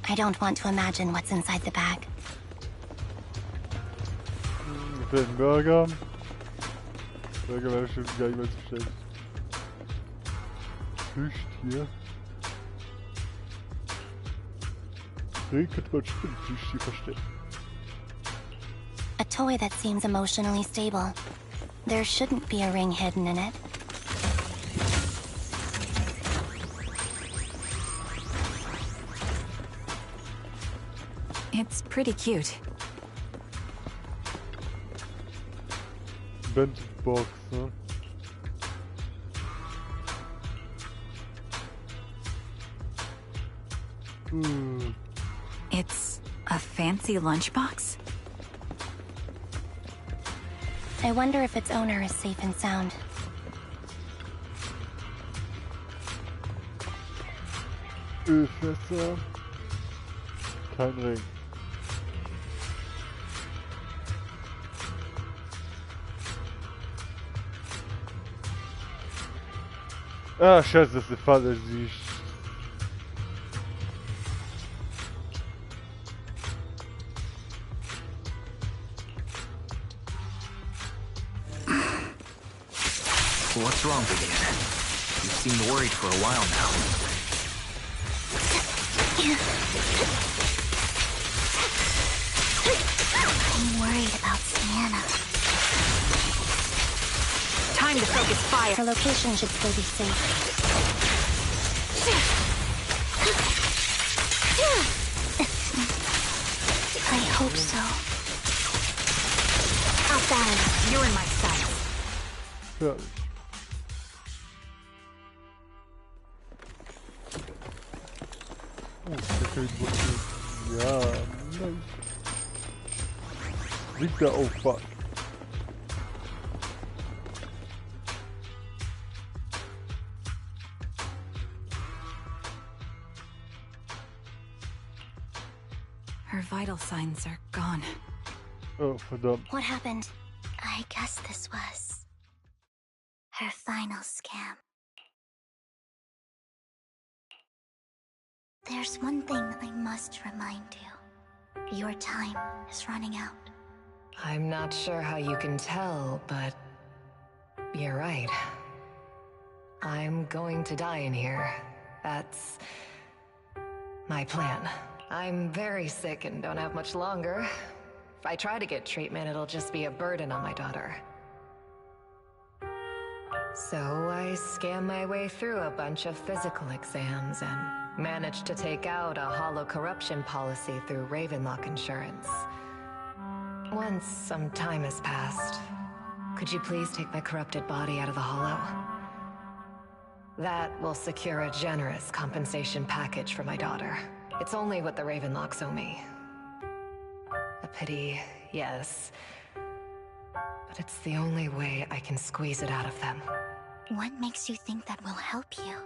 I don't want to imagine what's inside the bag. Für den Burger. Burger wäre bestimmt gar nicht mehr zu schlecht. Plüschtier. Den könnte man bestimmt Plüschtier verstecken. A toy that seems emotionally stable. There shouldn't be a ring hidden in it. It's pretty cute. Bent box, ne? It's a fancy lunchbox? I wonder if its owner is safe and sound. Ölfässer. Kein Ring. Ah, scheiße, das ist eine Falle, sie... What's wrong, Vivian? You seemed worried for a while now. I'm worried about Sienna. Time to focus fire. Her location should still be safe. I hope so. Off balance. You're in my sight. Fertig. Oh, der Feldwurzel. Ja, nice. Liegt der Aufwand. Her vital signs are gone. Oh, verdammt. What happened? I guess this was her final scam. There's one thing I must remind you. Your time is running out. I'm not sure how you can tell, but you're right. I'm going to die in here. That's my plan. I'm very sick and don't have much longer. If I try to get treatment, it'll just be a burden on my daughter. So I scam my way through a bunch of physical exams and managed to take out a hollow corruption policy through Ravenlock Insurance. Once some time has passed, could you please take my corrupted body out of the hollow? That will secure a generous compensation package for my daughter. It's only what the Ravenlocks owe me. A pity, yes. But it's the only way I can squeeze it out of them. What makes you think that will help you?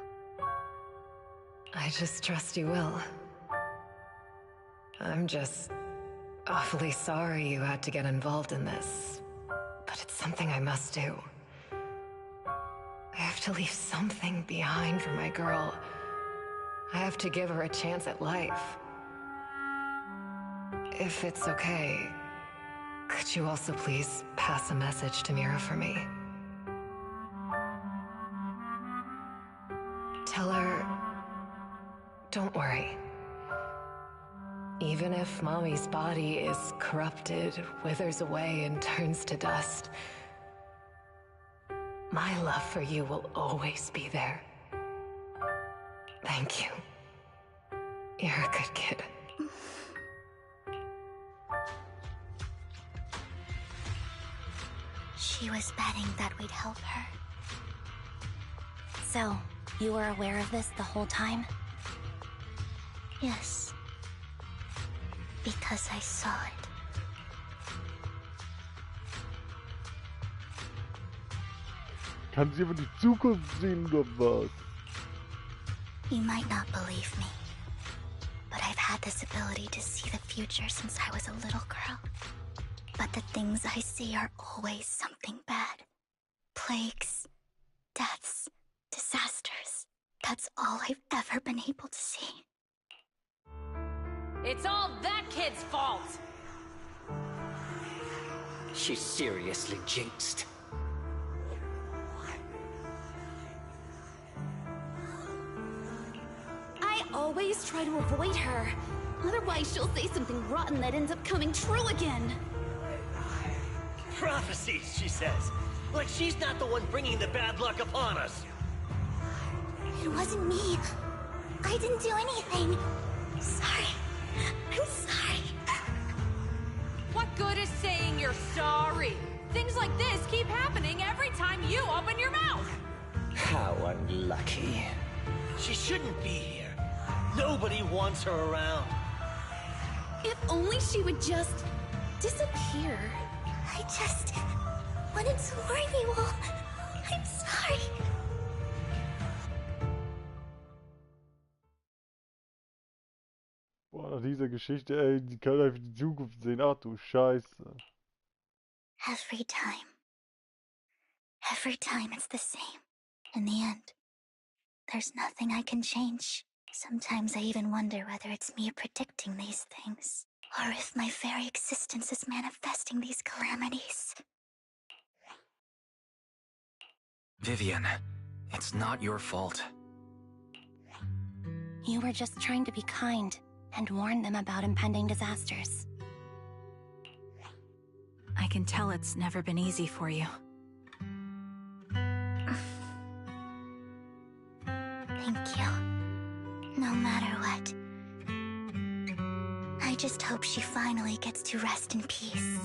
I just trust you will. I'm just awfully sorry you had to get involved in this. But it's something I must do. I have to leave something behind for my girl. I have to give her a chance at life. If it's okay, could you also please pass a message to Mira for me? Tell her, don't worry. Even if Mommy's body is corrupted, withers away, and turns to dust, my love for you will always be there. Thank you. You're a good kid. She was betting that we'd help her. So, you were aware of this the whole time? Yes. Because I saw it. Kann sie aber die Zukunft sehen oder was? You might not believe me, but I've had this ability to see the future since I was a little girl. But the things I see are always something bad. Plagues, deaths, disasters. That's all I've ever been able to see. It's all that kid's fault! She's seriously jinxed. I always try to avoid her. Otherwise, she'll say something rotten that ends up coming true again. Prophecies, she says. Like she's not the one bringing the bad luck upon us. It wasn't me. I didn't do anything. Sorry. I'm sorry. What good is saying you're sorry? Things like this keep happening every time you open your mouth. How unlucky. She shouldn't be here. Nobody wants her around. If only she would just disappear. I just wanted to warn you all. I'm sorry. Boah, nach dieser Geschichte, ey, die kann einfach die Zukunft sehen. Ach du Scheiße. Every time. Every time it's the same. In the end, there's nothing I can change. Sometimes I even wonder whether it's me predicting these things, or if my very existence is manifesting these calamities. Vivian, it's not your fault. You were just trying to be kind and warn them about impending disasters. I can tell it's never been easy for you. Thank you. No matter what. I just hope she finally gets to rest in peace.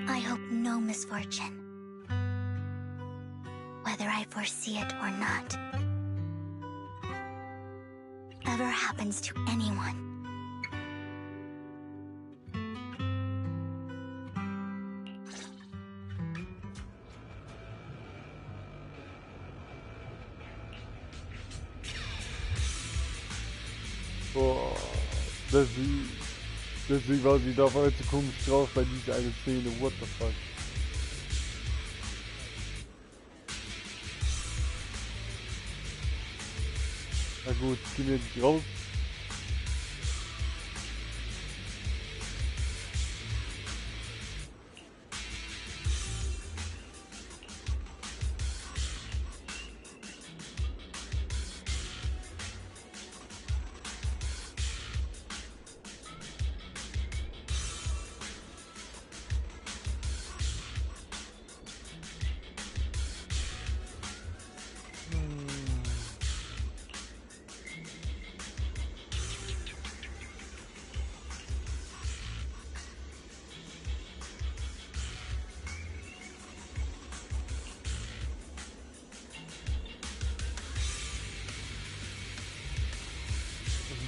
I hope no misfortune, whether I foresee it or not, ever happens to anyone. Boah, deswegen war sie da voll zu komisch drauf bei dieser eine Szene. What the fuck? Na gut, gehen wir jetzt raus.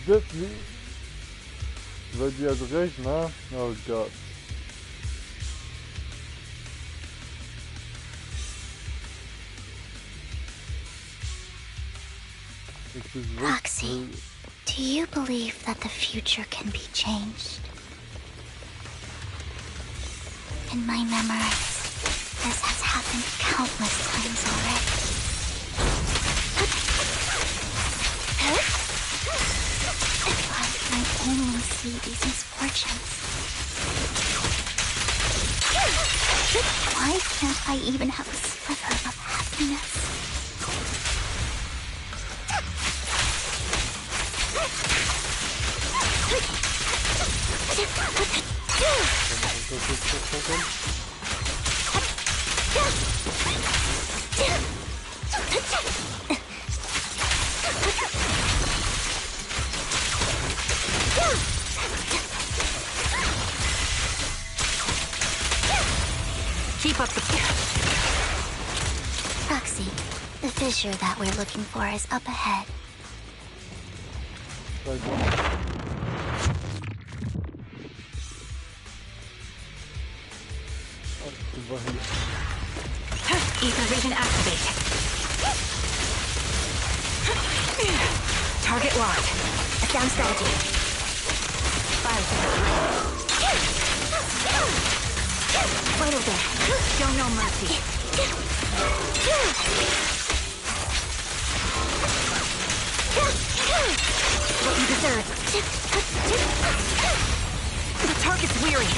Deswegen. Weil sie also recht, ne? Oh Gott. Roxy, do you believe that the future can be changed? In my memories, this has happened countless times already. If I only see these misfortunes. Why can't I even have a sliver of happiness? Keep up the... Proxy, the fissure that we're looking for is up ahead. Ether vision activate. Target locked. Down strategy. Fire. Right over there. Show no mercy. What you deserve. The target's weary.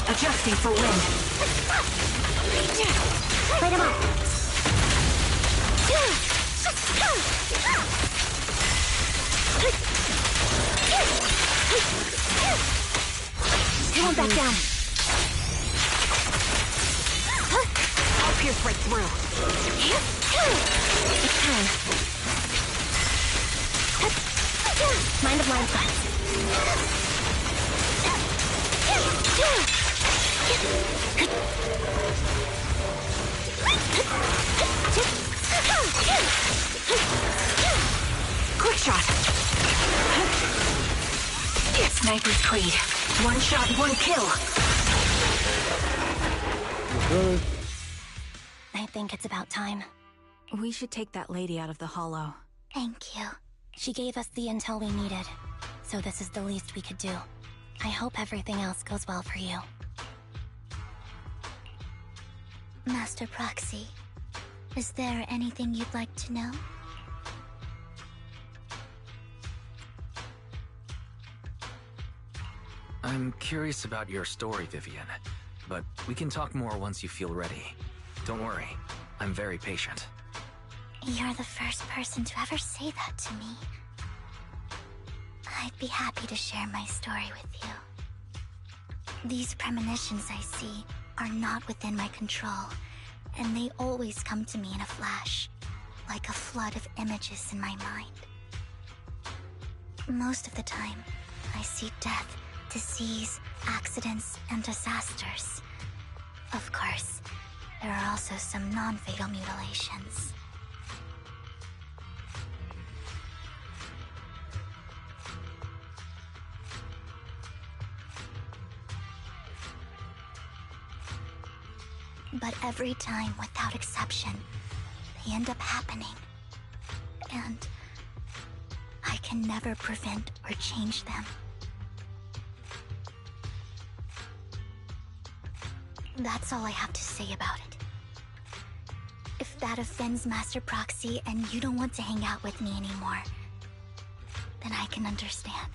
Adjusting for wind. Light him up. He won't back down. I'll pierce right through. It's time. Mind the blind spot. Quick shot. Sniper's Creed. One shot, one kill. I think it's about time. We should take that lady out of the hollow. Thank you. She gave us the intel we needed, so this is the least we could do. I hope everything else goes well for you. Master Proxy, is there anything you'd like to know? I'm curious about your story, Vivian, but we can talk more once you feel ready. Don't worry, I'm very patient. You're the first person to ever say that to me. I'd be happy to share my story with you. These premonitions I see are not within my control, and they always come to me in a flash, like a flood of images in my mind. Most of the time, I see death, disease, accidents, and disasters. Of course, there are also some non-fatal mutilations. But every time, without exception, they end up happening. And I can never prevent or change them. That's all I have to say about it. If that offends Master Proxy and you don't want to hang out with me anymore, then I can understand.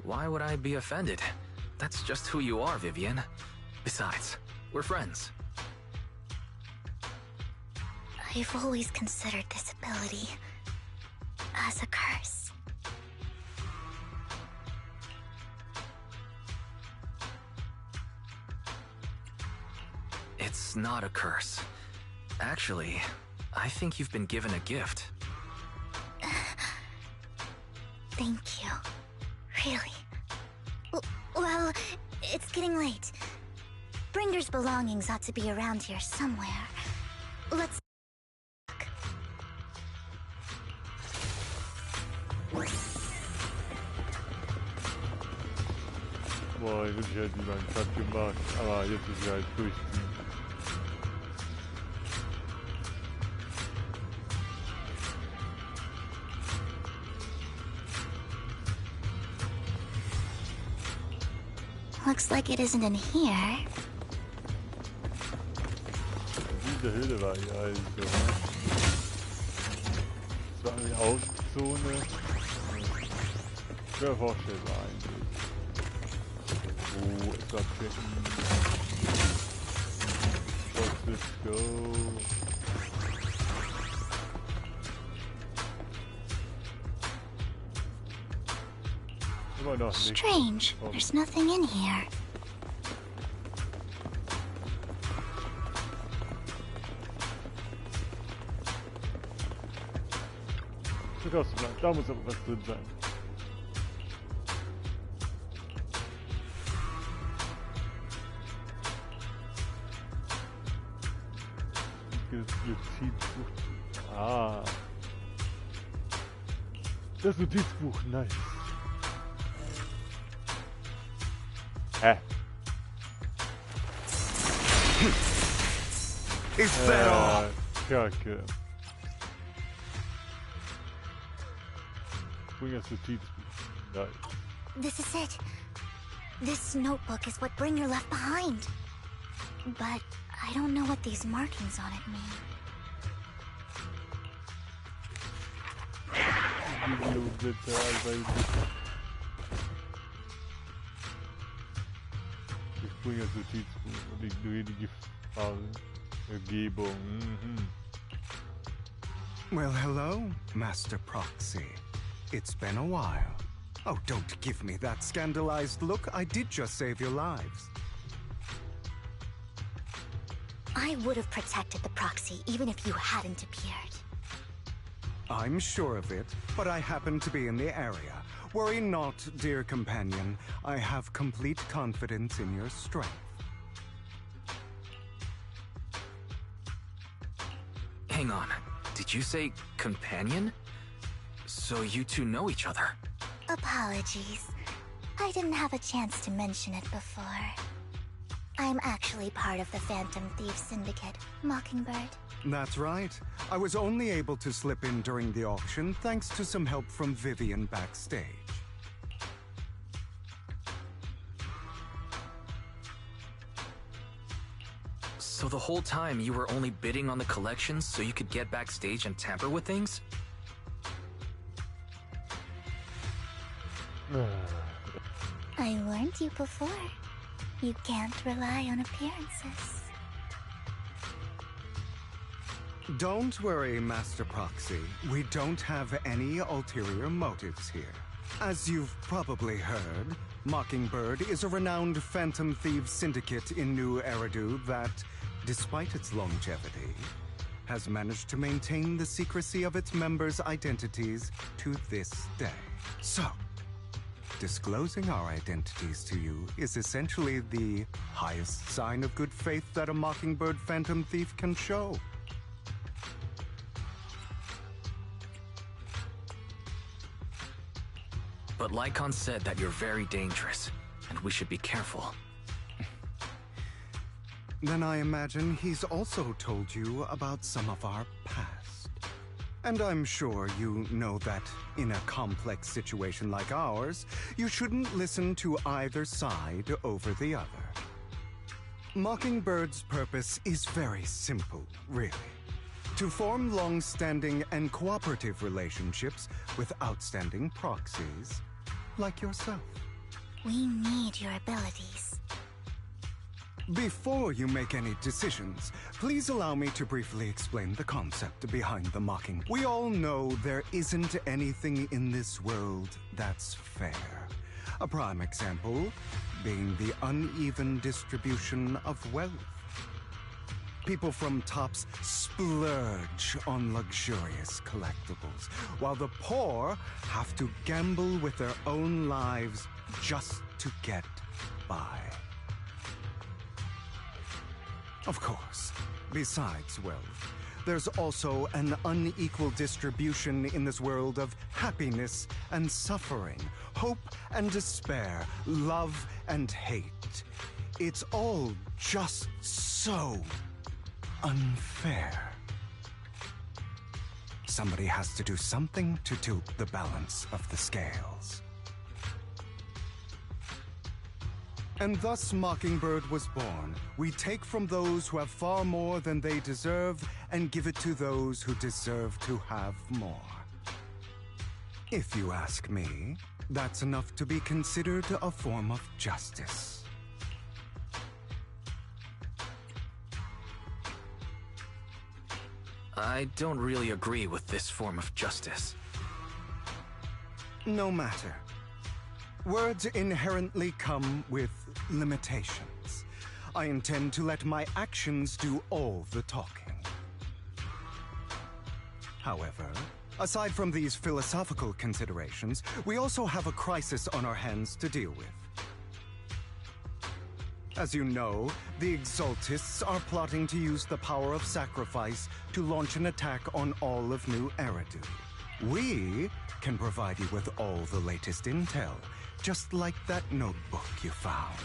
Why would I be offended? That's just who you are, Vivian. Besides, we're friends. I've always considered this ability as a curse. It's not a curse. Actually, I think you've been given a gift. Thank you. Really? Well, it's getting late. Bringer's belongings ought to be around here somewhere. Let's... Boah, ich hätte ihn mal gerade gemacht, aber jetzt ist er halt durchziehen. Looks like it isn't in here. Diese Höhle war hier also. Das war eine Außenzone. Schwer vorstellbar eigentlich. Oh, es war checken. Let's go. Strange. There's nothing in here. Da muss aber was drin sein. Ah. Das Notizbuch, nice. Hä? Is that all? Kacke. Bring us Notizbuch. Nice. This is it. This notebook is what Bringer left behind. But I don't know what these markings on it mean. Ich bringe das Notizbuch und ignoriere die Umgebung. Well, hello, Master Proxy. It's been a while. Oh, don't give me that scandalized look. I did just save your lives. I would have protected the proxy even if you hadn't appeared. I'm sure of it, but I happen to be in the area. Worry not, dear companion. I have complete confidence in your strength. Hang on. Did you say companion? So you two know each other? Apologies. I didn't have a chance to mention it before. I'm actually part of the Phantom Thieves Syndicate, Mockingbird. That's right. I was only able to slip in during the auction thanks to some help from Vivian backstage. So the whole time you were only bidding on the collections so you could get backstage and tamper with things? I warned you before. You can't rely on appearances. Don't worry, Master Proxy. We don't have any ulterior motives here. As you've probably heard, Mockingbird is a renowned Phantom Thieves syndicate in New Eridu that, despite its longevity, has managed to maintain the secrecy of its members' identities to this day. So, disclosing our identities to you is essentially the highest sign of good faith that a Mockingbird Phantom Thief can show. But Lycaon said that you're very dangerous, and we should be careful. Then I imagine he's also told you about some of our past. And I'm sure you know that in a complex situation like ours, you shouldn't listen to either side over the other. Mockingbird's purpose is very simple, really. To form long-standing and cooperative relationships with outstanding proxies like yourself. We need your abilities. Before you make any decisions, please allow me to briefly explain the concept behind the mocking. We all know there isn't anything in this world that's fair. A prime example being the uneven distribution of wealth. People from tops splurge on luxurious collectibles, while the poor have to gamble with their own lives just to get by. Of course, besides wealth, there's also an unequal distribution in this world of happiness and suffering, hope and despair, love and hate. It's all just so unfair. Somebody has to do something to tilt the balance of the scales. And thus Mockingbird was born. We take from those who have far more than they deserve and give it to those who deserve to have more. If you ask me, that's enough to be considered a form of justice. I don't really agree with this form of justice. No matter. Words inherently come with limitations. I intend to let my actions do all the talking. However, aside from these philosophical considerations, we also have a crisis on our hands to deal with. As you know, the Exaltists are plotting to use the power of sacrifice to launch an attack on all of New Eridu. We can provide you with all the latest intel, just like that notebook you found.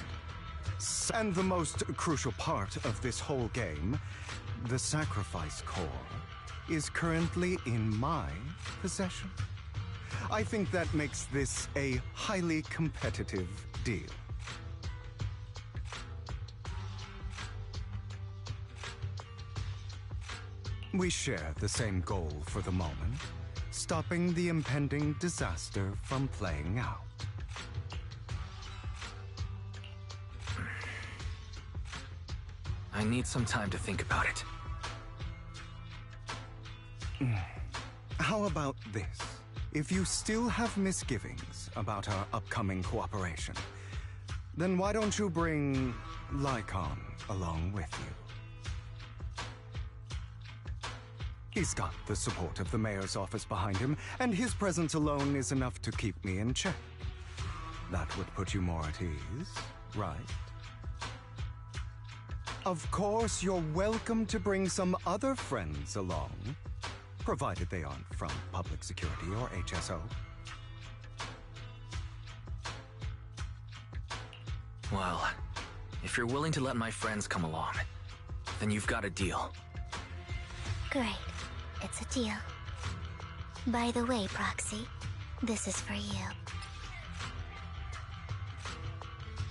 And the most crucial part of this whole game, the sacrifice core, is currently in my possession. I think that makes this a highly competitive deal. We share the same goal for the moment, stopping the impending disaster from playing out. I need some time to think about it. How about this? If you still have misgivings about our upcoming cooperation, then why don't you bring Lycaon along with you? He's got the support of the mayor's office behind him, and his presence alone is enough to keep me in check. That would put you more at ease, right? Of course, you're welcome to bring some other friends along, provided they aren't from public security or HSO. Well, if you're willing to let my friends come along, then you've got a deal. Great. It's a deal. By the way, Proxy, this is for you.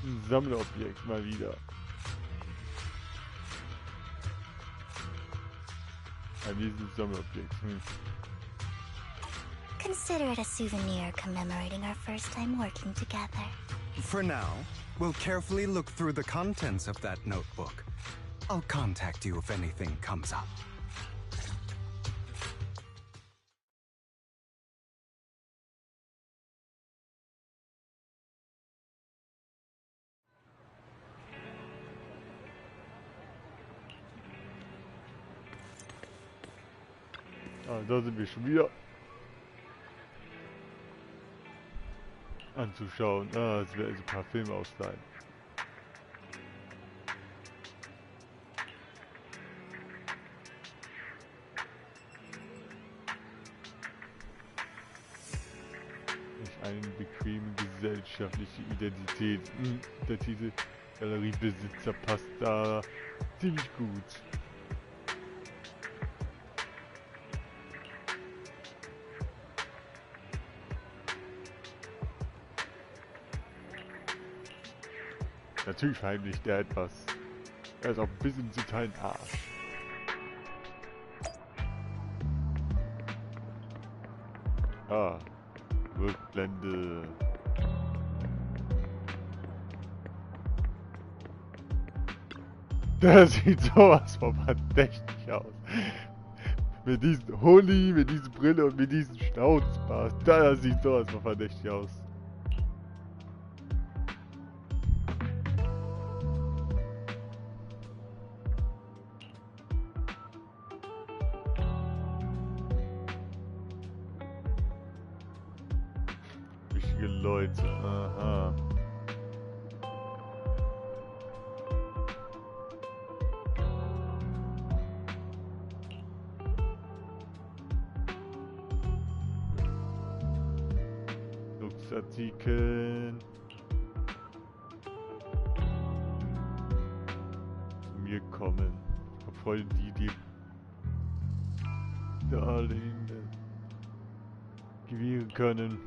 Ein Sammlerobjekt mal wieder. Ein dieses Sammlerobjekt. Consider it a souvenir commemorating our first time working together. For now, we'll carefully look through the contents of that notebook. I'll contact you if anything comes up. Ah, da sind wir schon wieder. Anzuschauen. Ah, es wäre also ein paar Filme ausleihen. Nicht eine bequeme gesellschaftliche Identität. Der Titel Galeriebesitzer passt da ziemlich gut. Natürlich verheimlicht er etwas. Er ist auch ein bisschen zu Teilen Arsch. Ah, Rückblende. Das sieht sowas von verdächtig aus. Mit diesem Hoodie, mit dieser Brille und mit diesem Schnauzbart. Das sieht sowas von verdächtig aus. Leute, aha. Luxartikeln. Zu mir kommen. Freunde, die Darlehen gewähren können.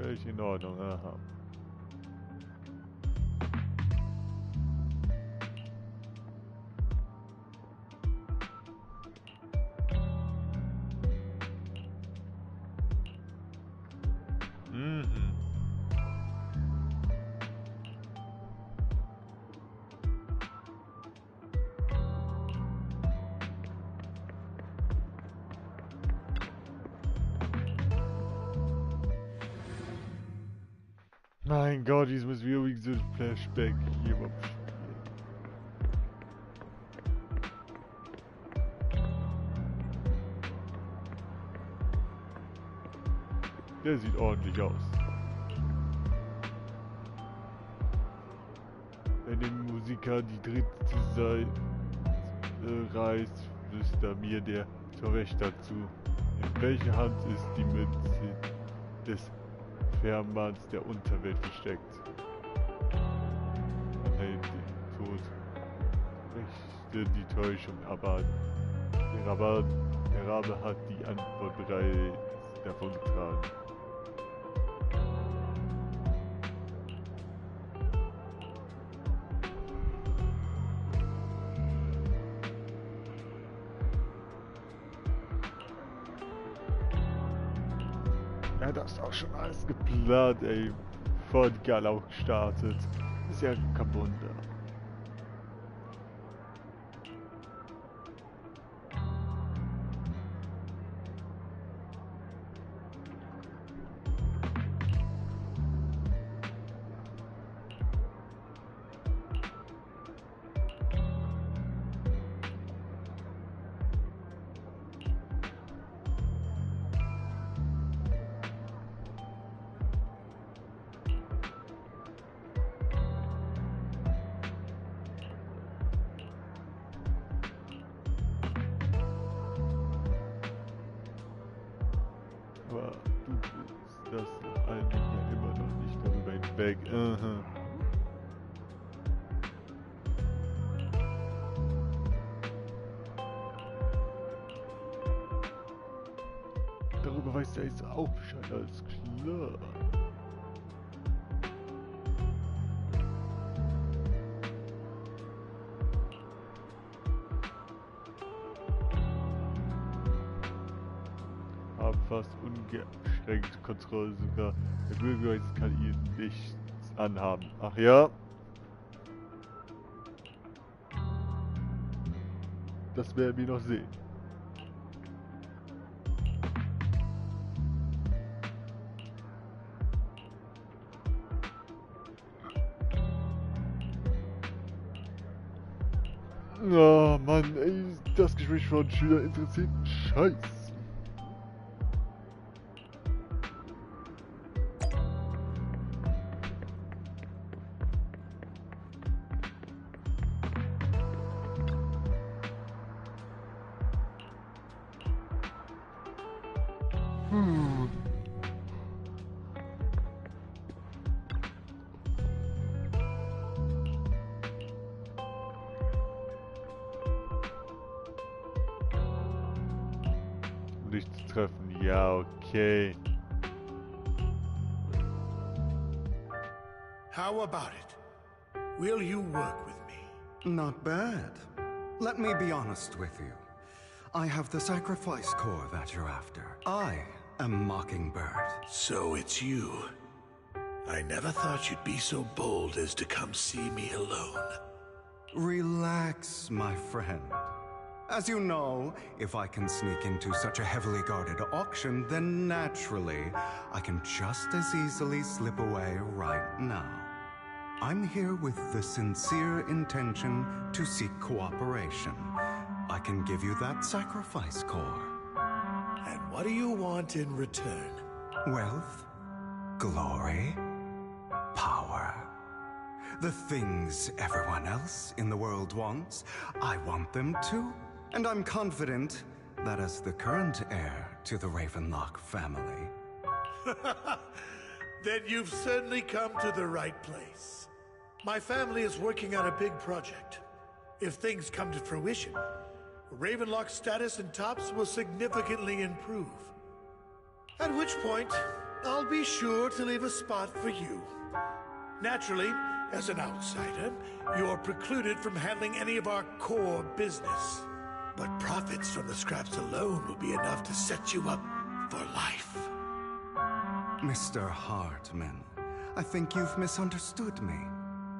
Völlig in Ordnung, aha. Mein Gott, jetzt müssen wir übrigens so ein Flashback hier beim Spiel. Der sieht ordentlich aus. Wenn dem Musiker die dritte Seite reißt, flüstert mir der Torwächter zu. In welcher Hand ist die Münze des Fährmanns der Unterwelt versteckt? Man hält den Tod, richte die Täuschung, aber der Rabe hat die Antwort bereits davongetragen. Ja, das ist auch schon alles geplant, ey. Bevor die Gala auch gestartet. Ist ja kein Wunder. Aber du bist das nach allen Dingen ja immer noch nicht darüber hinweg. Darüber weißt du ja jetzt auch Bescheid, alles klar. Fast ungeschränkte Kontrolle, sogar der Bürgermeister kann ihnen nichts anhaben. Ach ja? Das werden wir noch sehen. Oh Mann, ey, das Gespräch von Schülern interessiert einen Scheiß. Nicht zu treffen, ja, okay. How about it? Will you work with me? Not bad. Let me be honest with you. I have the sacrifice core that you're after. I am Mockingbird. So it's you. I never thought you'd be so bold as to come see me alone. Relax, my friend. As you know, if I can sneak into such a heavily guarded auction, then naturally, I can just as easily slip away right now. I'm here with the sincere intention to seek cooperation. I can give you that sacrifice core. And what do you want in return? Wealth, glory, power. The things everyone else in the world wants, I want them too. And I'm confident that as the current heir to the Ravenlock family... Then you've certainly come to the right place. My family is working on a big project. If things come to fruition, Ravenlock's status in Tops will significantly improve. At which point, I'll be sure to leave a spot for you. Naturally, as an outsider, you're precluded from handling any of our core business. But profits from the scraps alone will be enough to set you up for life. Mr. Hartman, I think you've misunderstood me.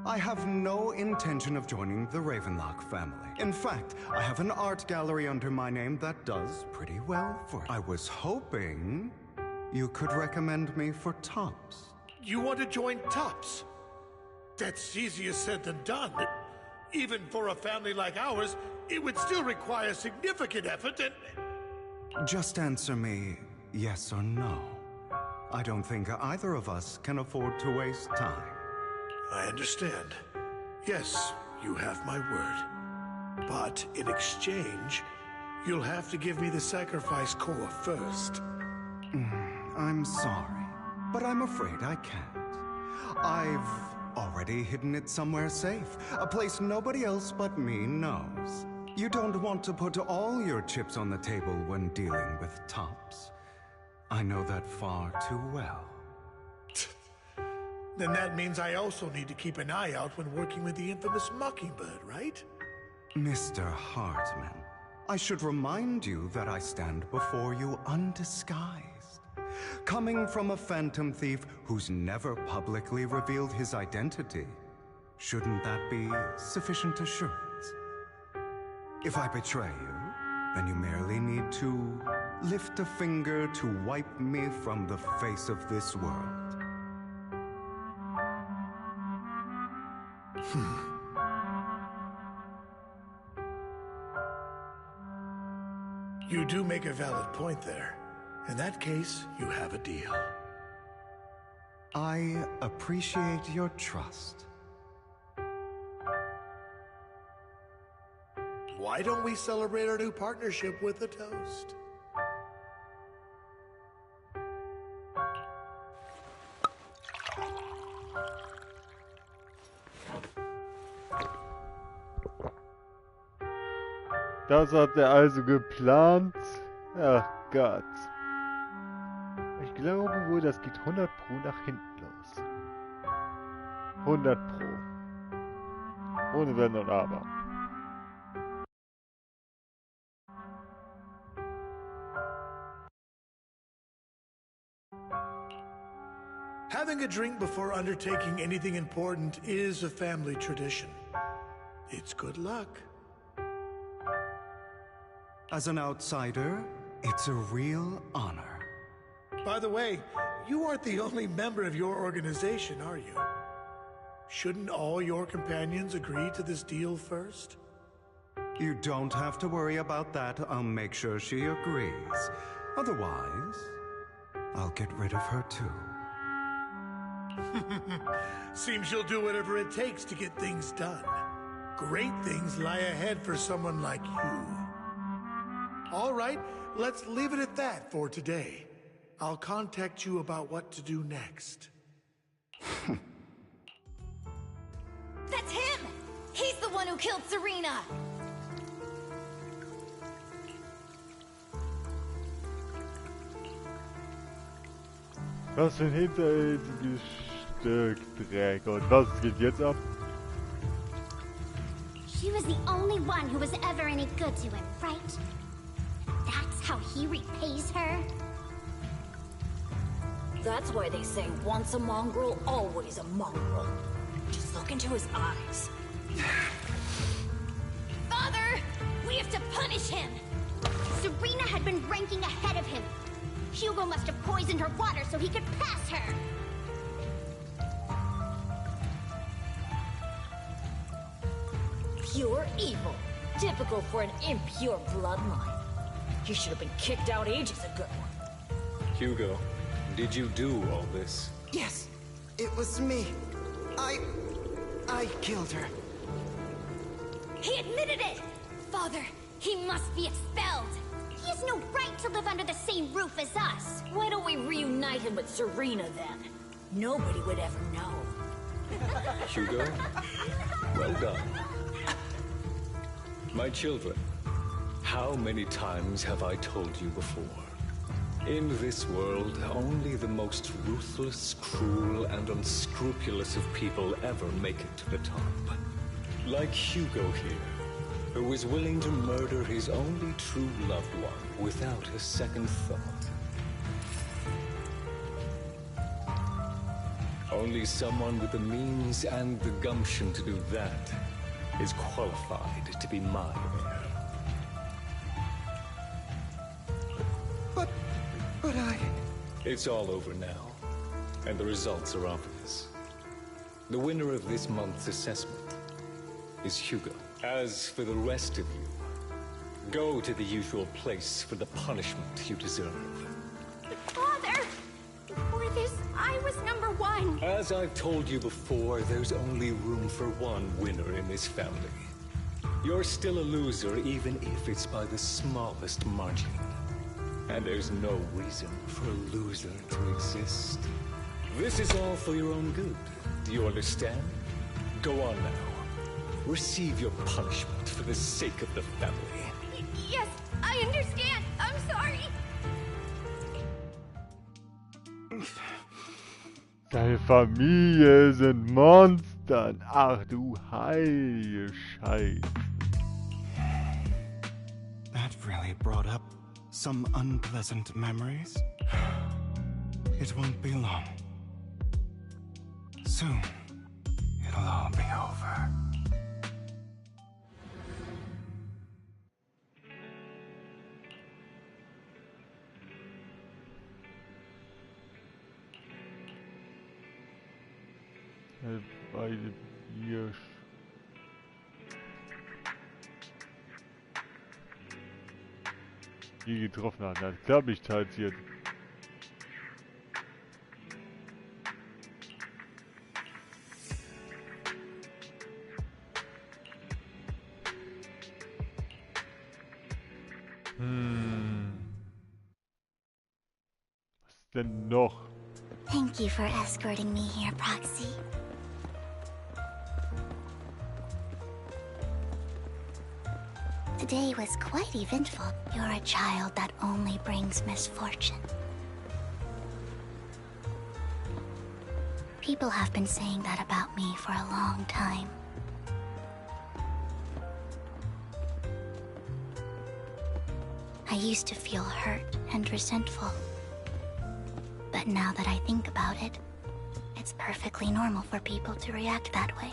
I have no intention of joining the Ravenlock family. In fact, I have an art gallery under my name that does pretty well for it. I was hoping you could recommend me for Tops. You want to join Tops? That's easier said than done. Even for a family like ours, it would still require significant effort and... Just answer me yes or no. I don't think either of us can afford to waste time. I understand. Yes, you have my word. But in exchange, you'll have to give me the sacrifice core first. I'm sorry, but I'm afraid I can't. I've already hidden it somewhere safe, a place nobody else but me knows. You don't want to put all your chips on the table when dealing with Tops. I know that far too well. Then that means I also need to keep an eye out when working with the infamous Mockingbird, right? Mr. Hartman, I should remind you that I stand before you undisguised. Coming from a phantom thief who's never publicly revealed his identity, shouldn't that be sufficient assurance? If I betray you, then you merely need to lift a finger to wipe me from the face of this world. You do make a valid point there. In that case, you have a deal. I appreciate your trust. Why don't we celebrate our new partnership with a toast? Das hat er also geplant. Ach Gott. Ich glaube wohl, das geht 100 Pro nach hinten los. 100 Pro. Ohne Wenn und Aber. Having a drink before undertaking anything important is a family tradition. It's good luck. As an outsider, it's a real honor. By the way, you aren't the only member of your organization, are you? Shouldn't all your companions agree to this deal first? You don't have to worry about that. I'll make sure she agrees. Otherwise, I'll get rid of her too. Seems you'll do whatever it takes to get things done. Great things lie ahead for someone like you. All right, let's leave it at that for today. I'll contact you about what to do next. That's him! He's the one who killed Serena! Was für ein hinterhältiges Stück Dreck. Und was geht jetzt ab? She was the only one who was ever any good to him, right? That's how he repays her? That's why they say once a mongrel, always a mongrel. Just look into his eyes. Father! We have to punish him! Serena had been ranking ahead of him. Hugo must have poisoned her water so he could pass her. Pure evil. Typical for an impure bloodline. He should have been kicked out ages ago. Hugo, did you do all this? Yes, it was me. I killed her. He admitted it! Father, he must be expelled. He has no right to live under the same roof as us. Why don't we reunite him with Serena then? Nobody would ever know. Hugo, well done. My children, how many times have I told you before? In this world, only the most ruthless, cruel, and unscrupulous of people ever make it to the top. Like Hugo here, who is willing to murder his only true loved one without a second thought. Only someone with the means and the gumption to do that is qualified to be my heir. But I... It's all over now, and the results are obvious. The winner of this month's assessment is Hugo. As for the rest of you, go to the usual place for the punishment you deserve. Father! For this, I was number one. As I've told you before, there's only room for one winner in this family. You're still a loser, even if it's by the smallest margin. And there's no reason for a loser to exist. This is all for your own good. Do you understand? Go on now. Receive your punishment for the sake of the family. Yes, I understand. I'm sorry. Deine Familie sind Monstern. Ach du heilige Scheiße. That really brought up some unpleasant memories. It won't be long. Soon, it'll all be over. Beide Bier. Die getroffen hat. Na klar bin ich talentiert. Was denn noch? Thank you for escorting me here, Proxy. Today was quite eventful. You're a child that only brings misfortune. People have been saying that about me for a long time. I used to feel hurt and resentful. But now that I think about it, it's perfectly normal for people to react that way.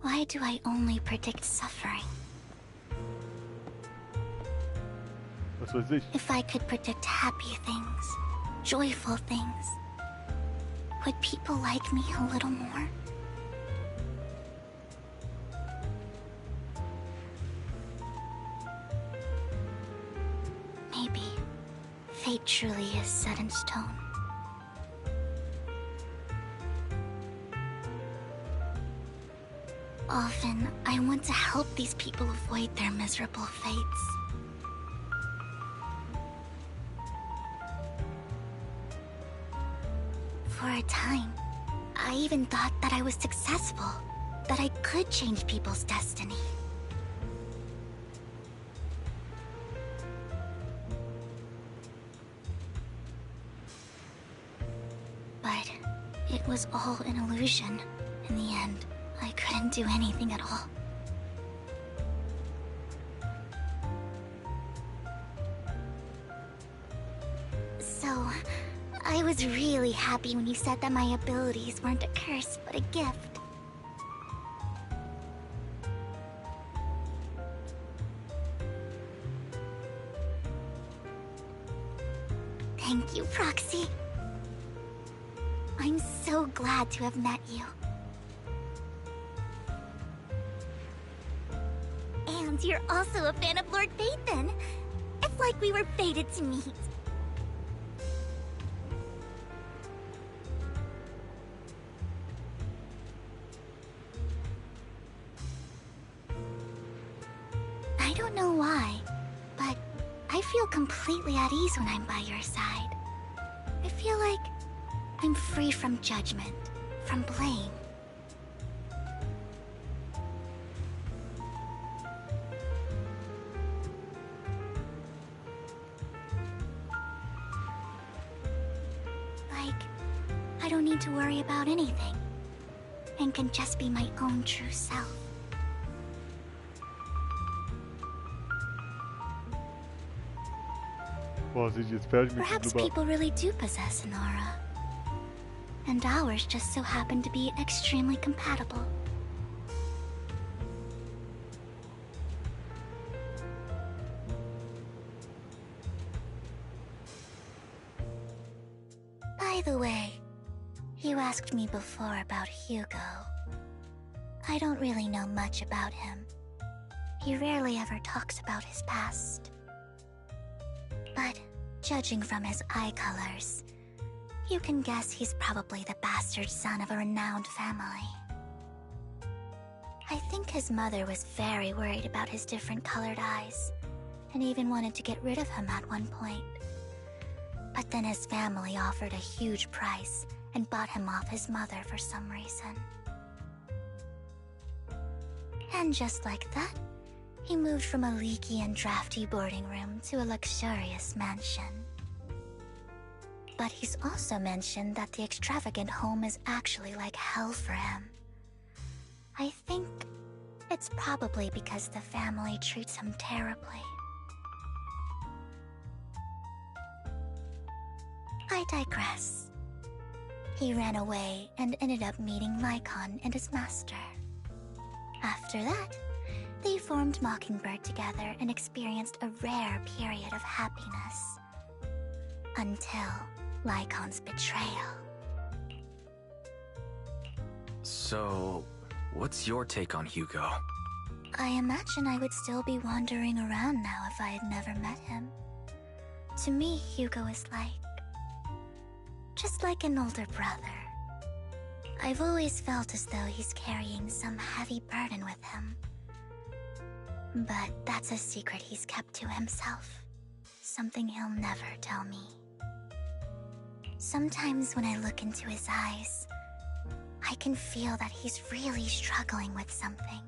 Why do I only predict suffering? Was weiß ich? If I could predict happy things, joyful things, would people like me a little more? Maybe fate truly is set in stone. Often, I want to help these people avoid their miserable fates. For a time, I even thought that I was successful, that I could change people's destiny. But it was all an illusion. In the end, I couldn't do anything at all. So, I was really happy when you said that my abilities weren't a curse, but a gift. Thank you, Proxy. I'm so glad to have met you. And you're also a fan of Lord Faithen. It's like we were fated to meet. I don't know why, but I feel completely at ease when I'm by your side. I feel like I'm free from judgment, from blame. Like, I don't need to worry about anything, and can just be my own true self. Boah, sind die jetzt fertig mit Perhaps dem people really do possess an aura. And ours just so happen to be extremely compatible. By the way, you asked me before about Hugo. I don't really know much about him. He rarely ever talks about his past. But judging from his eye colors, you can guess he's probably the bastard son of a renowned family. I think his mother was very worried about his different colored eyes, and even wanted to get rid of him at one point. But then his family offered a huge price and bought him off his mother for some reason. And just like that, he moved from a leaky and drafty boarding room to a luxurious mansion. But he's also mentioned that the extravagant home is actually like hell for him. I think it's probably because the family treats him terribly. I digress. He ran away and ended up meeting Lycaon and his master. After that, they formed Mockingbird together and experienced a rare period of happiness. Until Lycaon's betrayal. So, what's your take on Hugo? I imagine I would still be wandering around now if I had never met him. To me, Hugo is just like an older brother. I've always felt as though he's carrying some heavy burden with him. But that's a secret he's kept to himself. Something he'll never tell me. Sometimes when I look into his eyes, I can feel that he's really struggling with something.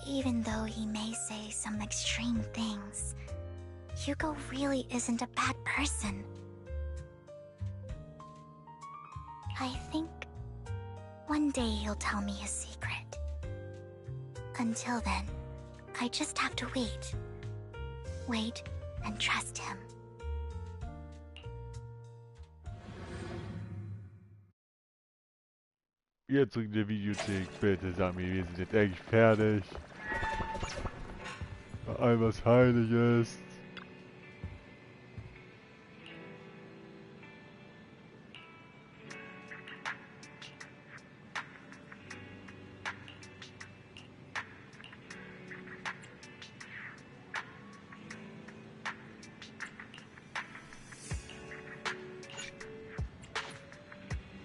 Even though he may say some extreme things, Hugo really isn't a bad person. I think one day he'll tell me his secret. Until then, I just have to wait. Wait and trust him. Jetzt zurück in der Videothek. Bitte sag mir, wir sind jetzt eigentlich fertig. Bei allem, was heilig ist.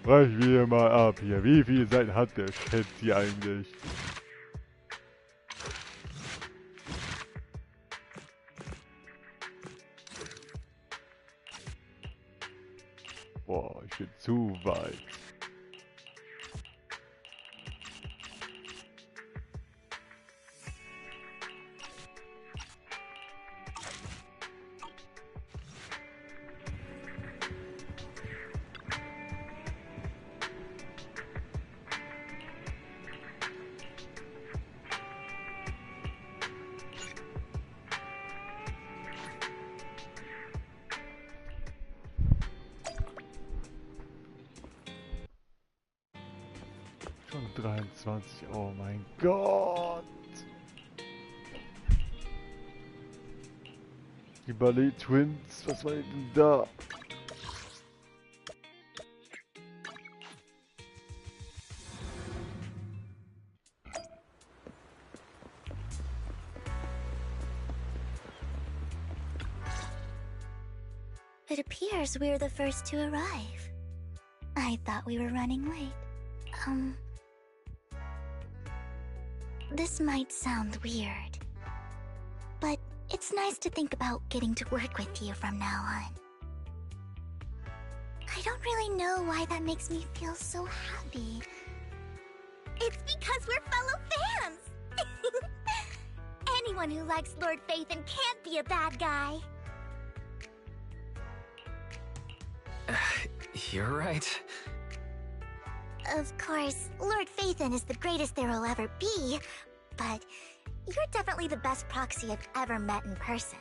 Brechen wir mal ab hier. Wie viele Seiten hat der Chat hier eigentlich? Boah, ich bin zu weit. Schon 23, oh mein Gott! Die Ballet Twins, was war denn da? It appears we're the first to arrive. I thought we were running late. This might sound weird, but it's nice to think about getting to work with you from now on. I don't really know why that makes me feel so happy. It's because we're fellow fans! Anyone who likes Lord Phaethon can't be a bad guy. You're right. Of course, Lord Phaethon is the greatest there will ever be, but you're definitely the best proxy I've ever met in person.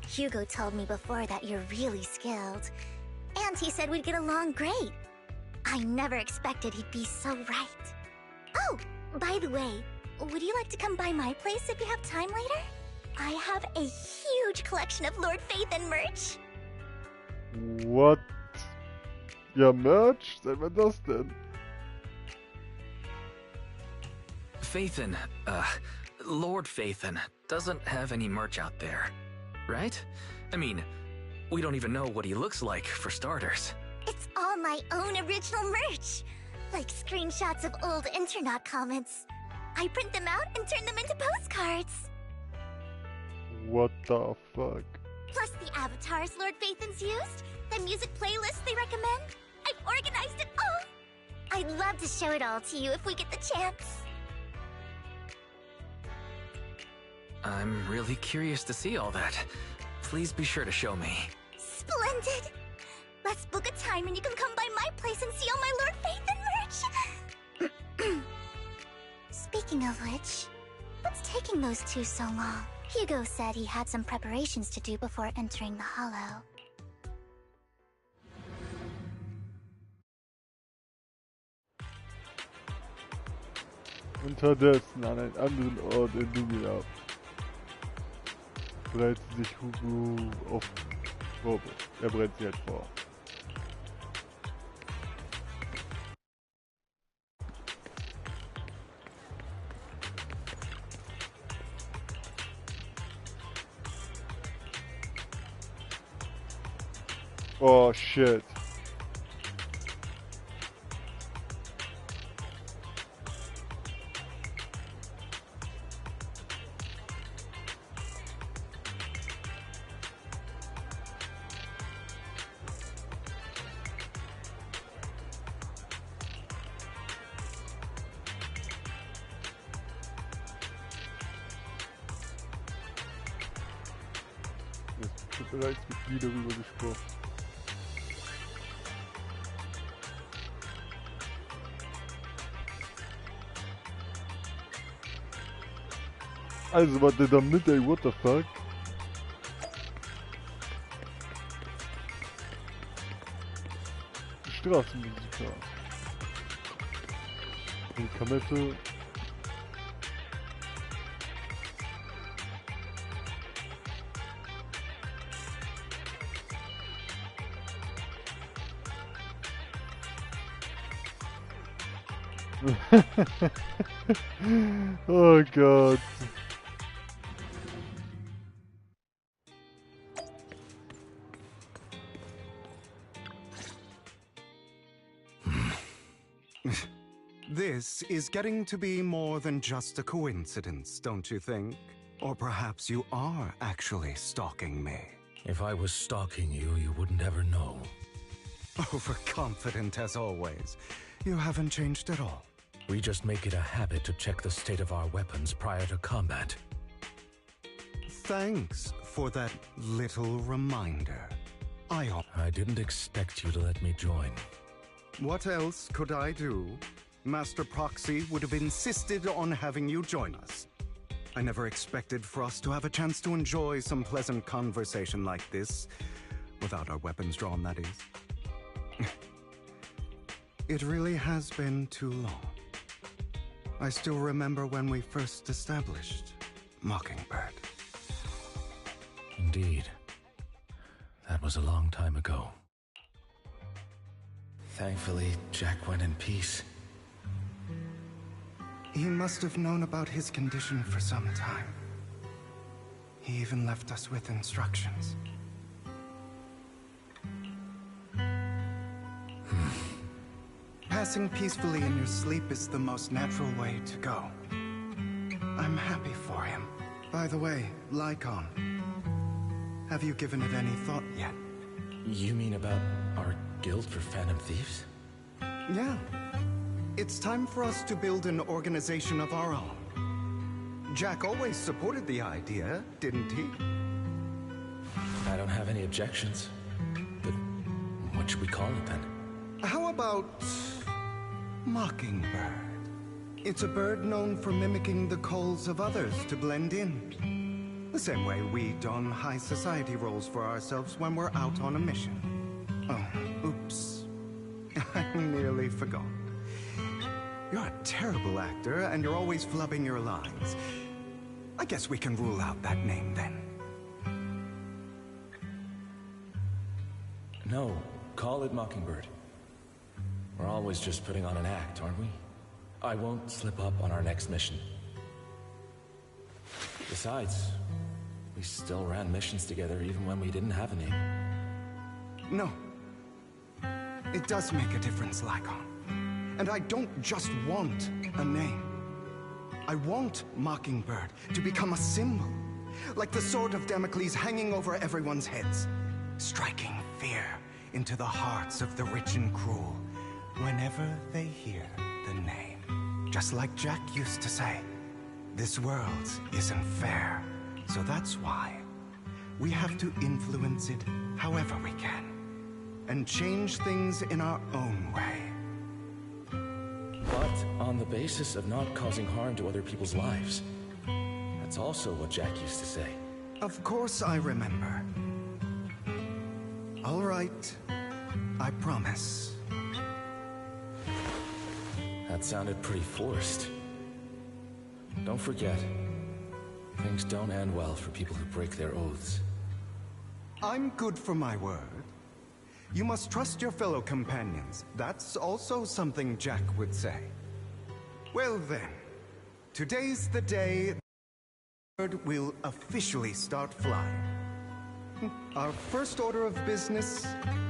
Hugo told me before that you're really skilled, and he said we'd get along great. I never expected he'd be so right. Oh, by the way, would you like to come by my place if you have time later? I have a huge collection of Lord Phaethon merch. What? Ja, Merch? Seit wann das denn? Phaethon, Lord Phaethon doesn't have any merch out there, right? I mean, we don't even know what he looks like, for starters. It's all my own original merch, like screenshots of old Internet comments. I print them out and turn them into postcards. What the fuck? Plus the avatars Lord Phaethon's used, the music playlists they recommend. I've organized it all. I'd love to show it all to you if we get the chance. I'm really curious to see all that. Please be sure to show me. Splendid! Let's book a time and you can come by my place and see all my Lord Phaethon merch! Speaking of which, what's taking those two so long? Hugo said he had some preparations to do before entering the Hollow. Unterdessen an einem anderen Ort in Lycaon bereitet sich Hugo auf vor. Er bereitet sich halt vor. Oh shit. Es wird bereits mit Lied darüber gesprochen. Also, was der da mit, ey, what the fuck? Straßenmusiker. Medikamente. Oh Gott. This is getting to be more than just a coincidence, don't you think? Or perhaps you are actually stalking me. If I was stalking you, you wouldn't ever know. Overconfident as always. You haven't changed at all. We just make it a habit to check the state of our weapons prior to combat. Thanks for that little reminder. I didn't expect you to let me join. What else could I do? Master Proxy would have insisted on having you join us. I never expected for us to have a chance to enjoy some pleasant conversation like this, without our weapons drawn, that is. It really has been too long. I still remember when we first established Mockingbird. Indeed. That was a long time ago. Thankfully, Jack went in peace. He must have known about his condition for some time. He even left us with instructions. Passing peacefully in your sleep is the most natural way to go. I'm happy for him. By the way, Lycaon, have you given it any thought yet? You mean about our guild for phantom thieves? Yeah. It's time for us to build an organization of our own. Jack always supported the idea, didn't he? I don't have any objections. But what should we call it then? How about Mockingbird? It's a bird known for mimicking the calls of others to blend in. The same way we don high society roles for ourselves when we're out on a mission. Oh, oops. I nearly forgot. You're a terrible actor, and you're always flubbing your lines. I guess we can rule out that name then. No, call it Mockingbird. We're always just putting on an act, aren't we? I won't slip up on our next mission. Besides, we still ran missions together even when we didn't have a name. No. It does make a difference, Lycaon. And I don't just want a name. I want Mockingbird to become a symbol. Like the sword of Damocles hanging over everyone's heads. Striking fear into the hearts of the rich and cruel whenever they hear the name. Just like Jack used to say, this world isn't fair. So that's why we have to influence it however we can. And change things in our own way. But on the basis of not causing harm to other people's lives. That's also what Jack used to say. Of course I remember. All right, I promise. That sounded pretty forced. Don't forget, things don't end well for people who break their oaths. I'm good for my word. You must trust your fellow companions. That's also something Jack would say. Well then, today's the day the bird will officially start flying. Our first order of business,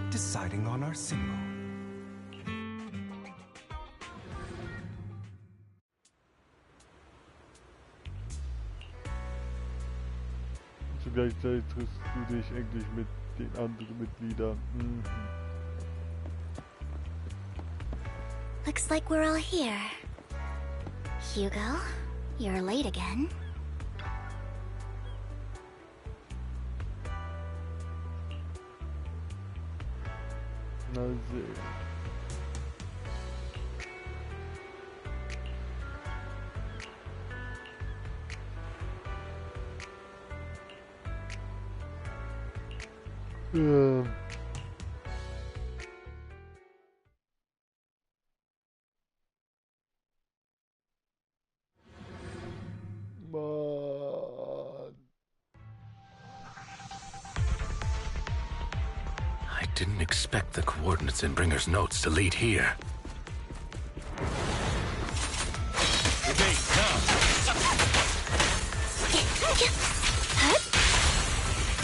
deciding on our symbol. Zugleich triffst du dich endlich mit den anderen Mitgliedern. Mhm. Looks like we're all here. Hugo, you're late again. Na sehen. I didn't expect the coordinates in Bringer's notes to lead here.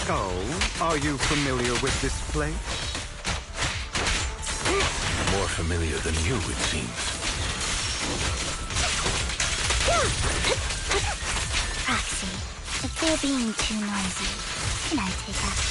Oh, are you familiar with this place? More familiar than you, it seems. Proxy, if they're being too noisy, can I take after?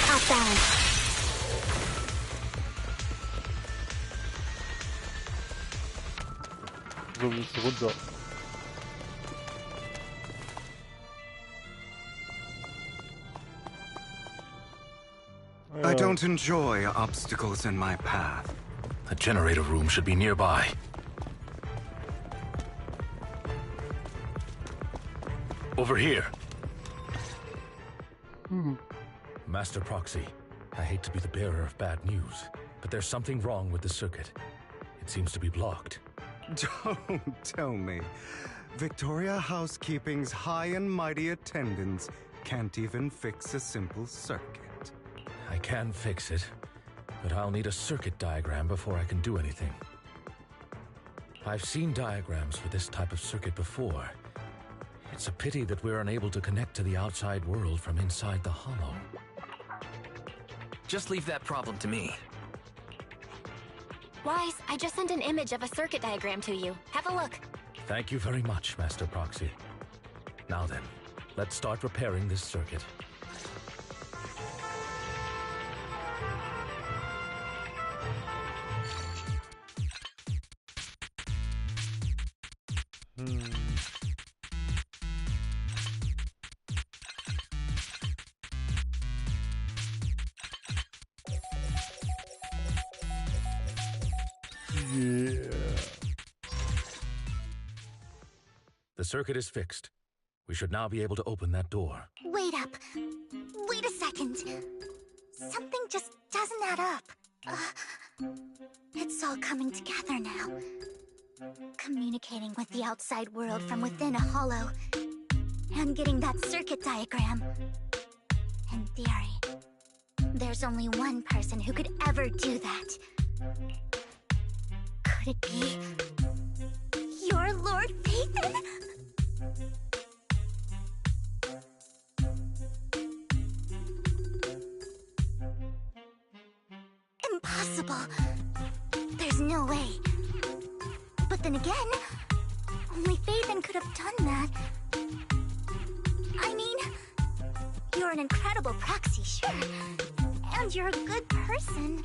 Off balance. So bist du runter. I don't enjoy obstacles in my path. The generator room should be nearby. Over here. Master Proxy, I hate to be the bearer of bad news, but there's something wrong with the circuit. It seems to be blocked. Don't tell me. Victoria Housekeeping's high and mighty attendants can't even fix a simple circuit. I can fix it, but I'll need a circuit diagram before I can do anything. I've seen diagrams for this type of circuit before. It's a pity that we're unable to connect to the outside world from inside the hollow. Just leave that problem to me. Wise, I just sent an image of a circuit diagram to you. Have a look. Thank you very much, Master Proxy. Now then, let's start repairing this circuit. The circuit is fixed. We should now be able to open that door. Wait up. Wait a second. Something just doesn't add up. It's all coming together now. Communicating with the outside world from within a hollow. And getting that circuit diagram. In theory, there's only one person who could ever do that. Could it be your Lord Phaethon? Impossible. There's no way. But then again, only Phaethon could have done that. I mean, you're an incredible proxy, sure. And you're a good person.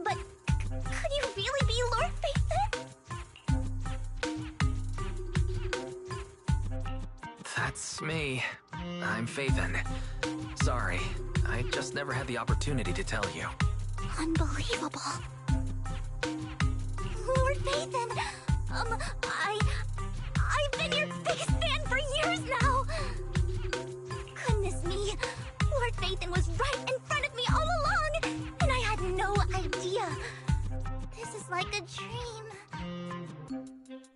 But could you really be Lord Phaethon? That's me. I'm Phaethon. Sorry, I just never had the opportunity to tell you. Unbelievable. Lord Phaethon, I've been your biggest fan for years now. Goodness me, Lord Phaethon was right in front of me all along, and I had no idea. This is like a dream.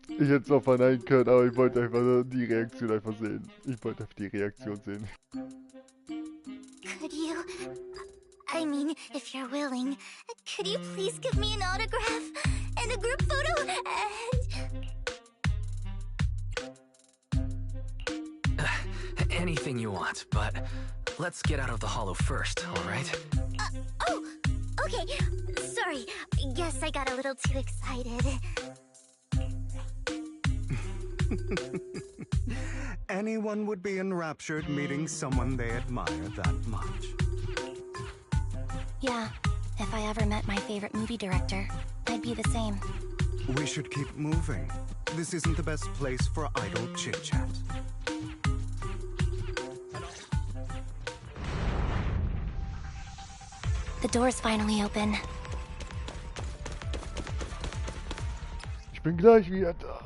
Ich hätte es auch verneinen können, aber ich wollte einfach die Reaktion einfach sehen. Ich wollte einfach die Reaktion sehen. Could you... I mean, if you're willing, could you please give me an autograph and a group photo and... Anything you want, but let's get out of the hollow first, alright? Oh, okay. Sorry, guess I got a little too excited. Anyone would be enraptured meeting someone they admire that much. Yeah, if I ever met my favorite movie director, I'd be the same. We should keep moving. This isn't the best place for idle chit-chat. The door's finally open. Ich bin gleich wieder da.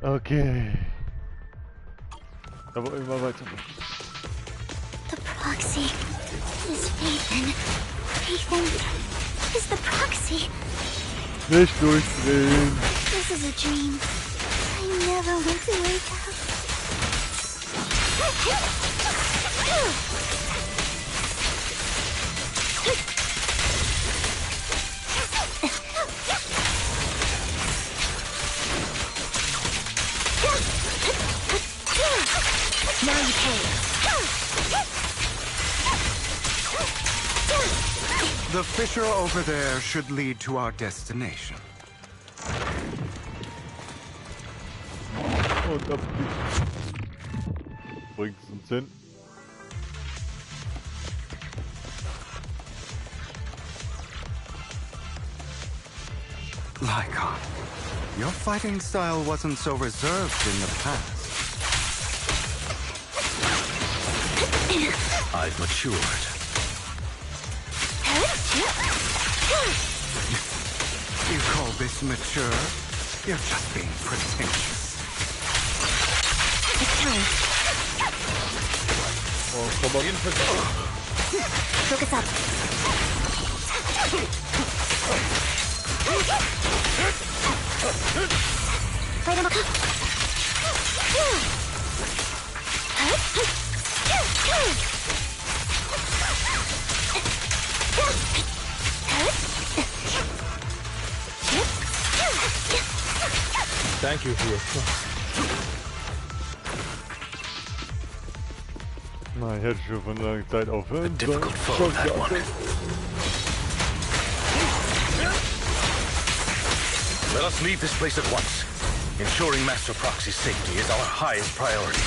Okay. Aber immer weiter. The proxy is Ethan. Ethan is the proxy. Nicht durchdrehen. This is a dream. I never want to wake up. Now you pay. The fissure over there should lead to our destination. Und ab bringt es uns hin. Lycaon, your fighting style wasn't so reserved in the past. I've matured. You call this mature? You're just being pretentious. It's time. Oh, come on. Focus up. Fight him up. Thank you for your trust. Na, ich hätte schon von langer Zeit aufhören sollen. Let us leave this place at once. Ensuring Master Proxy's safety is our highest priority.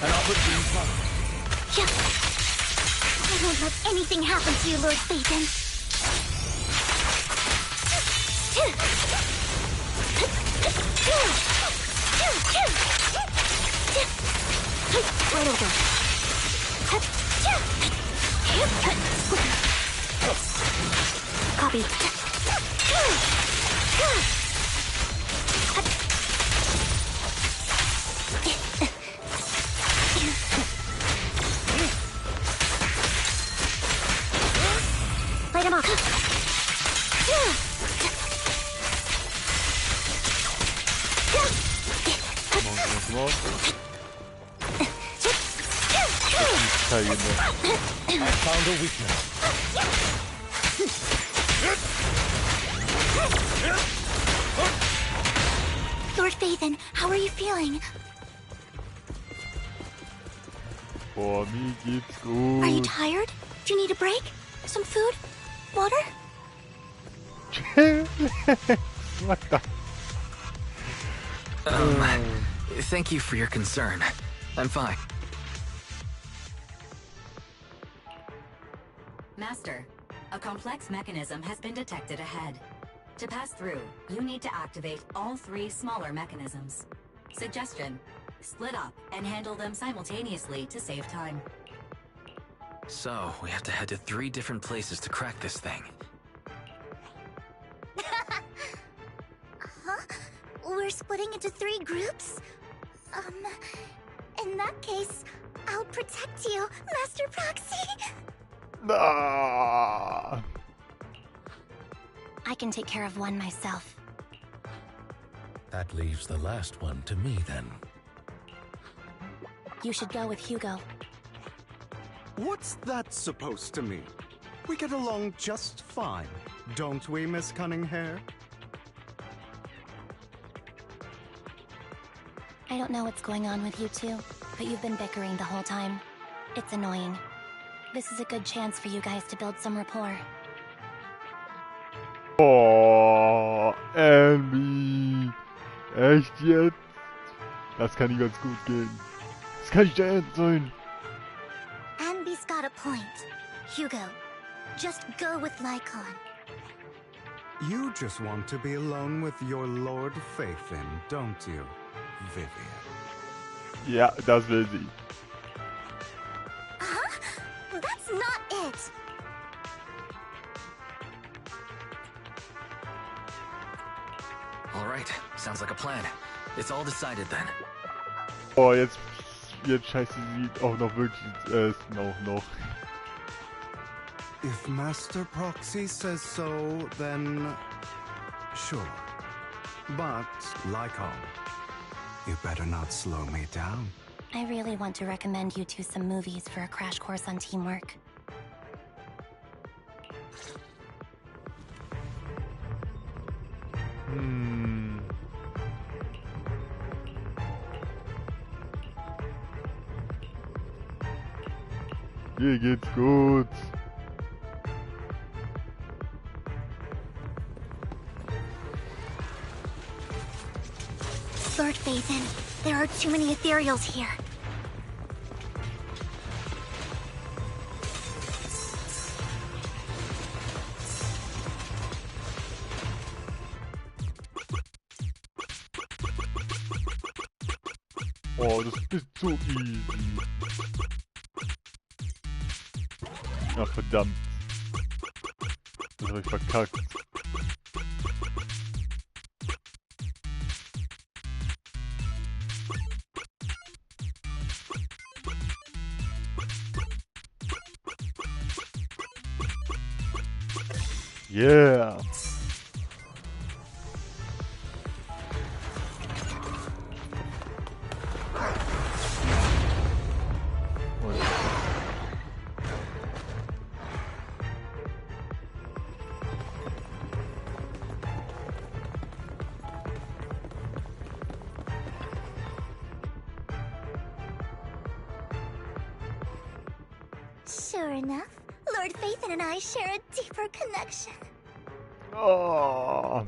An opportunity. Yeah. I won't let anything happen to you, Lord Satan. Right over. Copy. Light him up. Come on. I found a weakness. Lord Phaethon, how are you feeling? Boah, mir geht's gut. Are you tired? Do you need a break? Some food? Water? What the? Thank you for your concern. I'm fine. Master, a complex mechanism has been detected ahead. To pass through, you need to activate all 3 smaller mechanisms. Suggestion: split up and handle them simultaneously to save time. So, we have to head to 3 different places to crack this thing. Huh? We're splitting into 3 groups? In that case, I'll protect you, Master Proxy. Ah. I can take care of one myself. That leaves the last one to me, then. You should go with Hugo. What's that supposed to mean? We get along just fine, don't we, Miss Cunninghair? I don't know what's going on with you two, but you've been bickering the whole time. It's annoying. This is a good chance for you guys to build some rapport. Oh, Amy. Echt jetzt? Das kann nicht ganz gut gehen. Das kann nicht der Ernst sein. Anby's got a point. Hugo, just go with Lycaon. You just want to be alone with your Lord Phaethon, don't you, Vivian? Ja, das will sie. Huh? That's not it. Alright, sounds like a plan. It's all decided then. Oh, jetzt scheiße sieht auch noch wirklich noch. If Master Proxy says so, then sure. But, Lycaon, you better not slow me down. I really want to recommend you two some movies for a crash course on teamwork. Hier geht's gut. Lord Phaethon, there are too many ethereals here. Oh, das ist so easy. Ach, verdammt. Das hab ich verkackt. Yeah. Sure enough, Lord Phaethon and I share a deeper connection. Oh.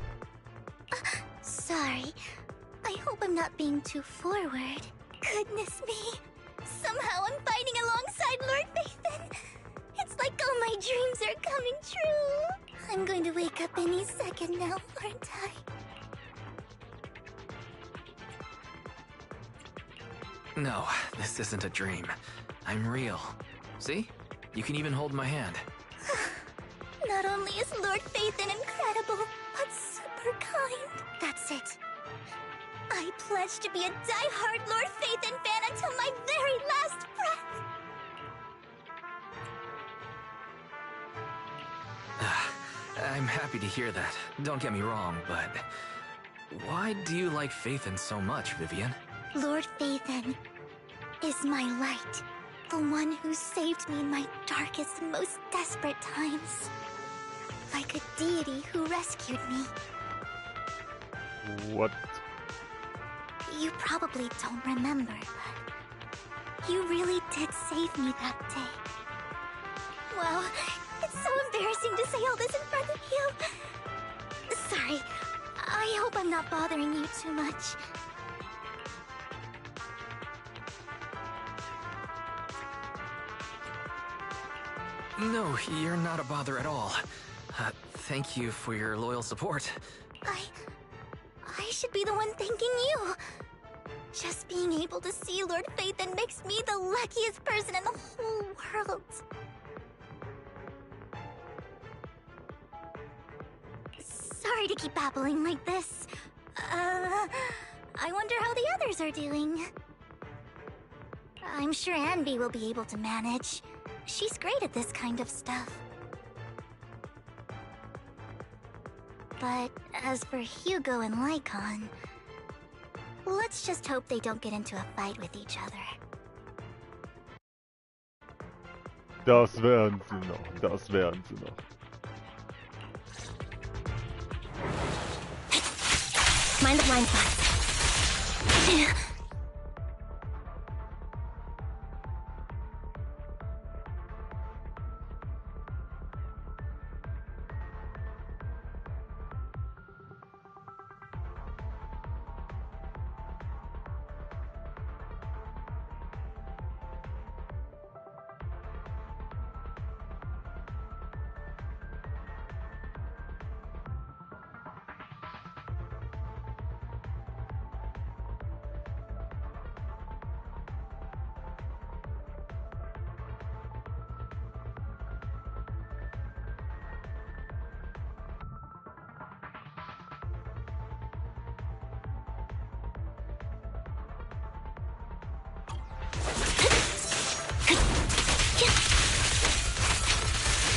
Sorry. I hope I'm not being too forward. Goodness me. Somehow I'm fighting alongside Lord Phaethon. It's like all my dreams are coming true. I'm going to wake up any second now, aren't I? No, this isn't a dream. I'm real. See? You can even hold my hand. Not only is Lord Phaethon incredible, but super kind. That's it. I pledge to be a die-hard Lord Phaethon fan until my very last breath. I'm happy to hear that. Don't get me wrong, but... why do you like Phaethon so much, Vivian? Lord Phaethon is my light. The one who saved me in my darkest, most desperate times. Like a deity who rescued me. What? You probably don't remember, but you really did save me that day. Wow, it's so embarrassing to say all this in front of you. Sorry, I hope I'm not bothering you too much. No, you're not a bother at all. Thank you for your loyal support. I should be the one thanking you. Just being able to see Lord Phaethon makes me the luckiest person in the whole world. Sorry to keep babbling like this. I wonder how the others are doing. I'm sure Anby will be able to manage. She's great at this kind of stuff. But as for Hugo and Lycaon, let's just hope they don't get into a fight with each other. Das werden sie noch, das werden sie noch. Mind the blind spots.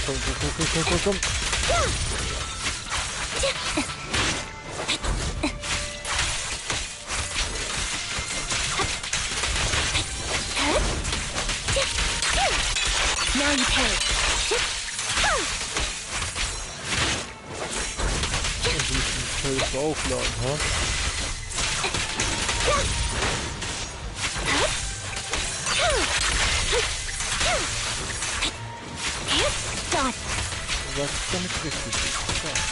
Komm, komm, komm, komm, komm, komm, komm. Now you pay. Also müssen die Teile aufladen, ha? Das ist damit richtig. It's time.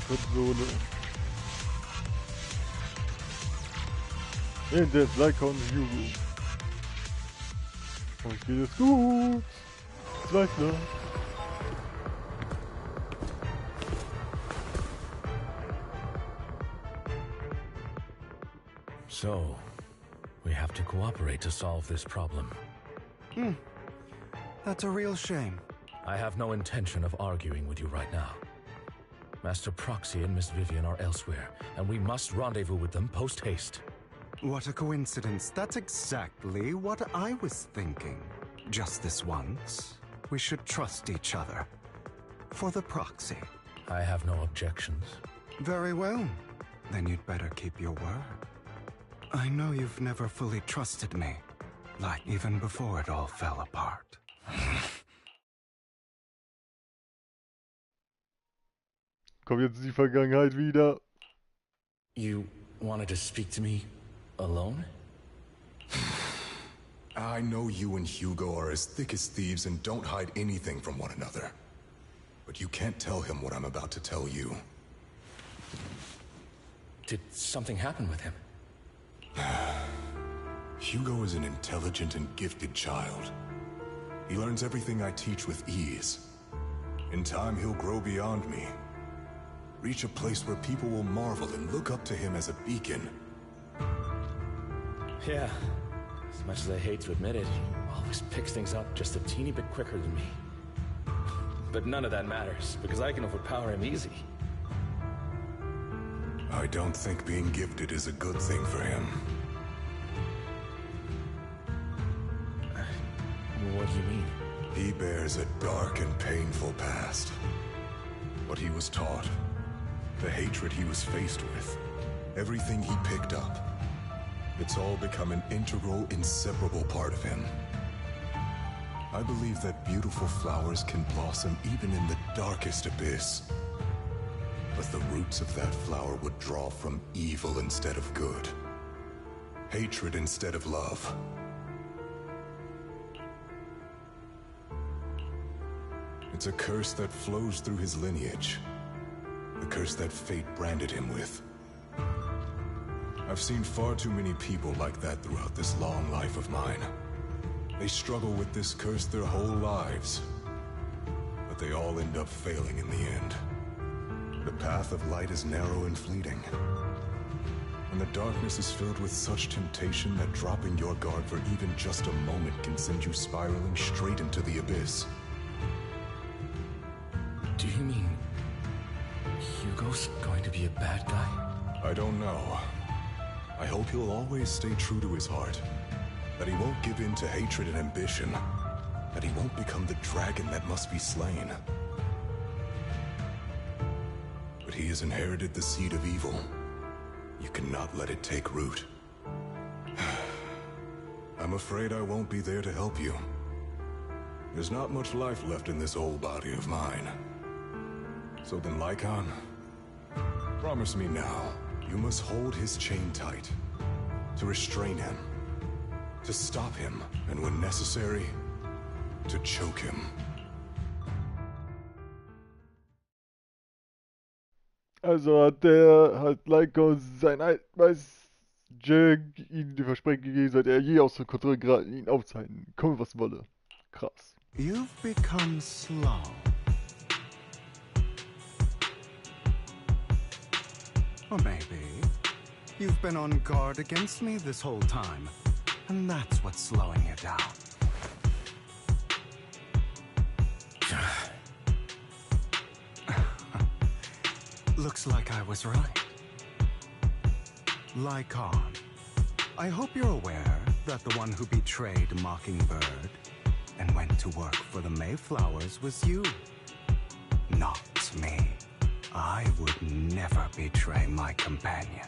Konsole. In der Lycaon Hugo. Euch geht es gut. Zweifler. So, we have to cooperate to solve this problem. That's a real shame. I have no intention of arguing with you right now. Master Proxy and Miss Vivian are elsewhere, and we must rendezvous with them post-haste. What a coincidence. That's exactly what I was thinking. Just this once, we should trust each other. For the Proxy. I have no objections. Very well. Then you'd better keep your word. I know you've never fully trusted me, like even before it all fell apart. Kommt jetzt die Vergangenheit wieder. You wanted to speak to me alone? I know you and Hugo are as thick as thieves and don't hide anything from one another. But you can't tell him what I'm about to tell you. Did something happen with him? Hugo is an intelligent and gifted child. He learns everything I teach with ease. In time, he'll grow beyond me. Reach a place where people will marvel and look up to him as a beacon. Yeah. As much as I hate to admit it, he always picks things up just a teeny bit quicker than me. But none of that matters, because I can overpower him easy. I don't think being gifted is a good thing for him. What do you mean? He bears a dark and painful past. What he was taught, the hatred he was faced with, everything he picked up, it's all become an integral, inseparable part of him. I believe that beautiful flowers can blossom even in the darkest abyss. But the roots of that flower would draw from evil instead of good. Hatred instead of love. It's a curse that flows through his lineage. The curse that fate branded him with. I've seen far too many people like that throughout this long life of mine. They struggle with this curse their whole lives. But they all end up failing in the end. The path of light is narrow and fleeting. And the darkness is filled with such temptation that dropping your guard for even just a moment can send you spiraling straight into the abyss. Do you mean Hugo's going to be a bad guy? I don't know. I hope he'll always stay true to his heart. That he won't give in to hatred and ambition. That he won't become the dragon that must be slain. But he has inherited the seed of evil. You cannot let it take root. I'm afraid I won't be there to help you. There's not much life left in this old body of mine. So then, Lycaon, promise me now, you must hold his chain tight. To restrain him. To stop him, and when necessary, to choke him. Also hat Lycaon sein Jack ihm die Versprechen gegeben, seit er je aus der Kontrolle geraten, ihn aufzuhalten. Komme was wolle. Krass. You've become slow. Or maybe you've been on guard against me this whole time, and that's what's slowing you down. Looks like I was right. Lycaon, I hope you're aware that the one who betrayed Mockingbird and went to work for the Mayflowers was you, not me. I would never betray my companion.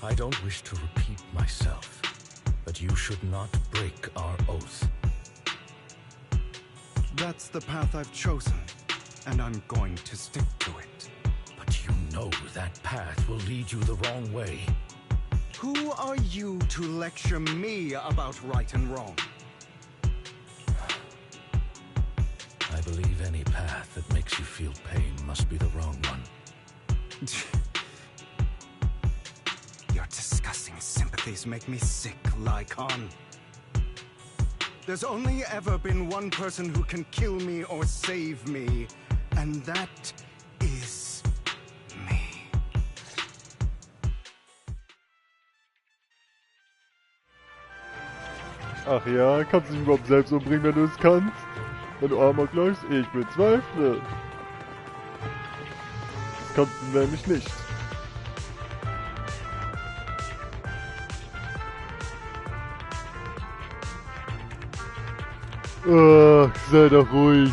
I don't wish to repeat myself, but you should not break our oath. That's the path I've chosen, and I'm going to stick to it. But you know that path will lead you the wrong way. Who are you to lecture me about right and wrong? I believe any path that makes you feel pain must be the wrong one. Your disgusting sympathies make me sick, Lycaon. There's only ever been one person who can kill me or save me, and that is me. Ach ja, kannst du dich überhaupt selbst umbringen, wenn du es kannst? Wenn du Amok läufst? Ich bezweifle. Das kannst du nämlich nicht. Ach, sei doch ruhig.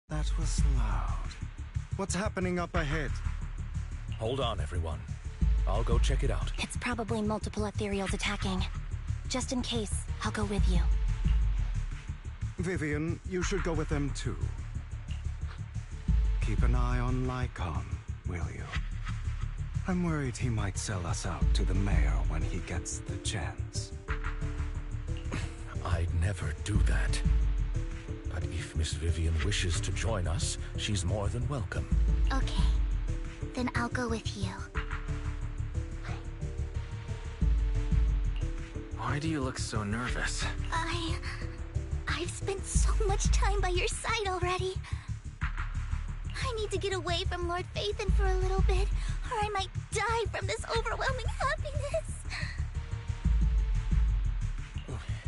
That was loud. What's happening up ahead? Hold on, everyone. I'll go check it out. It's probably multiple ethereals attacking. Just in case, I'll go with you. Vivian, you should go with them too. Keep an eye on Lycaon, will you? I'm worried he might sell us out to the mayor when he gets the chance. I'd never do that. But if Miss Vivian wishes to join us, she's more than welcome. Okay. Then I'll go with you. Why do you look so nervous? I've spent so much time by your side already. I need to get away from Lord Phaethon for a little bit, or I might die from this overwhelming happiness.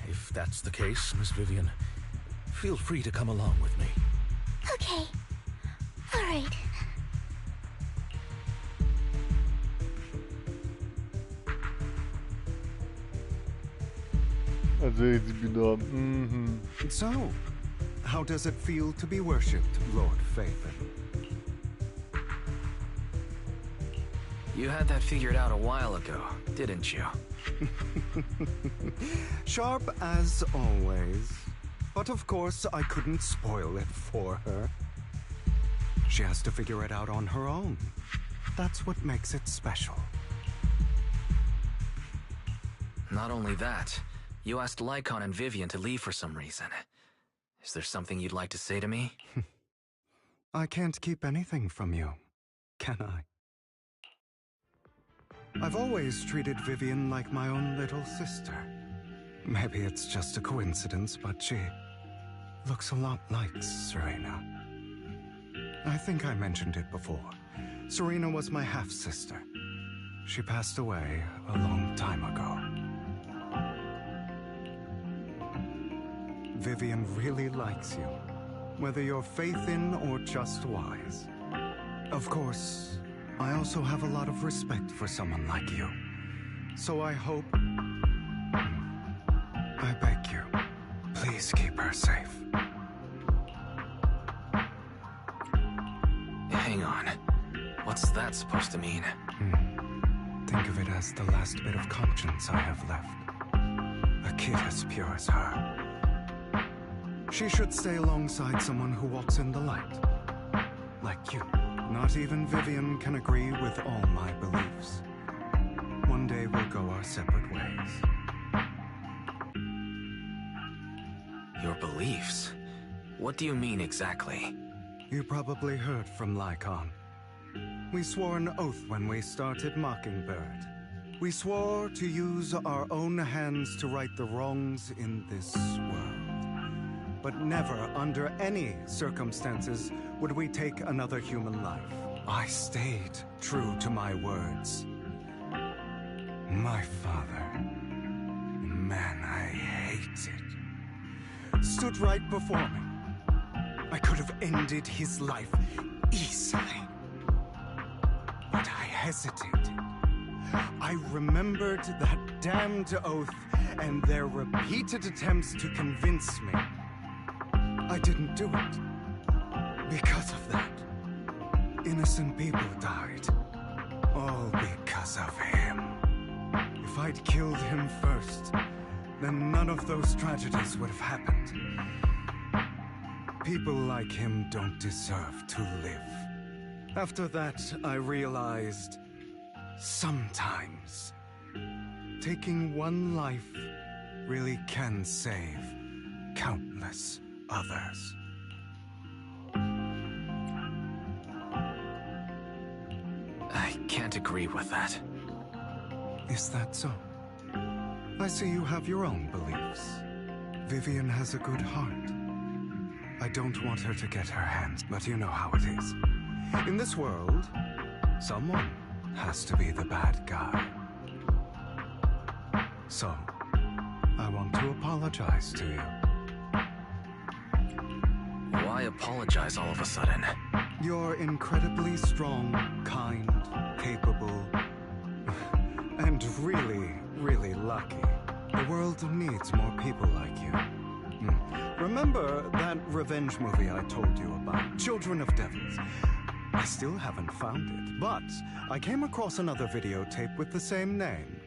If that's the case, Miss Vivian, feel free to come along with me. Okay. All right. So, how does it feel to be worshipped, Lord Phaethon? You had that figured out a while ago, didn't you? Sharp as always. But of course, I couldn't spoil it for her. She has to figure it out on her own. That's what makes it special. Not only that, you asked Lycaon and Vivian to leave for some reason. Is there something you'd like to say to me? I can't keep anything from you, can I? I've always treated Vivian like my own little sister. Maybe it's just a coincidence, but she looks a lot like Serena. I think I mentioned it before. Serena was my half-sister. She passed away a long time ago. Vivian really likes you, whether you're Phaethon or just wise. Of course, I also have a lot of respect for someone like you. So I hope... I beg you, please keep her safe. Hang on. What's that supposed to mean? Think of it as the last bit of conscience I have left. A kid as pure as her. She should stay alongside someone who walks in the light. Like you. Not even Vivian can agree with all my beliefs. One day we'll go our separate ways. Your beliefs? What do you mean exactly? You probably heard from Lycaon. We swore an oath when we started Mockingbird. We swore to use our own hands to right the wrongs in this world. But never, under any circumstances, would we take another human life. I stayed true to my words. My father, man, I hate it, stood right before me. I could have ended his life easily. But I hesitated. I remembered that damned oath and their repeated attempts to convince me. I didn't do it. Because of that, innocent people died. All because of him. If I'd killed him first, then none of those tragedies would have happened. People like him don't deserve to live. After that, I realized sometimes taking one life really can save countless others. I can't agree with that. Is that so? I see you have your own beliefs. Vivian has a good heart. I don't want her to get her hands, but you know how it is. In this world, someone has to be the bad guy. So, I want to apologize to you. Why apologize all of a sudden? You're incredibly strong, kind, capable, and really, really lucky. The world needs more people like you. Remember that revenge movie I told you about, Children of Devils? I still haven't found it, but I came across another videotape with the same name.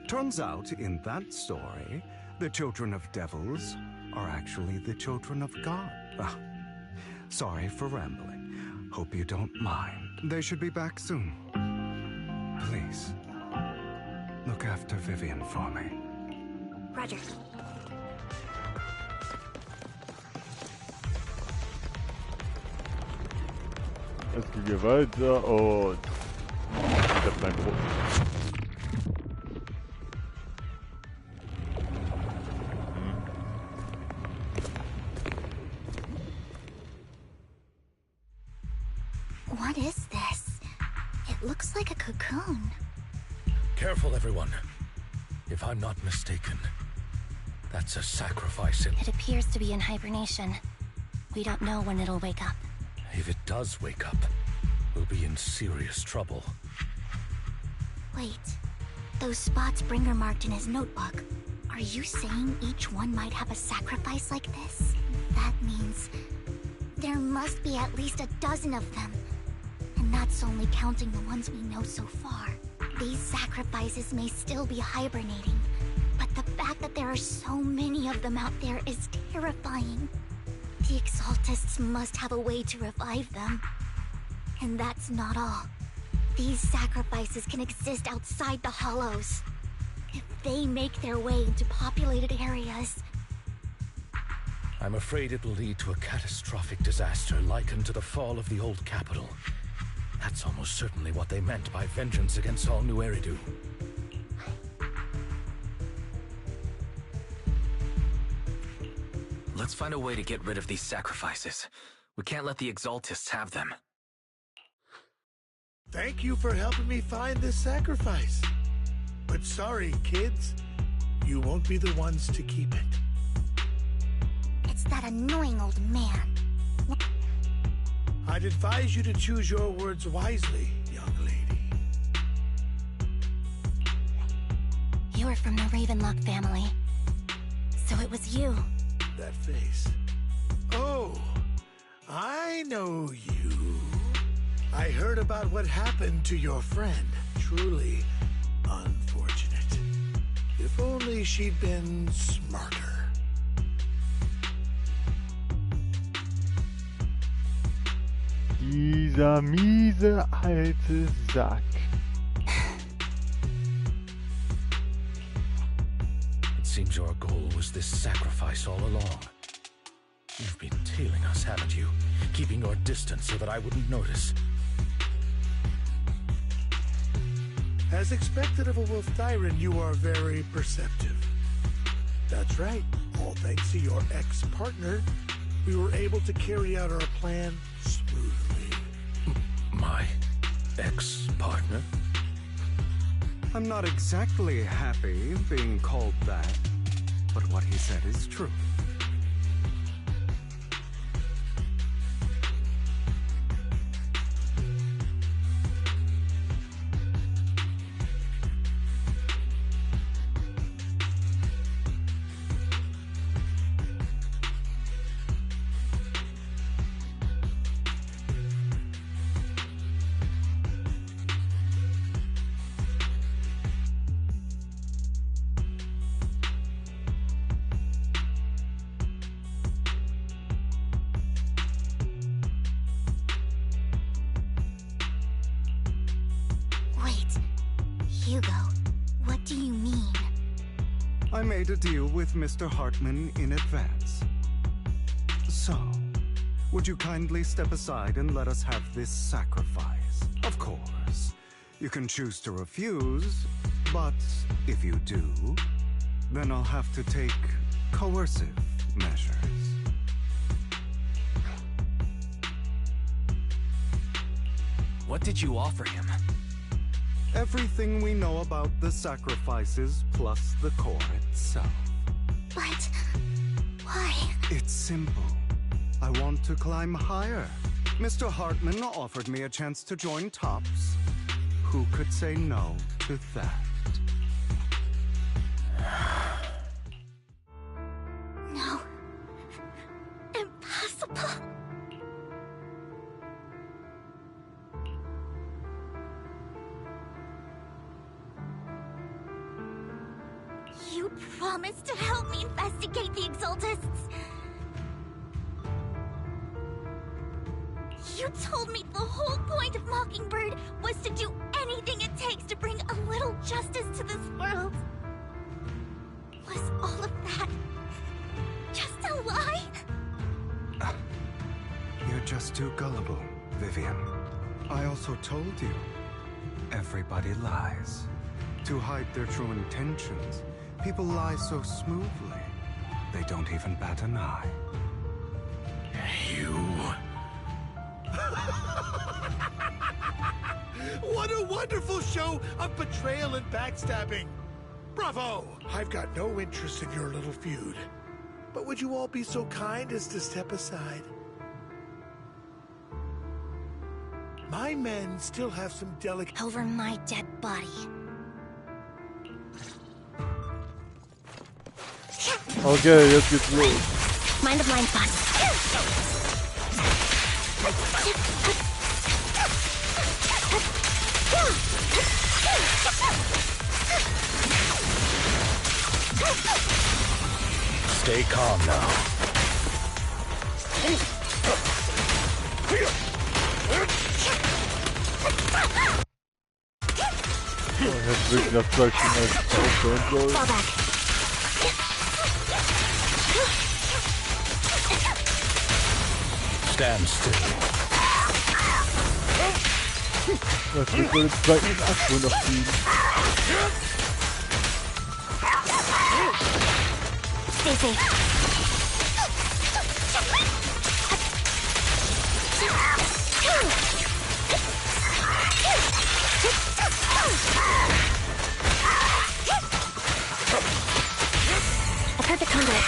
Turns out, in that story, the Children of Devils are actually the children of God. Sorry for rambling. Hope you don't mind. They should be back soon. Please, look after Vivian for me. Roger. Es ging hier weiter und ich hab mein Brot. What is this? It looks like a cocoon. Careful, everyone. If I'm not mistaken, that's a sacrifice in... It appears to be in hibernation. We don't know when it'll wake up. If it does wake up, we'll be in serious trouble. Wait. Those spots Bringer marked in his notebook. Are you saying each one might have a sacrifice like this? That means there must be at least a dozen of them. And that's only counting the ones we know so far. These sacrifices may still be hibernating, but the fact that there are so many of them out there is terrifying. The Exaltists must have a way to revive them. And that's not all. These sacrifices can exist outside the Hollows. If they make their way into populated areas... I'm afraid it will lead to a catastrophic disaster likened to the fall of the old capital. That's almost certainly what they meant by vengeance against all New Eridu. Let's find a way to get rid of these sacrifices. We can't let the Exaltists have them. Thank you for helping me find this sacrifice. But sorry, kids. You won't be the ones to keep it. It's that annoying old man. I'd advise you to choose your words wisely, young lady. You were from the Ravenlock family. So it was you. That face. Oh, I know you. I heard about what happened to your friend. Truly unfortunate. If only she'd been smarter. Dieser miese alte Sack. It seems your goal was this sacrifice all along. You've been tailing us, haven't you? Keeping your distance so that I wouldn't notice. As expected of a wolf tyrant, you are very perceptive. That's right. All thanks to your ex-partner, we were able to carry out our plan smoothly. My ex-partner? I'm not exactly happy being called that, but what he said is true. Hugo, what do you mean? I made a deal with Mr. Hartman in advance. So, would you kindly step aside and let us have this sacrifice? Of course, you can choose to refuse, but if you do, then I'll have to take coercive measures. What did you offer him? Everything we know about the sacrifices plus the core itself. But why? It's simple. I want to climb higher. Mr. Hartman offered me a chance to join Tops. Who could say no to that? No. Impossible. You promised to help me investigate the Exaltists. You told me the whole point of Mockingbird was to do anything it takes to bring a little justice to this world. Was all of that just a lie? You're just too gullible, Vivian. I also told you, everybody lies. To hide their true intentions, people lie so smoothly, they don't even bat an eye. You... What a wonderful show of betrayal and backstabbing! Bravo! I've got no interest in your little feud. But would you all be so kind as to step aside? My men still have some delicate... Over my dead body. Okay, jetzt geht's los. Mind of blind spot. Stay calm now. Oh, jetzt wirklich nach 2 Stunden als aufhören soll. Stand still. Das wird wohl den zweiten Akt wohl noch fliegen. Stay safe. A perfect conduit.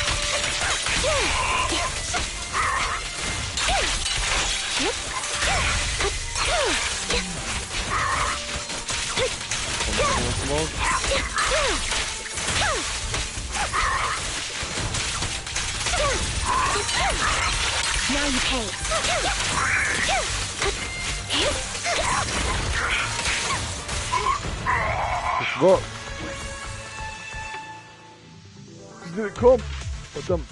Now you pay. Das war... Komm! Verdammt!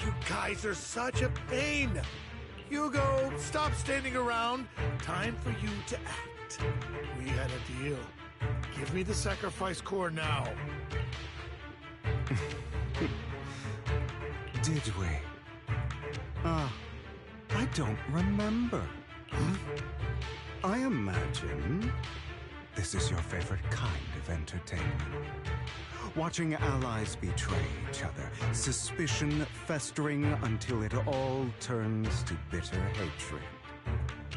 you guys are such a pain. Hugo, stop standing around. Time for you to act. We had a deal. Give me the sacrifice core now. Did we? I don't remember. I imagine this is your favorite kind of entertainment. Watching allies betray each other, suspicion festering until it all turns to bitter hatred.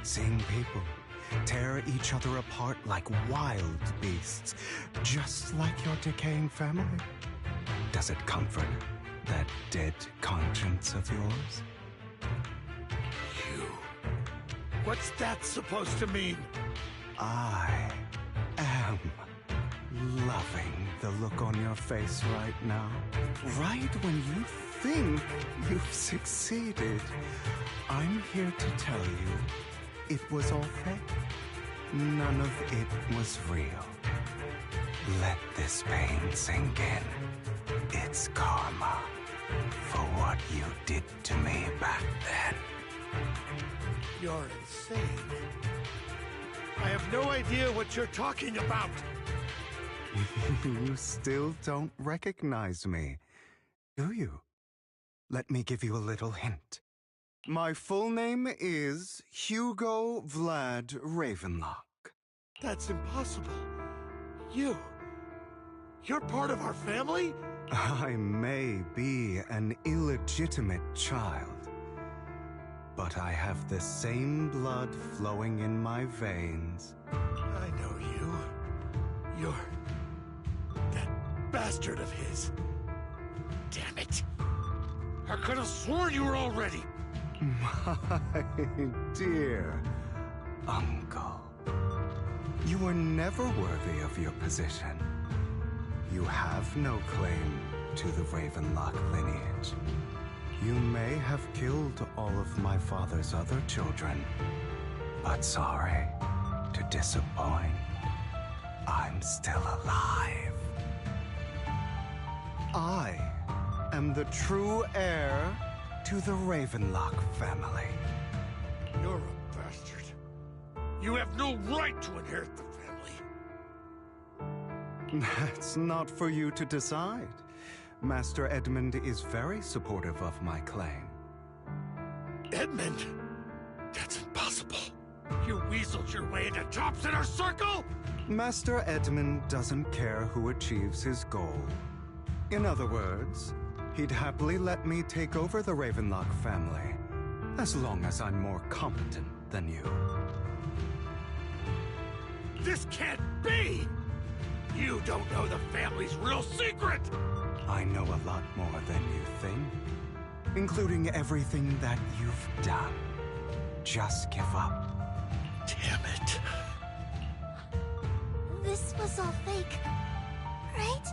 Seeing people tear each other apart like wild beasts, just like your decaying family. Does it comfort that dead conscience of yours? You. What's that supposed to mean? I am loving the look on your face right now. Right when you think you've succeeded, I'm here to tell you it was all fake. None of it was real. Let this pain sink in. It's karma for what you did to me back then. You're insane. I have no idea what you're talking about. You still don't recognize me, do you? Let me give you a little hint. My full name is Hugo Vlad Ravenlock. That's impossible. You're part of our family? I may be an illegitimate child, but I have the same blood flowing in my veins. I know you. You're that bastard of his. Damn it. I could have sworn you were already. My dear uncle, you were never worthy of your position. You have no claim to the Ravenlock lineage. You may have killed all of my father's other children, but sorry to disappoint, I'm still alive. I am the true heir to the Ravenlock family. You're a bastard. You have no right to inherit the family. That's not for you to decide. Master Edmund is very supportive of my claim. Edmund? That's impossible. You weaseled your way into Top's inner circle? Master Edmund doesn't care who achieves his goal. In other words, he'd happily let me take over the Ravenlock family, as long as I'm more competent than you. This can't be! You don't know the family's real secret! I know a lot more than you think, including everything that you've done. Just give up. Damn it. This was all fake, right?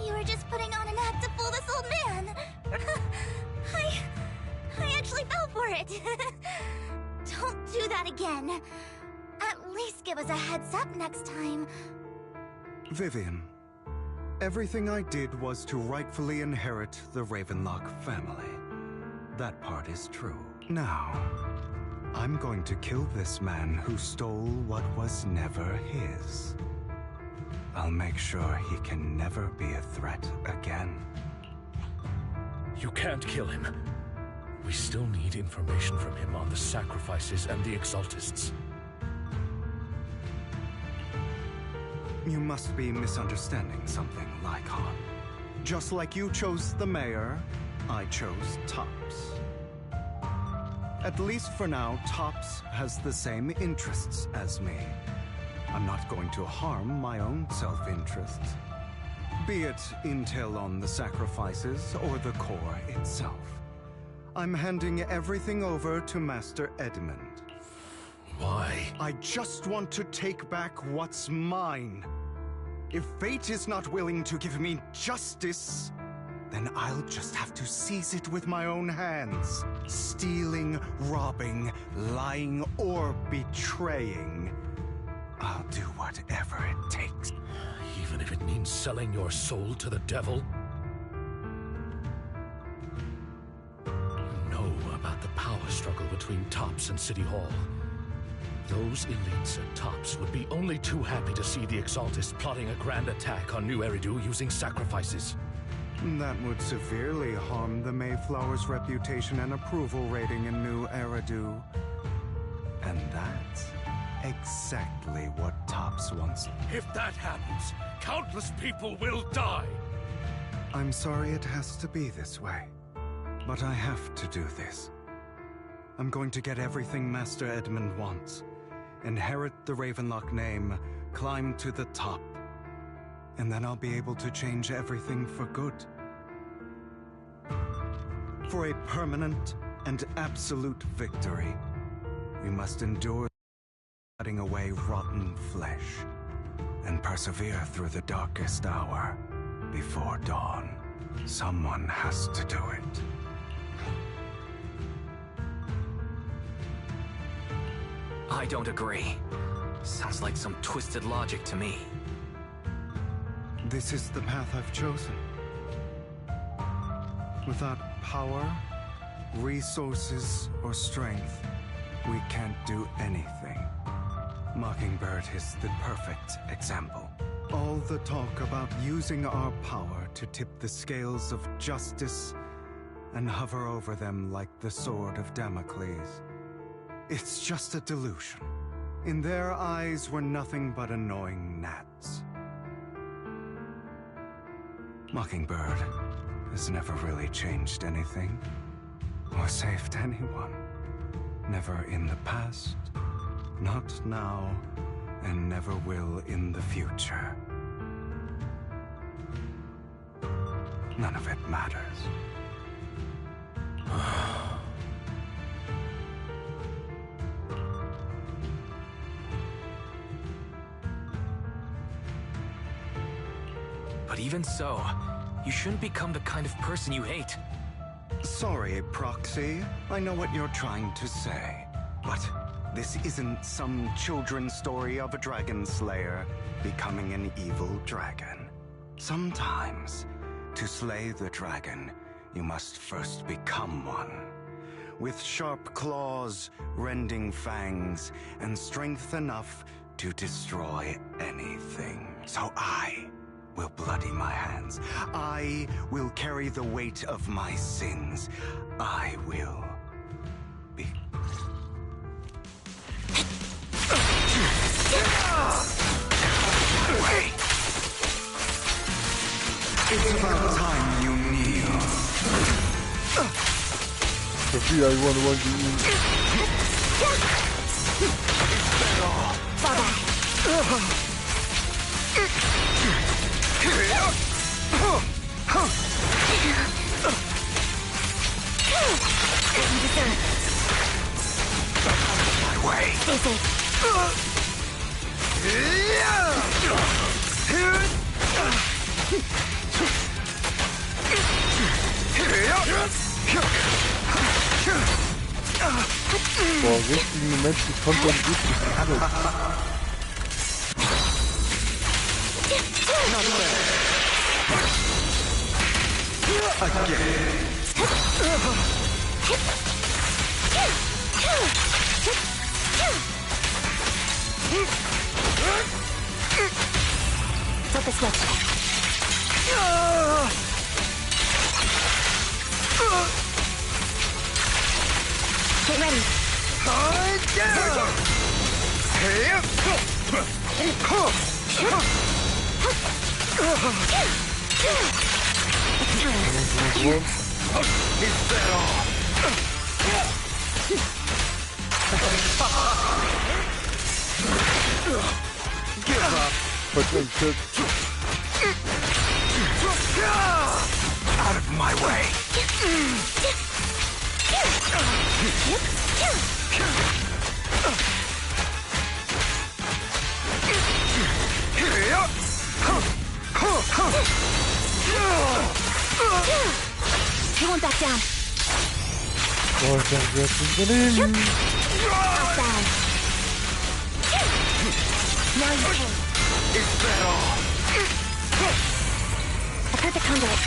You were just putting on an act to fool this old man. I actually fell for it. Don't do that again. At least give us a heads up next time. Vivian, everything I did was to rightfully inherit the Ravenlock family. That part is true. Now, I'm going to kill this man who stole what was never his. I'll make sure he can never be a threat again. You can't kill him. We still need information from him on the sacrifices and the Exaltists. You must be misunderstanding something, Lycaon. Just like you chose the mayor, I chose Tops. At least for now, Tops has the same interests as me. I'm not going to harm my own self-interests. Be it intel on the sacrifices or the core itself. I'm handing everything over to Master Edmund. Why? I just want to take back what's mine. If fate is not willing to give me justice, then I'll just have to seize it with my own hands. Stealing, robbing, lying, or betraying. I'll do whatever it takes. Even if it means selling your soul to the devil? about the power struggle between Tops and City Hall. Those elites at Tops would be only too happy to see the Exaltists plotting a grand attack on New Eridu using sacrifices. That would severely harm the Mayflower's reputation and approval rating in New Eridu. And that's exactly what Tops wants. If that happens, countless people will die. I'm sorry it has to be this way, but I have to do this. I'm going to get everything Master Edmund wants. Inherit the Ravenlock name, climb to the top, and then I'll be able to change everything for good. For a permanent and absolute victory, we must endure cutting away rotten flesh and persevere through the darkest hour before dawn. Someone has to do it. I don't agree. Sounds like some twisted logic to me. This is the path I've chosen. Without power, resources, or strength, we can't do anything. Mockingbird is the perfect example. All the talk about using our power to tip the scales of justice and hover over them like the sword of Damocles. It's just a delusion. In their eyes, we're nothing but annoying gnats. Mockingbird has never really changed anything, or saved anyone. Never in the past, not now, and never will in the future. None of it matters. But even so, you shouldn't become the kind of person you hate. Sorry, Proxy. I know what you're trying to say. But this isn't some children's story of a dragon slayer becoming an evil dragon. Sometimes, to slay the dragon, you must first become one. With sharp claws, rending fangs, and strength enough to destroy anything. So I will bloody my hands. I will carry the weight of my sins. I will be... Wait! It's about time you kneel. Sophia, you wanna walk in? My way. Boah, richtigen Menschen kommt dann richtig alles. Flip the switch. Get ready. Is that all? Give up. Out of my way. You won't back down. Boah, das wird Unternehmen. Outside. Now you can. Is that all? A perfect conduit.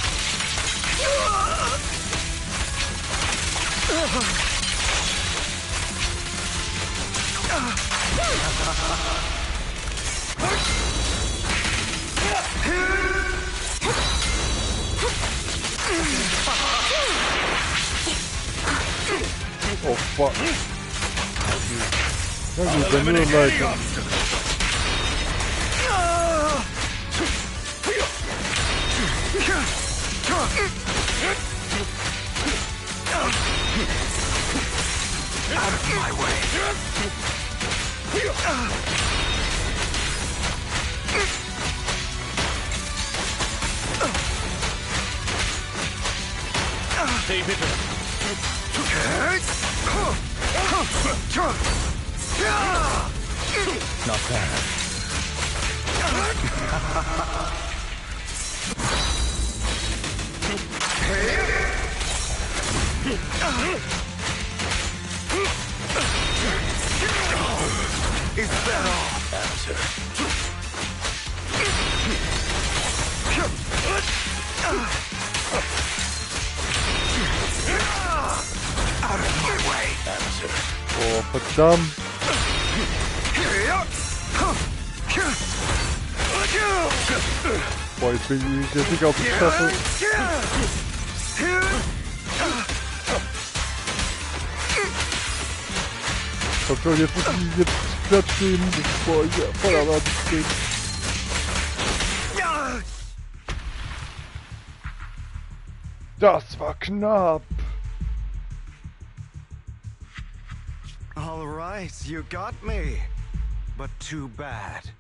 Oh fuck. Na gut, dann nur Leute. Out of my way. Hey, bitte. Not bad. Is that all? Answer. Out of my way. Answer. Oh, verdammt. Boah, jetzt bin ich jetzt nicht auf die Klasse. Komm schon, jetzt muss ich jetzt Platz stehen. Boah, ich voll am Arsch stehen. Das war knapp. All right, you got me. But too bad.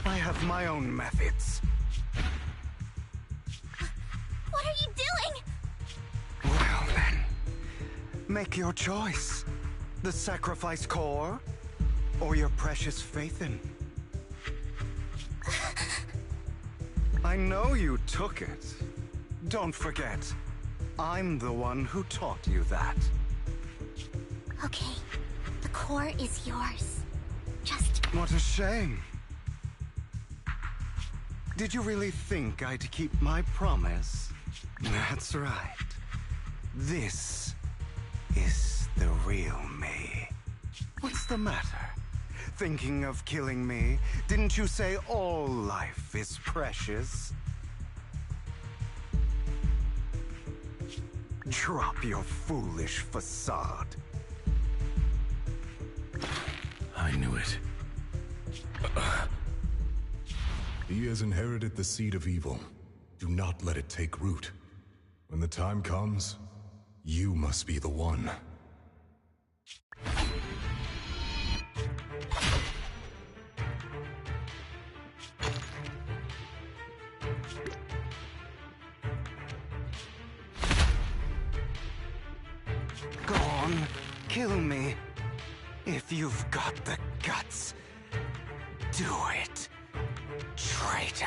I have my own methods. What are you doing? Well then, make your choice. The sacrifice core, or your precious faith in. I know you took it. Don't forget, I'm the one who taught you that. Okay, the core is yours. Just... What a shame. Did you really think I'd keep my promise? That's right. This is the real me. What's the matter? Thinking of killing me? Didn't you say all life is precious? Drop your foolish facade. I knew it. He has inherited the seed of evil. Do not let it take root. When the time comes, you must be the one. Go on, kill me. If you've got the guts, do it, traitor.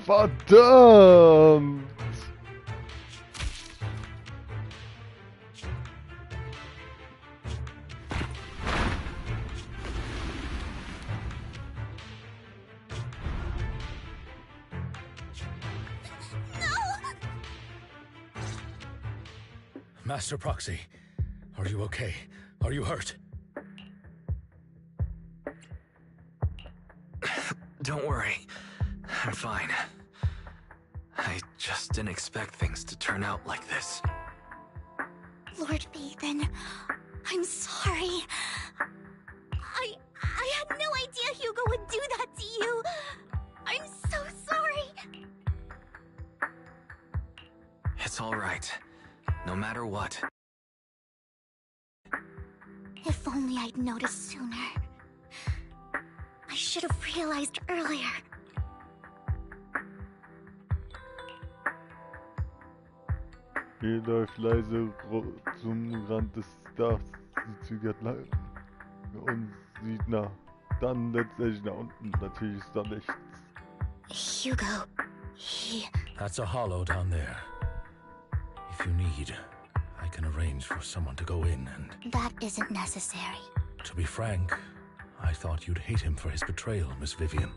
Verdammt! Master Proxy, are you okay? Are you hurt? Don't worry. I'm fine. I just didn't expect things to turn out like this. Lord Bathan, I'm sorry. I had no idea Hugo would do that to you. I'm so sorry. It's all right. No matter what. If only I'd noticed sooner. I should have realized earlier. Hier läuft leise zum Rand des Dachs. Sie zögert lang und sieht nach. Dann letztendlich nach unten. Natürlich ist da nichts. Hugo, he... That's a hollow down there. If you need, I can arrange for someone to go in and... That isn't necessary. To be frank, I thought you'd hate him for his betrayal, Miss Vivian.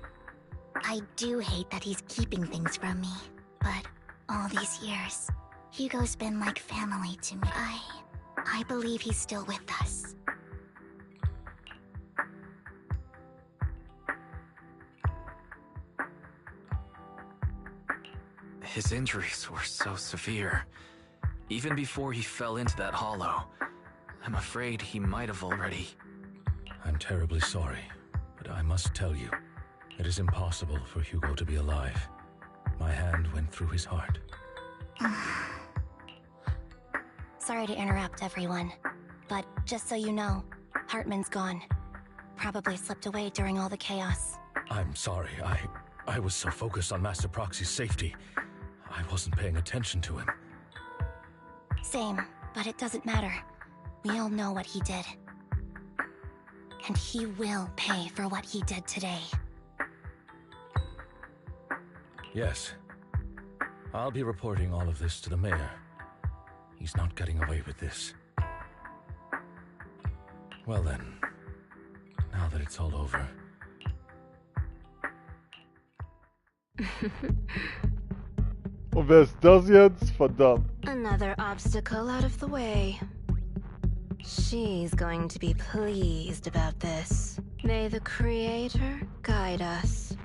I do hate that he's keeping things from me, but all these years, Hugo's been like family to me. I believe he's still with us. His injuries were so severe. Even before he fell into that hollow, I'm afraid he might have already... I'm terribly sorry, but I must tell you, it is impossible for Hugo to be alive. My hand went through his heart. Sorry to interrupt, everyone. But just so you know, Hartman's gone. Probably slipped away during all the chaos. I'm sorry, I was so focused on Master Proxy's safety. I wasn't paying attention to him. Same, but it doesn't matter. We all know what he did. And he will pay for what he did today. Yes. I'll be reporting all of this to the mayor. He's not getting away with this. Well then, now that it's all over... Und wer ist das jetzt? Verdammt. Another obstacle out of the way. She's going to be pleased about this. May the Creator guide us.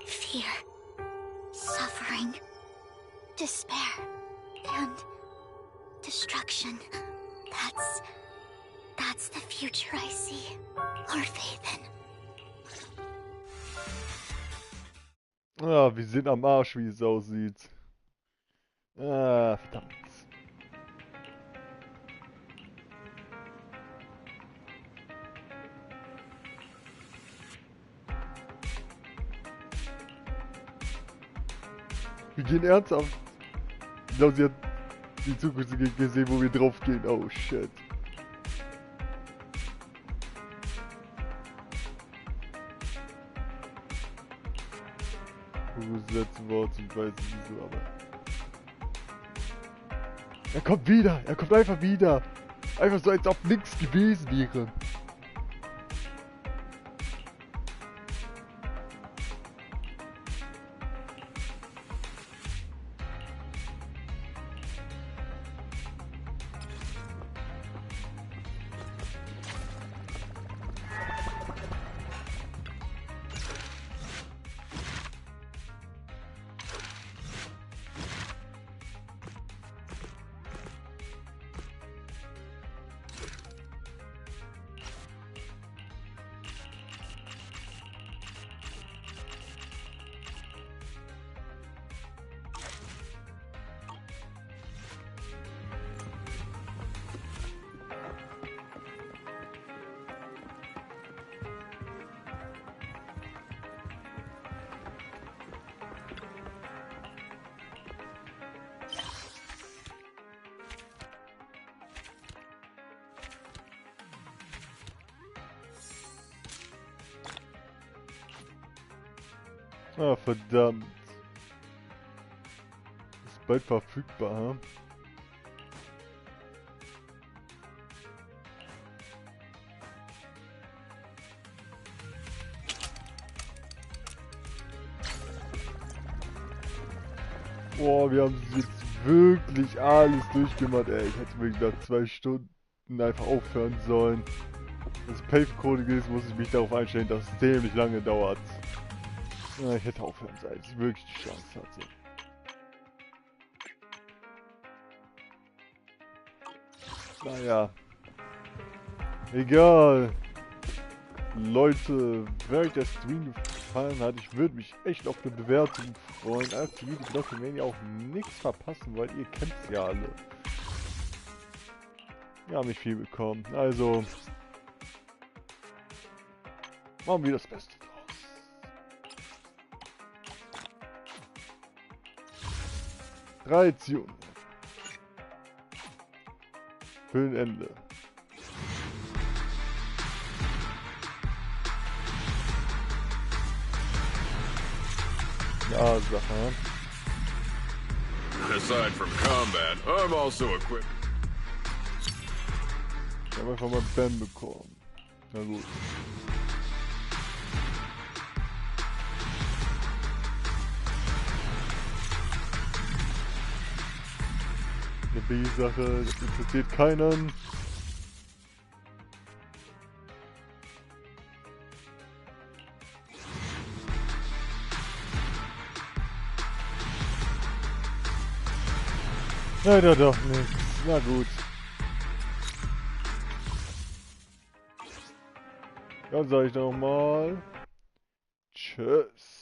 Fear, suffering, despair, and destruction. That's the future I see, or faith in. Ah, wir sind am Arsch, wie es aussieht. Ah, verdammt. Wir gehen ernsthaft. Genau, sie hat die Zukunft gesehen, wo wir drauf gehen. Oh, shit. Das letzte Wort, ich weiß nicht wieso, aber... Er kommt wieder! Er kommt einfach wieder! Einfach so, als ob nichts gewesen wäre. Ah, verdammt. Ist bald verfügbar, hm? Boah, wir haben jetzt wirklich alles durchgemacht, ey. Ich hätte wirklich nach 2 Stunden einfach aufhören sollen. Wenn es Papercoding ist, muss ich mich darauf einstellen, dass es ziemlich lange dauert. Ja, ich hätte aufhören sollen, als ich wirklich die Chance hatte. Naja. Egal. Leute, wenn euch der Stream gefallen hat, ich würde mich echt auf eine Bewertung freuen. Aktiviert die Glocke, wenn ihr auch nichts verpassen wollt. Ihr kennt es ja alle. Wir haben nicht viel bekommen. Also, machen wir das Beste draus. Tradition. Höhenende. Ja, Sache. Aside from combat, I'm also equipped. Ich habe einfach mal Ben bekommen. Na gut. Eine B-Sache, das interessiert keinen. Leider doch nicht. Na gut. Dann sage ich noch mal. Tschüss.